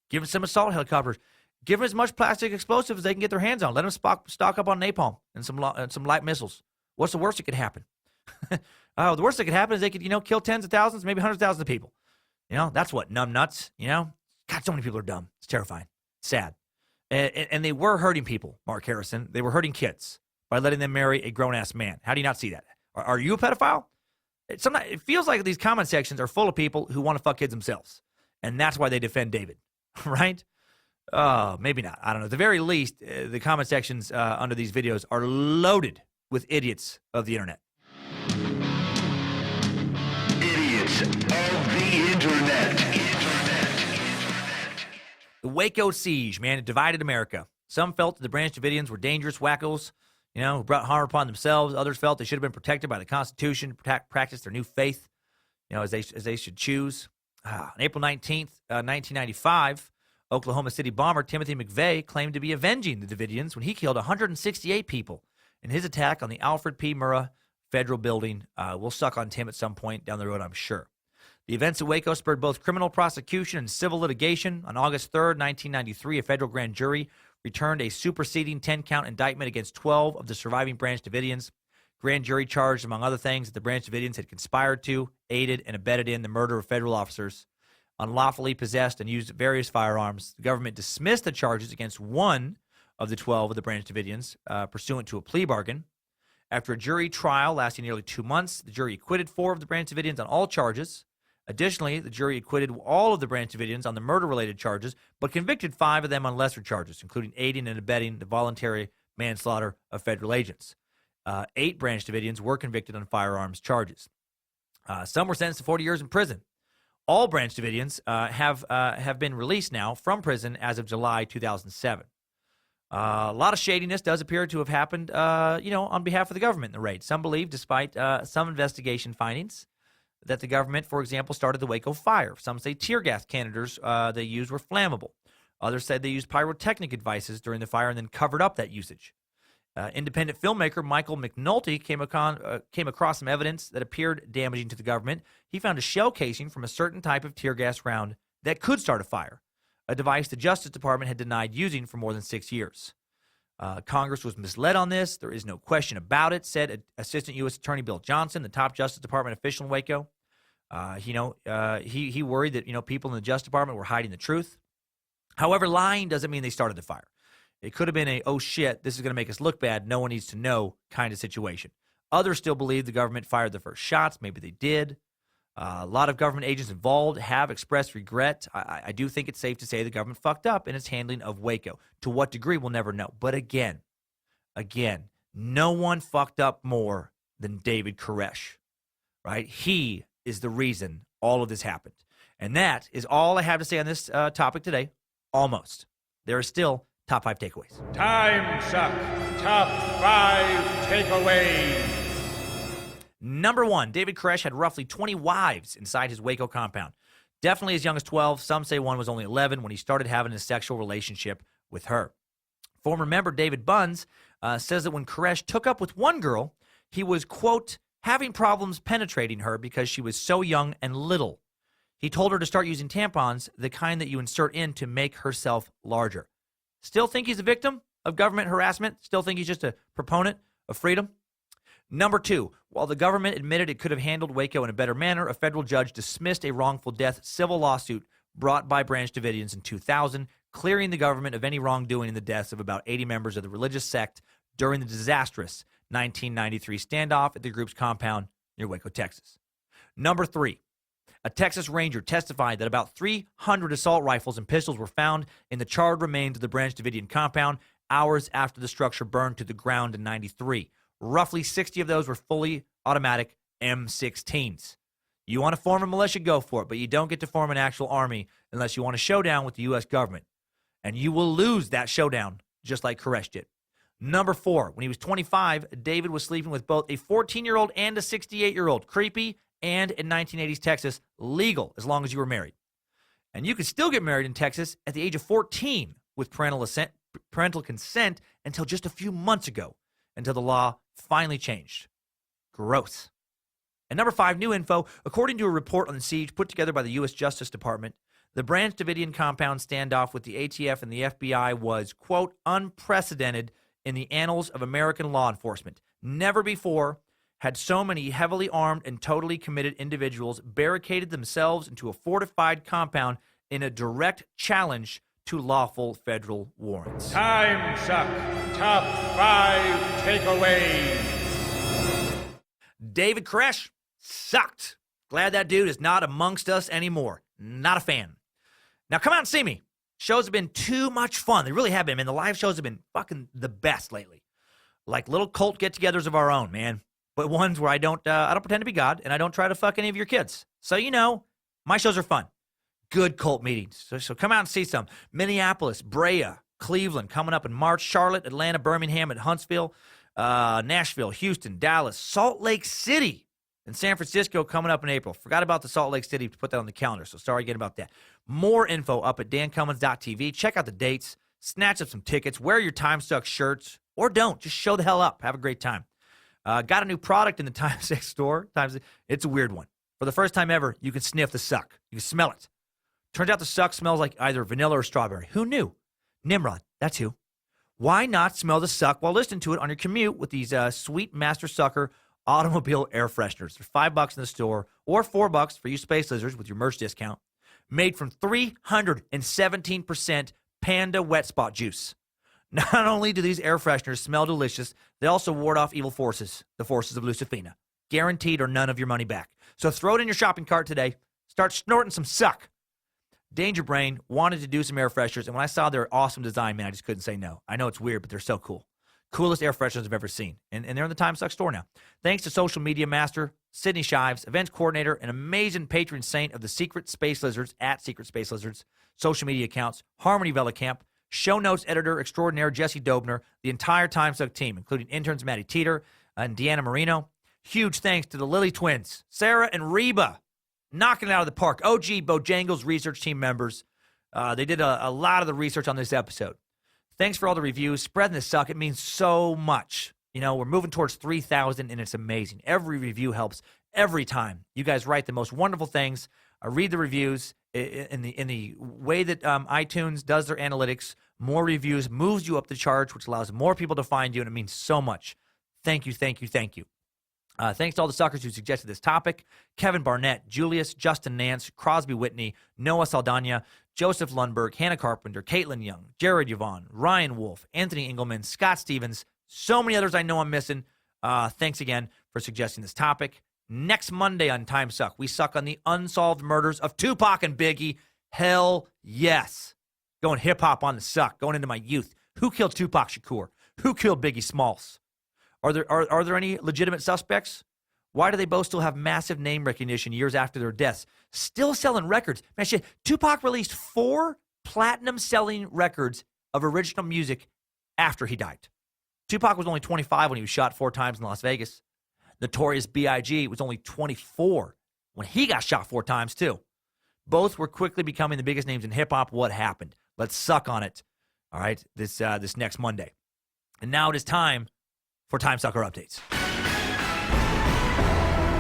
Speaker 1: Give them some assault helicopters. Give them as much plastic explosive as they can get their hands on. Let them stock up on napalm and some light missiles. What's the worst that could happen? The worst that could happen is they could, kill tens of thousands, maybe hundreds of thousands of people. That's what numb nuts, God, so many people are dumb. It's terrifying. It's sad. And they were hurting people, Mark Harrison. They were hurting kids by letting them marry a grown-ass man. How do you not see that? Are you a pedophile? It feels like these comment sections are full of people who want to fuck kids themselves. And that's why they defend David, right? Maybe not. I don't know. At the very least, the comment sections under these videos are loaded with idiots of the internet.
Speaker 5: Idiots of the internet.
Speaker 1: The Waco siege, man, it divided America. Some felt that the Branch Davidians were dangerous wackos, who brought harm upon themselves. Others felt they should have been protected by the Constitution to practice their new faith, as they should choose. On April 19th, 1995, Oklahoma City bomber Timothy McVeigh claimed to be avenging the Davidians when he killed 168 people in his attack on the Alfred P. Murrah Federal Building. We'll suck on Tim at some point down the road, I'm sure. The events at Waco spurred both criminal prosecution and civil litigation. On August 3rd, 1993, a federal grand jury returned a superseding 10-count indictment against 12 of the surviving Branch Davidians. Grand jury charged, among other things, that the Branch Davidians had conspired to, aided, and abetted in the murder of federal officers, unlawfully possessed and used various firearms. The government dismissed the charges against one of the 12 of the Branch Davidians, pursuant to a plea bargain. After a jury trial lasting nearly 2 months, the jury acquitted 4 of the Branch Davidians on all charges. Additionally, the jury acquitted all of the Branch Davidians on the murder-related charges, but convicted 5 of them on lesser charges, including aiding and abetting the voluntary manslaughter of federal agents. 8 Branch Davidians were convicted on firearms charges. Some were sentenced to 40 years in prison. All Branch Davidians have been released now from prison as of July 2007. A lot of shadiness does appear to have happened, on behalf of the government in the raid. Some believe, despite some investigation findings, that the government, for example, started the Waco fire. Some say tear gas canisters they used were flammable. Others said they used pyrotechnic devices during the fire and then covered up that usage. Independent filmmaker Michael McNulty came across some evidence that appeared damaging to the government. He found a shell casing from a certain type of tear gas round that could start a fire, a device the Justice Department had denied using for more than 6 years. Congress was misled on this. There is no question about it, said Assistant U.S. Attorney Bill Johnson, the top Justice Department official in Waco. He worried that, people in the Justice Department were hiding the truth. However, lying doesn't mean they started the fire. It could have been a, oh shit, this is going to make us look bad, no one needs to know kind of situation. Others still believe the government fired the first shots. Maybe they did. A lot of government agents involved have expressed regret. I do think it's safe to say the government fucked up in its handling of Waco. To what degree, we'll never know. But again, no one fucked up more than David Koresh, right? He is the reason all of this happened. And that is all I have to say on this topic today. Almost. There are still top 5 takeaways.
Speaker 3: Timesuck. Top 5 takeaways.
Speaker 1: Number 1, David Koresh had roughly 20 wives inside his Waco compound. Definitely as young as 12. Some say one was only 11 when he started having a sexual relationship with her. Former member David Bunz says that when Koresh took up with one girl, he was, quote, having problems penetrating her because she was so young and little. He told her to start using tampons, the kind that you insert in to make herself larger. Still think he's a victim of government harassment? Still think he's just a proponent of freedom? Number 2, while the government admitted it could have handled Waco in a better manner, a federal judge dismissed a wrongful death civil lawsuit brought by Branch Davidians in 2000, clearing the government of any wrongdoing in the deaths of about 80 members of the religious sect during the disastrous 1993 standoff at the group's compound near Waco, Texas. Number 3, a Texas Ranger testified that about 300 assault rifles and pistols were found in the charred remains of the Branch Davidian compound hours after the structure burned to the ground in 93. Roughly 60 of those were fully automatic M16s. You want to form a militia, go for it, but you don't get to form an actual army unless you want a showdown with the U.S. government. And you will lose that showdown, just like Koresh did. Number 4, when he was 25, David was sleeping with both a 14-year-old and a 68-year-old. Creepy, and in 1980s Texas, legal as long as you were married. And you could still get married in Texas at the age of 14 with parental consent until just a few months ago, until the law finally changed. Gross. And number 5, new info. According to a report on the siege put together by the U.S. Justice Department, the Branch Davidian compound standoff with the ATF and the FBI was, quote, unprecedented in the annals of American law enforcement. Never before had so many heavily armed and totally committed individuals barricaded themselves into a fortified compound in a direct challenge to lawful federal warrants.
Speaker 3: Timesuck. Top 5 takeaways.
Speaker 1: David Koresh sucked. Glad that dude is not amongst us anymore. Not a fan. Now come out and see me. Shows have been too much fun. They really have been, man. The live shows have been fucking the best lately. Like little cult get-togethers of our own, man. But ones where I don't pretend to be God, and I don't try to fuck any of your kids. So, you know, my shows are fun. Good cult meetings. So come out and see some. Minneapolis, Brea, Cleveland coming up in March. Charlotte, Atlanta, Birmingham, and Huntsville. Nashville, Houston, Dallas, Salt Lake City, and San Francisco coming up in April. Forgot about the Salt Lake City to put that on the calendar, so sorry again about that. More info up at dancummins.tv. Check out the dates. Snatch up some tickets. Wear your Timesuck shirts, or don't. Just show the hell up. Have a great time. Got a new product in the Timesuck store. It's a weird one. For the first time ever, you can sniff the suck. You can smell it. Turns out the suck smells like either vanilla or strawberry. Who knew? Nimrod, that's who. Why not smell the suck while listening to it on your commute with these sweet Master Sucker automobile air fresheners? They're $5 in the store, or $4 for you space lizards with your merch discount. Made from 317% Panda wet spot juice. Not only do these air fresheners smell delicious, they also ward off evil forces, the forces of Lucifina. Guaranteed or none of your money back. So throw it in your shopping cart today. Start snorting some suck. Danger Brain wanted to do some air fresheners, and when I saw their awesome design, man, I just couldn't say no. I know it's weird, but they're so cool. Coolest air fresheners I've ever seen. And they're in the Timesuck store now. Thanks to social media master Sydney Shives, events coordinator, and amazing patron saint of the Secret Space Lizards at Secret Space Lizards, social media accounts, Harmony Velicamp, show notes editor extraordinaire Jesse Dobner, the entire Timesuck team, including interns Maddie Teeter and Deanna Marino. Huge thanks to the Lily twins, Sarah and Reba, knocking it out of the park. OG Bojangles research team members. They did a lot of the research on this episode. Thanks for all the reviews. Spreading the suck. It means so much. You know, we're moving towards 3,000, and it's amazing. Every review helps every time. You guys write the most wonderful things. I read the reviews in the way that iTunes does their analytics. More reviews moves you up the charts, which allows more people to find you, and it means so much. Thank you, thank you, thank you. Thanks to all the suckers who suggested this topic. Kevin Barnett, Julius, Justin Nance, Crosby Whitney, Noah Saldana, Joseph Lundberg, Hannah Carpenter, Caitlin Young, Jared Yvonne, Ryan Wolf, Anthony Engelman, Scott Stevens, so many others I know I'm missing. Thanks again for suggesting this topic. Next Monday on Timesuck, we suck on the unsolved murders of Tupac and Biggie. Hell yes. Going hip-hop on the suck, going into my youth. Who killed Tupac Shakur? Who killed Biggie Smalls? Are there any legitimate suspects? Why do they both still have massive name recognition years after their deaths? Still selling records. Man, shit, Tupac released 4 platinum-selling records of original music after he died. Tupac was only 25 when he was shot 4 times in Las Vegas. Notorious B.I.G. was only 24 when he got shot 4 times, too. Both were quickly becoming the biggest names in hip-hop. What happened? Let's suck on it, all right, this next Monday. And now it is time for Timesucker Updates.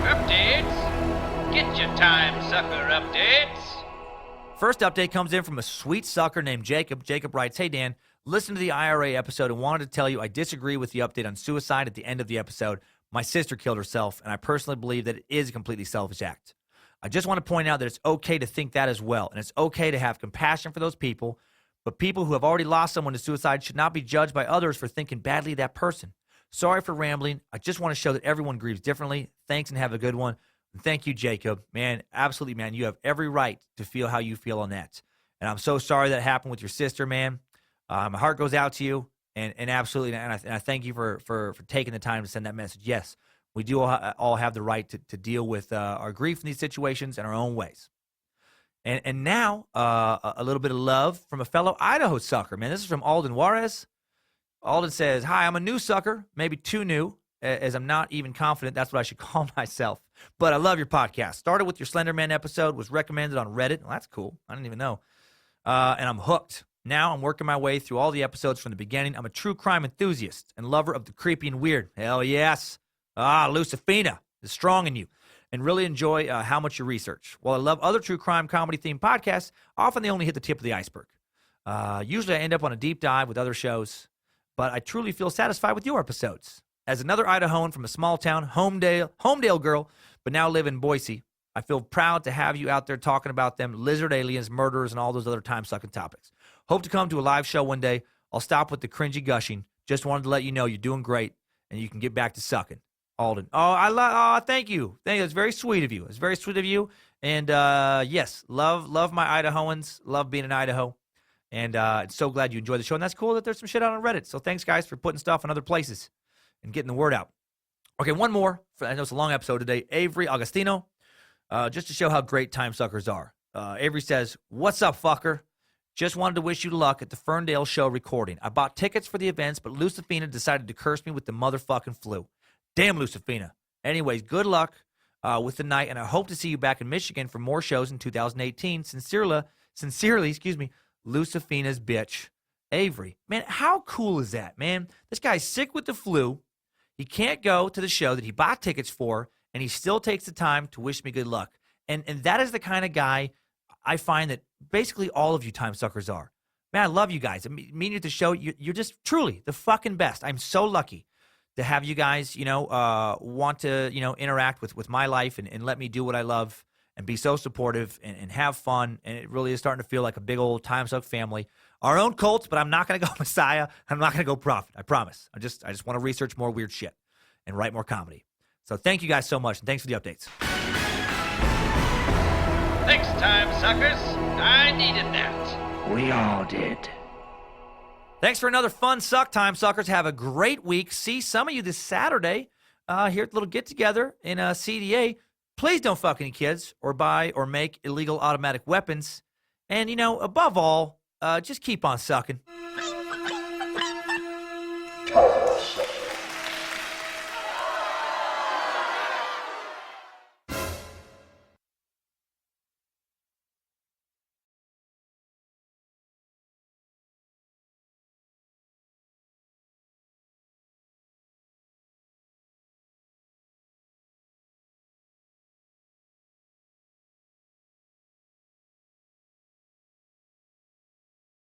Speaker 6: Updates? Get your Timesucker updates.
Speaker 1: First update comes in from a sweet sucker named Jacob. Jacob writes, hey, Dan, listen to the IRA episode and wanted to tell you I disagree with the update on suicide at the end of the episode. My sister killed herself, and I personally believe that it is a completely selfish act. I just want to point out that it's okay to think that as well, and it's okay to have compassion for those people, but people who have already lost someone to suicide should not be judged by others for thinking badly of that person. Sorry for rambling. I just want to show that everyone grieves differently. Thanks and have a good one. And thank you, Jacob. Man, absolutely, man. You have every right to feel how you feel on that. And I'm so sorry that happened with your sister, man. My heart goes out to you. And absolutely, and I thank you for taking the time to send that message. Yes, We do all have the right to deal with our grief in these situations in our own ways. And now, a little bit of love from a fellow Idaho sucker, man. This is from Alden Juarez. Alden says, hi, I'm a new sucker, maybe too new, as I'm not even confident that's what I should call myself. But I love your podcast. Started with your Slender Man episode, was recommended on Reddit. Well, that's cool. I didn't even know. And I'm hooked. Now I'm working my way through all the episodes from the beginning. I'm a true crime enthusiast and lover of the creepy and weird. Hell yes. Lucifina is strong in you. And really enjoy how much you research. While I love other true crime comedy-themed podcasts, often they only hit the tip of the iceberg. Usually I end up on a deep dive with other shows, but I truly feel satisfied with your episodes. As another Idahoan from a small town, Homedale girl, but now live in Boise, I feel proud to have you out there talking about them lizard aliens, murderers, and all those other time-sucking topics. Hope to come to a live show one day. I'll stop with the cringy gushing. Just wanted to let you know you're doing great, and you can get back to sucking. Alden. Thank you. It's very sweet of you. It's very sweet of you. And yes, love my Idahoans. Love being in Idaho. And so glad you enjoyed the show. And that's cool that there's some shit out on Reddit. So thanks, guys, for putting stuff in other places and getting the word out. Okay, one more. I know it's a long episode today. Avery Agostino, just to show how great time suckers are. Avery says, what's up, fucker? Just wanted to wish you luck at the Ferndale show recording. I bought tickets for the events, but Lucifina decided to curse me with the motherfucking flu. Damn, Lucifina. Anyways, good luck with the night, and I hope to see you back in Michigan for more shows in 2018. Sincerely, Lucifina's bitch, Avery. Man, how cool is that, man? This guy's sick with the flu. He can't go to the show that he bought tickets for, and he still takes the time to wish me good luck. And that is the kind of guy I find that basically all of you time suckers are. Man, I love you guys. Meeting you at the show, you're just truly the fucking best. I'm so lucky to have you guys, want to, interact with my life and let me do what I love and be so supportive and have fun. And it really is starting to feel like a big old Timesuck family. Our own cults, but I'm not going to go Messiah. I'm not going to go prophet. I promise. I just want to research more weird shit and write more comedy. So thank you guys so much, and thanks for the updates.
Speaker 6: Thanks, time suckers. I needed that.
Speaker 5: We all did.
Speaker 1: Thanks for another fun suck, time suckers. Have a great week. See some of you this Saturday here at the little get-together in CDA. Please don't fuck any kids or buy or make illegal automatic weapons. And, above all, just keep on sucking.